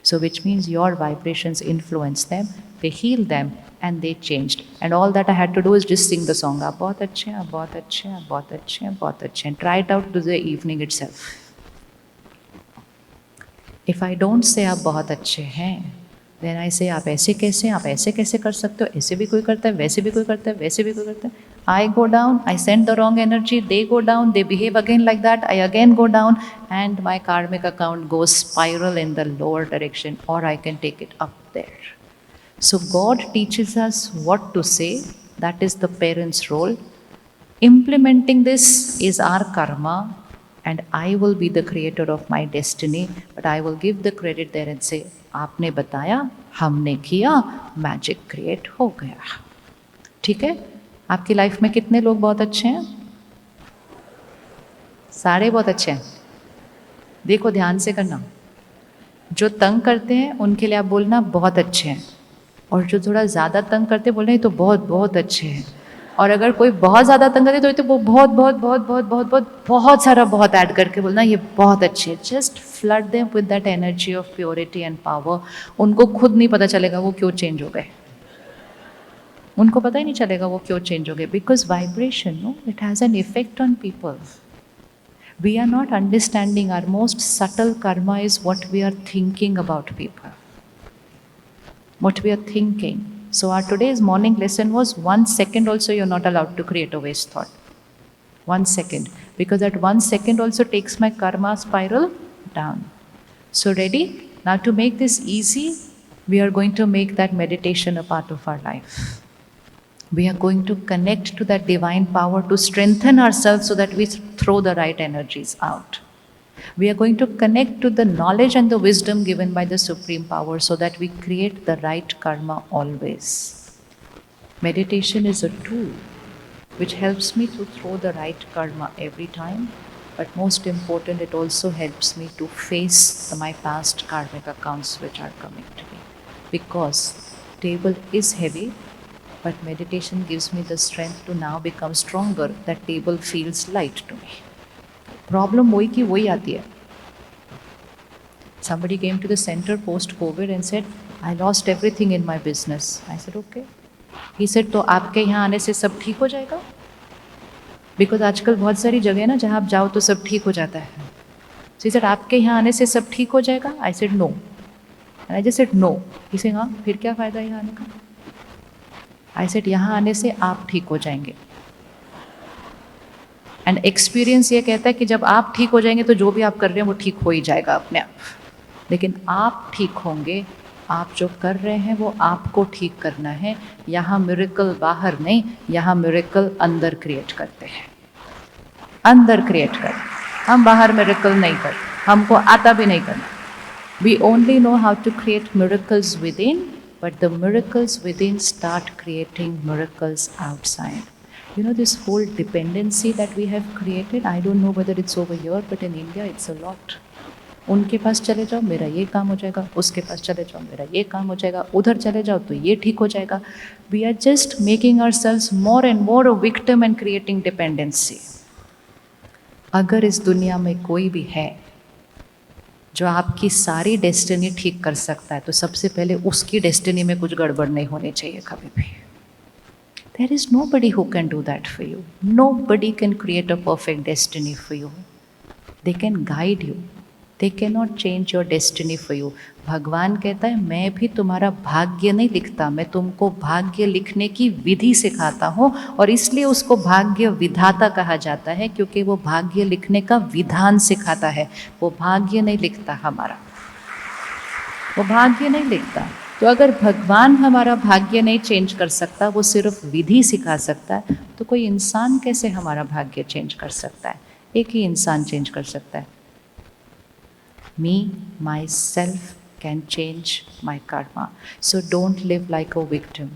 So which means your vibrations influence them they healed them, and they changed. And all that I had to do is just sing the song. आप बहुत अच्छे हैं, आप बहुत अच्छे हैं, आप बहुत अच्छे हैं, बहुत अच्छे हैं. Try it out to the evening itself. If I don't say आप बहुत अच्छे हैं, then I say आप ऐसे कैसे, आप ऐसे कैसे कर सकते हो, ऐसे भी कोई करता है, वैसे भी कोई करता है, वैसे भी कोई करता है. I go down, I send the wrong energy, they go down, they behave again like that, I again go down, and my karmic account goes spiral in the lower direction, or I can take it up there. So God teaches us what to say, that is the parent's role. Implementing this is our karma, and I will be the creator of my destiny, but I will give the credit there and say, आपने बताया, हमने किया, magic create हो गया. ठीक है? आपकी life में कितने लोग बहुत अच्छे हैं? सारे बहुत अच्छे हैं. देखो ध्यान से करना. जो तंग करते हैं उनके लिए आप बोलना बहुत अच्छे हैं, और जो थोड़ा ज़्यादा तंग करते हैं बोलना ये तो बहुत बहुत अच्छे हैं. और अगर कोई बहुत ज़्यादा तंग करे तो वो बहुत बहुत बहुत बहुत बहुत बहुत बहुत सारा बहुत ऐड करके बोलना ये बहुत अच्छे हैं. Just flood them with that energy of purity and power. उनको खुद नहीं पता चलेगा वो क्यों चेंज हो गए. उनको पता ही नहीं चलेगा वो क्यों चेंज हो गए. Because vibration, no, it has an effect on people. We are not understanding our most subtle karma is what we are thinking about people. What we are thinking. So our today's morning lesson was 1 second also you're not allowed to create a waste thought. 1 second. Because that 1 second also takes my karma spiral down. So ready? Now to make this easy, we are going to make that meditation a part of our life. We are going to connect to that divine power to strengthen ourselves so that we throw the right energies out. We are going to connect to the knowledge and the wisdom given by the Supreme Power so that we create the right karma always. Meditation is a tool which helps me to throw the right karma every time, but most important, it also helps me to face my past karmic accounts which are coming to me. Because table is heavy, but meditation gives me the strength to now become stronger. That table feels light to me. Problem वही की वही आती है. Somebody came to the center post-COVID and said, I lost everything in my business. I said, okay. He said, तो आपके यहाँ आने से सब ठीक हो जाएगा? Because आजकल बहुत सारी जगह है ना जहाँ आप जाओ तो सब ठीक हो जाता है. So he said, आपके यहाँ आने से सब ठीक हो जाएगा? I said, no. And I just said, no. He said, हाँ, फिर क्या फ़ायदा यहाँ आने का? I said, यहाँ आने से आप ठीक हो जाएंगे. एंड एक्सपीरियंस ये कहता है कि जब आप ठीक हो जाएंगे तो जो भी आप कर रहे हैं वो ठीक हो ही जाएगा अपने आप. लेकिन आप ठीक होंगे, आप जो कर रहे हैं वो आपको ठीक करना है. यहाँ मिरेकल बाहर नहीं, यहाँ मिरेकल अंदर क्रिएट करते हैं. अंदर क्रिएट कर. हम बाहर मिरेकल नहीं करते, हमको आता भी नहीं करना. We only know how to create miracles within, but the miracles within start creating miracles outside. You know, this whole dependency that we have created, I don't know whether it's over here, but in India it's a lot. उनके पास चले जाओ मेरा ये काम हो जाएगा, उसके पास चले जाओ मेरा ये काम हो जाएगा, उधर चले जाओ तो ये ठीक हो जाएगा. We are just making ourselves more and more a victim and creating dependency. अगर इस दुनिया में कोई भी है जो आपकी सारी डेस्टिनी ठीक कर सकता है तो सबसे पहले उसकी डेस्टिनी में कुछ गड़बड़ नहीं होनी चाहिए कभी भी. There is nobody who can do that for you. Nobody can create a perfect destiny for you. They can guide you. They cannot change your destiny for you. भगवान कहता है मैं भी तुम्हारा भाग्य नहीं लिखता, मैं तुमको भाग्य लिखने की विधि सिखाता हूँ. और इसलिए उसको भाग्य विधाता कहा जाता है क्योंकि वो भाग्य लिखने का विधान सिखाता है. वो भाग्य नहीं लिखता हमारा, वो भाग्य नहीं लिखता. तो अगर भगवान हमारा भाग्य नहीं चेंज कर सकता, वो सिर्फ विधि सिखा सकता है, तो कोई इंसान कैसे हमारा भाग्य चेंज कर सकता है? एक ही इंसान चेंज कर सकता है. Me, myself can change my karma. So don't live like a victim.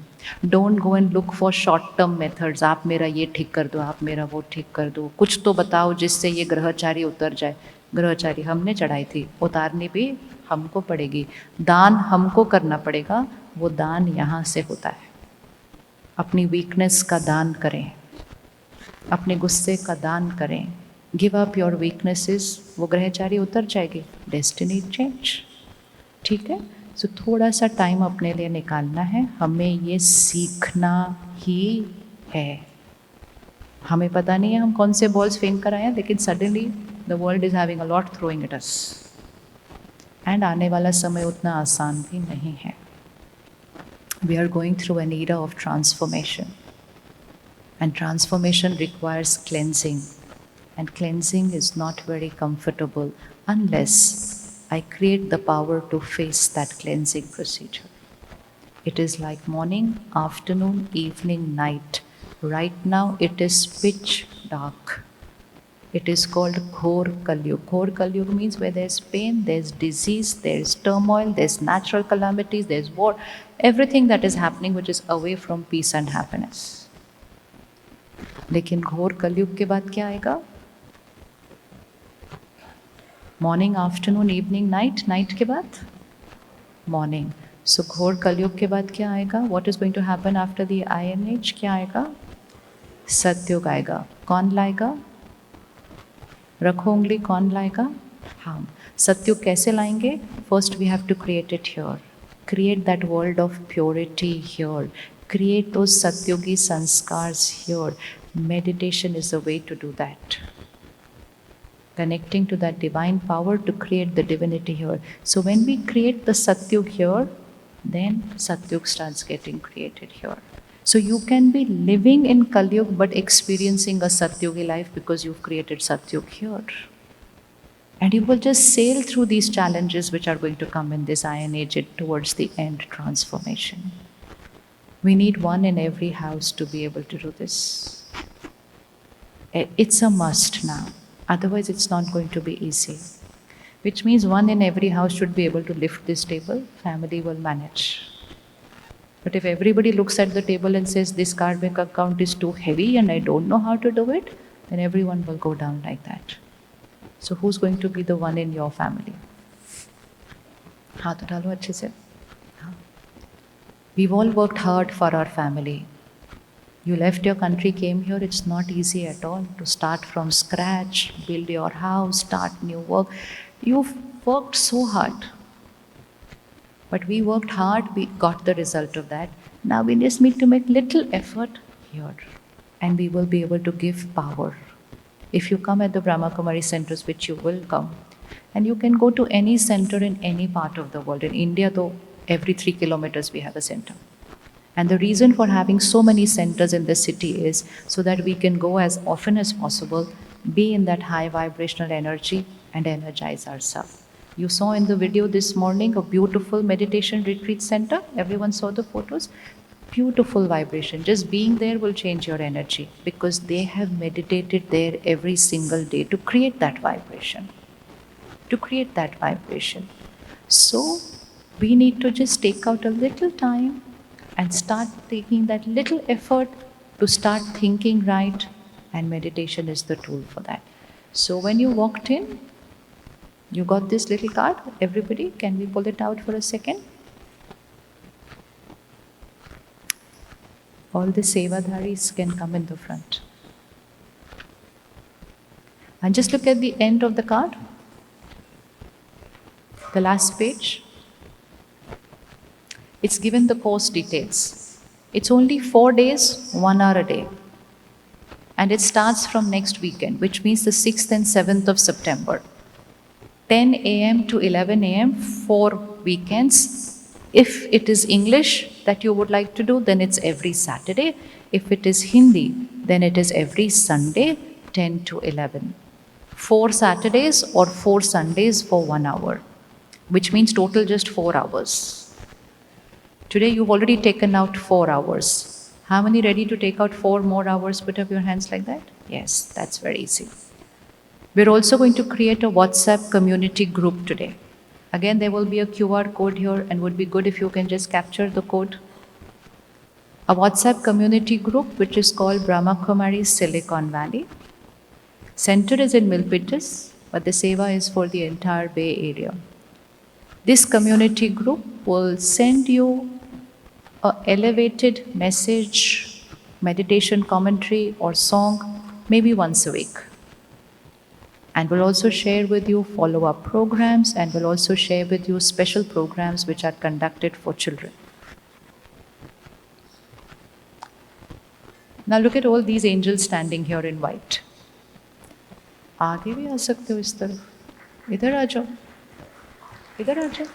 Don't go and look for short-term methods. आप मेरा ये ठीक कर दो, आप मेरा वो ठीक कर दो. कुछ तो बताओ जिससे ये ग्रहचारी उतर जाए. ग्रहचारी हमने चढ़ाई थी, उतारनी भी हमको पड़ेगी. दान हमको करना पड़ेगा, वो दान यहाँ से होता है. अपनी वीकनेस का दान करें, अपने गुस्से का दान करें. गिव अप योर वीकनेसेस, वो ग्रहचारी उतर जाएगी. Destiny change. ठीक है. सो थोड़ा सा टाइम अपने लिए निकालना है, हमें ये सीखना ही है। हमें पता नहीं है हम कौन से बॉल्स फेंक कर आए हैं, लेकिन suddenly the world is having a lot throwing at us, and आने वाला समय उतना आसान भी नहीं है। We are going through an era of transformation, and transformation requires cleansing, and cleansing is not very comfortable unless I create the power to face that cleansing procedure. It is like morning, afternoon, evening, night. Right now it is pitch dark. It is called Ghor Kalyug. Ghor Kalyug means where there's pain, there's disease, there's turmoil, there's natural calamities, there's war, everything that is happening which is away from peace and happiness. लेकिन घोर कलयुग के बाद क्या आएगा? Morning, afternoon, evening, night, night के बाद morning. सो घोर कलयुग के बाद क्या आएगा? What is going to happen after the iron age? क्या आएगा? सतयुग आएगा। कौन लाएगा? रखो उंगली, कौन लाएगा? हम। सतयुग कैसे लाएंगे? First we have to create it here, create that world of purity here, create those Satyugi sanskars here. Meditation is the way to do that. Connecting to that divine power to create the divinity here. So when we create the Satyug here, then Satyug starts getting created here. So you can be living in Kalyug but experiencing a Satyugi life because you've created Satyug here. And you will just sail through these challenges which are going to come in this iron age towards the end transformation. We need one in every house to be able to do this. It's a must now. Otherwise, it's not going to be easy. Which means one in every house should be able to lift this table. Family will manage. But if everybody looks at the table and says, this karmic account is too heavy and I don't know how to do it, then everyone will go down like that. So who's going to be the one in your family? हाथ उठा लो अच्छे से। We've all worked hard for our family. You left your country, came here. It's not easy at all to start from scratch, build your house, start new work. You've worked so hard. But we worked hard, we got the result of that. Now we just need to make little effort here, and we will be able to give power. If you come at the Brahma Kumaris centers, which you will come, and you can go to any center in any part of the world. In India, though, every 3 kilometers we have a center. And the reason for having so many centers in the city is so that we can go as often as possible, be in that high vibrational energy and energize ourselves. You saw in the video this morning a beautiful meditation retreat center. Everyone saw the photos. Beautiful vibration. Just being there will change your energy because they have meditated there every single day to create that vibration. To create that vibration. So we need to just take out a little time and start taking that little effort to start thinking right, and meditation is the tool for that. So when you walked in, you got this little card. Everybody, can we pull it out for a second? All the Sevadharis can come in the front. And just look at the end of the card. The last page. It's given the course details. It's only 4 days, 1 hour a day. And it starts from next weekend, which means the 6th and 7th of September. 10 a.m. to 11 a.m. 4 weekends. If it is English that you would like to do, then it's every Saturday. If it is Hindi, then it is every Sunday, 10 to 11. 4 Saturdays or 4 Sundays for 1 hour, which means total just 4 hours. Today you've already taken out 4 hours. How many ready to take out 4 more hours? Put up your hands like that. Yes, that's very easy. We're also going to create a WhatsApp community group today. Again, there will be a QR code here, and would be good if you can just capture the code. A WhatsApp community group which is called Brahma Kumaris Silicon Valley. Center is in Milpitas, but the seva is for the entire Bay Area. This community group will send you an elevated message, meditation commentary or song maybe once a week. And we'll also share with you follow-up programs, and we'll also share with you special programs which are conducted for children. Now look at all these angels standing here in white. आगे भी आ सकते हो इस तरफ, इधर आ जाओ, इधर आ जाओ.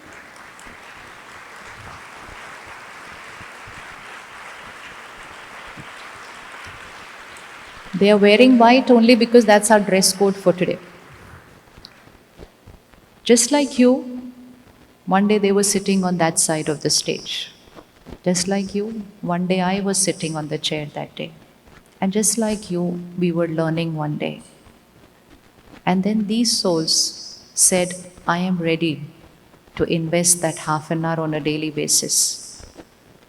They are wearing white only because that's our dress code for today. Just like you, one day they were sitting on that side of the stage. Just like you, one day I was sitting on the chair that day. And just like you, we were learning one day. And then these souls said, I am ready to invest that half an hour on a daily basis.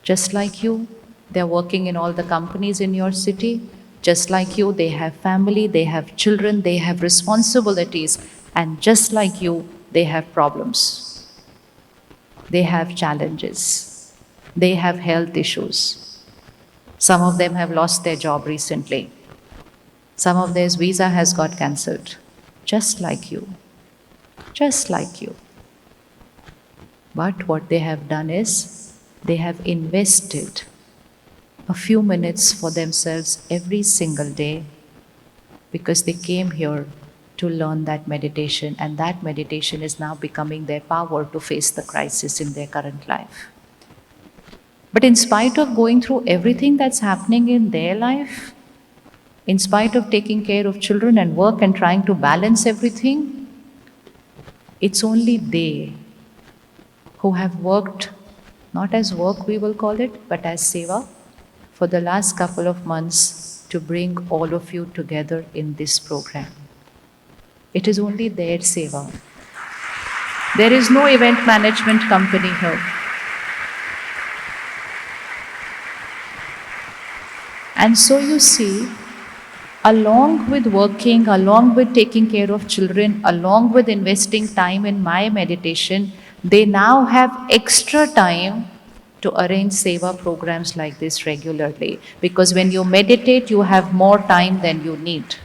Just like you, they're working in all the companies in your city. Just like you, they have family, they have children, they have responsibilities. And just like you, they have problems. They have challenges. They have health issues. Some of them have lost their job recently. Some of their visa has got cancelled. Just like you. Just like you. But what they have done is, they have invested a few minutes for themselves every single day because they came here to learn that meditation, and that meditation is now becoming their power to face the crisis in their current life. But in spite of going through everything that's happening in their life, in spite of taking care of children and work and trying to balance everything, it's only they who have worked, not as work we will call it, but as seva, for the last couple of months to bring all of you together in this program. It is only their seva. There is no event management company here. And so you see, along with working, along with taking care of children, along with investing time in my meditation, they now have extra time to arrange seva programs like this regularly. Because when you meditate, you have more time than you need.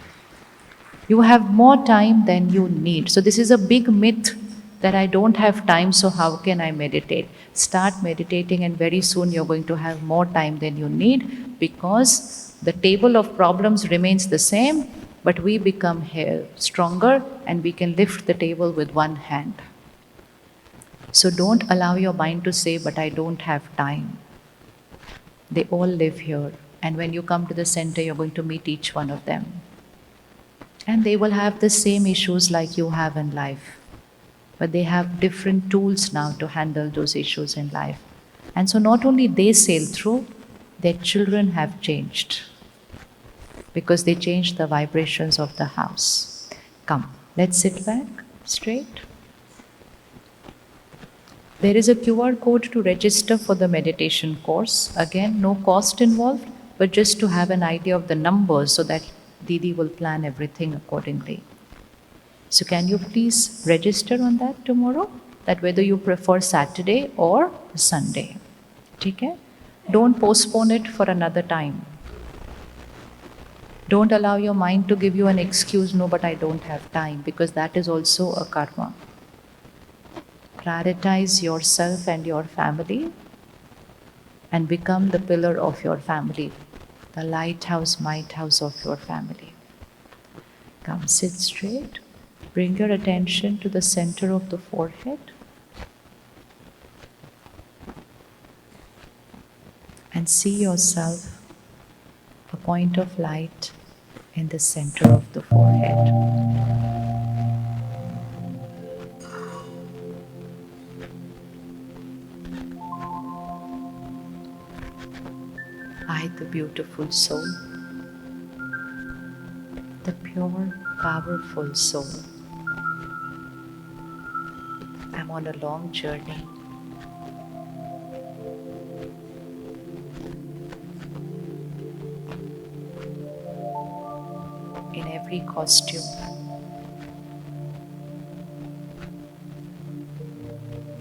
You have more time than you need. So this is a big myth that I don't have time, so how can I meditate? Start meditating and very soon you're going to have more time than you need, because the table of problems remains the same, but we become here stronger and we can lift the table with one hand. So don't allow your mind to say, but I don't have time. They all live here, and when you come to the center, you're going to meet each one of them. And they will have the same issues like you have in life, but they have different tools now to handle those issues in life. And so not only they sail through, their children have changed, because they changed the vibrations of the house. Come, let's sit back straight. There is a QR code to register for the meditation course. Again, no cost involved, but just to have an idea of the numbers so that Didi will plan everything accordingly. So can you please register on that tomorrow? That whether you prefer Saturday or Sunday. Okay? Don't postpone it for another time. Don't allow your mind to give you an excuse, no, but I don't have time, because that is also a karma. Prioritize yourself and your family and become the pillar of your family, the lighthouse, might house of your family. Come, sit straight. Bring your attention to the center of the forehead. And see yourself a point of light in the center of the forehead. I, the beautiful soul, the pure, powerful soul, I'm on a long journey. In every costume,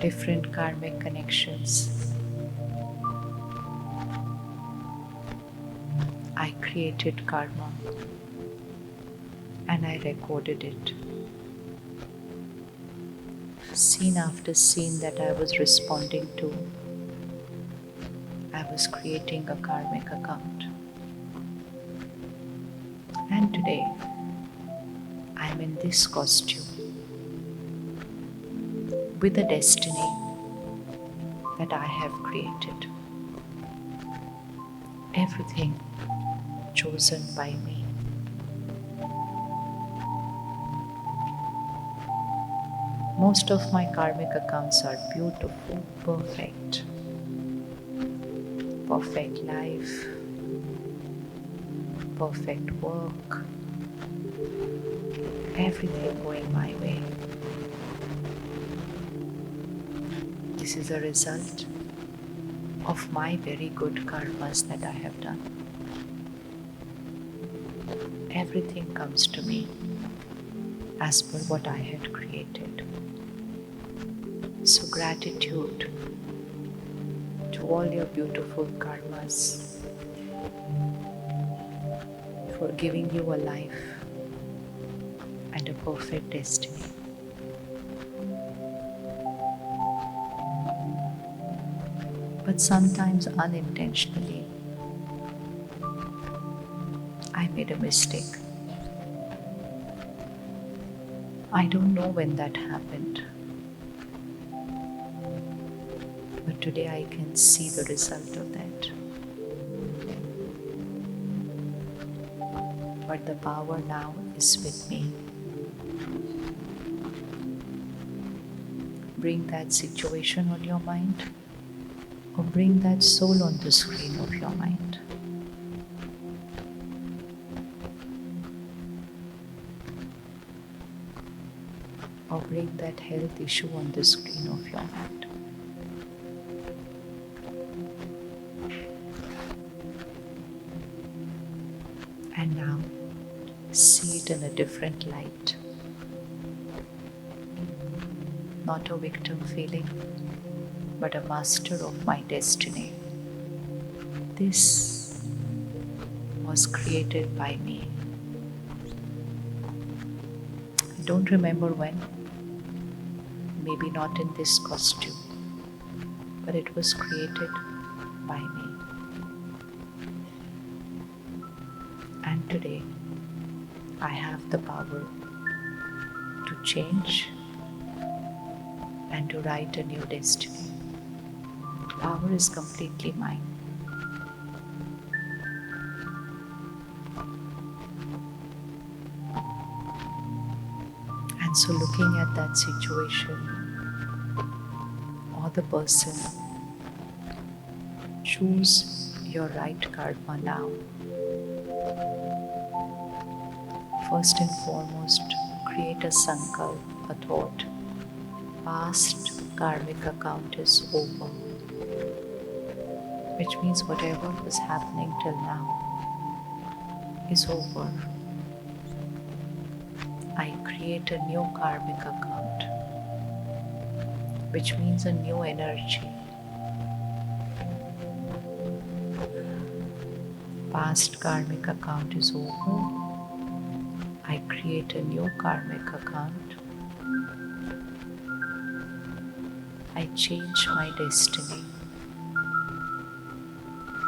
different karmic connections. I created karma and I recorded it. scene after scene that I was responding to, I was creating a karmic account. And today, I'm in this costume with a destiny that I have created. Everything chosen by me. Most of my karmic accounts are beautiful, perfect. Perfect life, perfect work, everything going my way. This is a result of my very good karmas that I have done. Everything comes to me as per what I had created. So gratitude to all your beautiful karmas for giving you a life and a perfect destiny. But sometimes unintentionally, I made a mistake. I don't know when that happened, but today I can see the result of that. But the power now is with me. Bring that situation on your mind, or bring that soul on the screen of your mind. Or bring that health issue on the screen of your mind. And now, see it in a different light. Not a victim feeling, but a master of my destiny. This was created by me. I don't remember when, maybe not in this costume, but it was created by me. And today, I have the power to change and to write a new destiny. Power is completely mine. And so looking at that situation or the person, choose your right karma now. First and foremost, create a sankalp, a thought. Past karmic account is over, which means whatever was happening till now is over. I create a new karmic account, which means a new energy. Past karmic account is over. I create a new karmic account. I change my destiny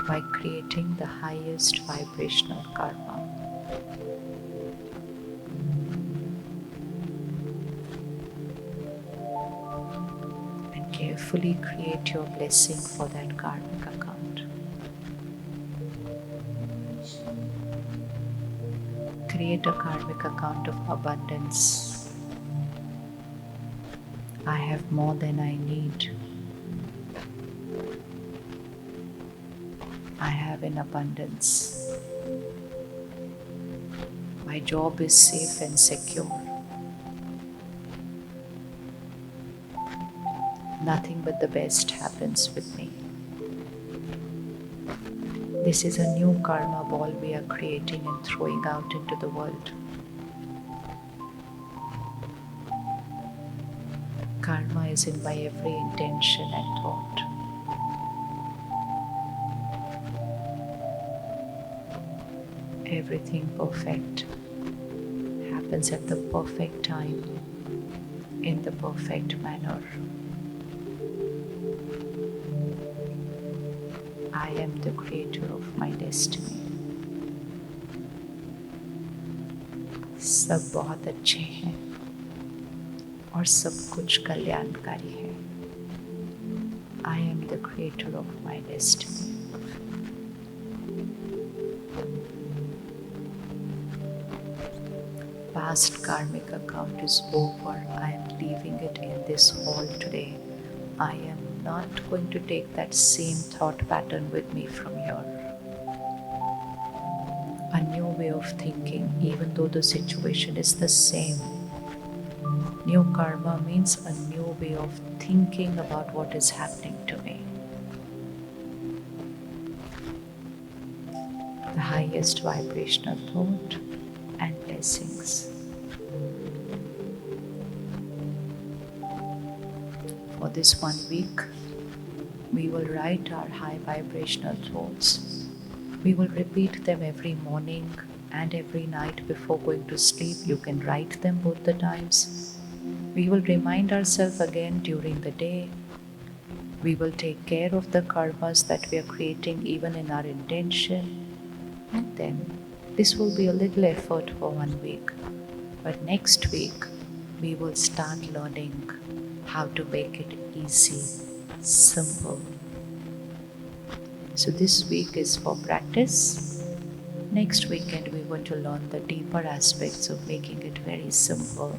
by creating the highest vibrational karma. And carefully create your blessing for that karmic account. Create a karmic account of abundance. I have more than I need. I have in abundance. My job is safe and secure. Nothing but the best happens with me. This is a new karma ball we are creating and throwing out into the world. Karma is in my every intention and thought. Everything perfect happens at the perfect time, in the perfect manner. I am the creator of my destiny. सब बहुत अच्छे हैं और सब कुछ कल्याणकारी है. I am the creator of my destiny. Past karmic account is over. I am leaving it in this hall today. I am not going to take that same thought pattern with me from here. A new way of thinking, even though the situation is the same. New karma means a new way of thinking about what is happening to me. The highest vibrational thought and blessings. For this 1 week, we will write our high vibrational thoughts. We will repeat them every morning and every night before going to sleep. You can write them both the times. We will remind ourselves again during the day. We will take care of the karmas that we are creating even in our intention. And then this will be a little effort for 1 week. But next week, we will start learning how to make it easy, simple. So this week is for practice. Next weekend, we want to learn the deeper aspects of making it very simple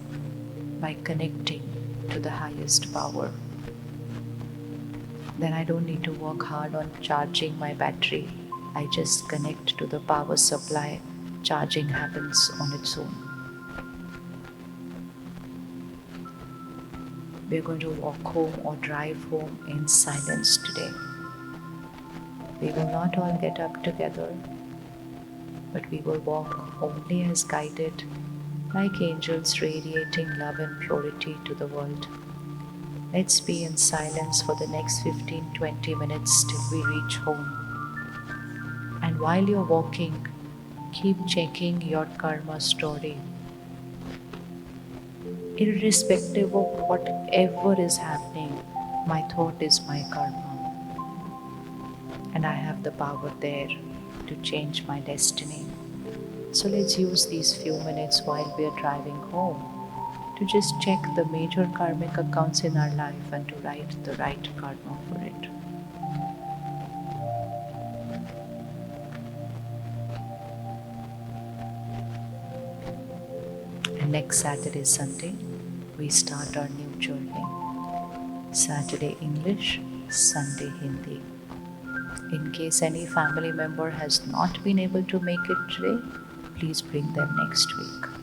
by connecting to the highest power. Then I don't need to work hard on charging my battery. I just connect to the power supply. Charging happens on its own. We're going to walk home or drive home in silence today. We will not all get up together, but we will walk only as guided, like angels radiating love and purity to the world. Let's be in silence for the next 15-20 minutes till we reach home. And while you're walking, keep checking your karma story. Irrespective of whatever is happening, my thought is my karma. And I have the power there to change my destiny. So let's use these few minutes while we are driving home to just check the major karmic accounts in our life and to write the right karma for it. And next Saturday, Sunday, we start our new journey. Saturday English, Sunday Hindi. In case any family member has not been able to make it today, please bring them next week.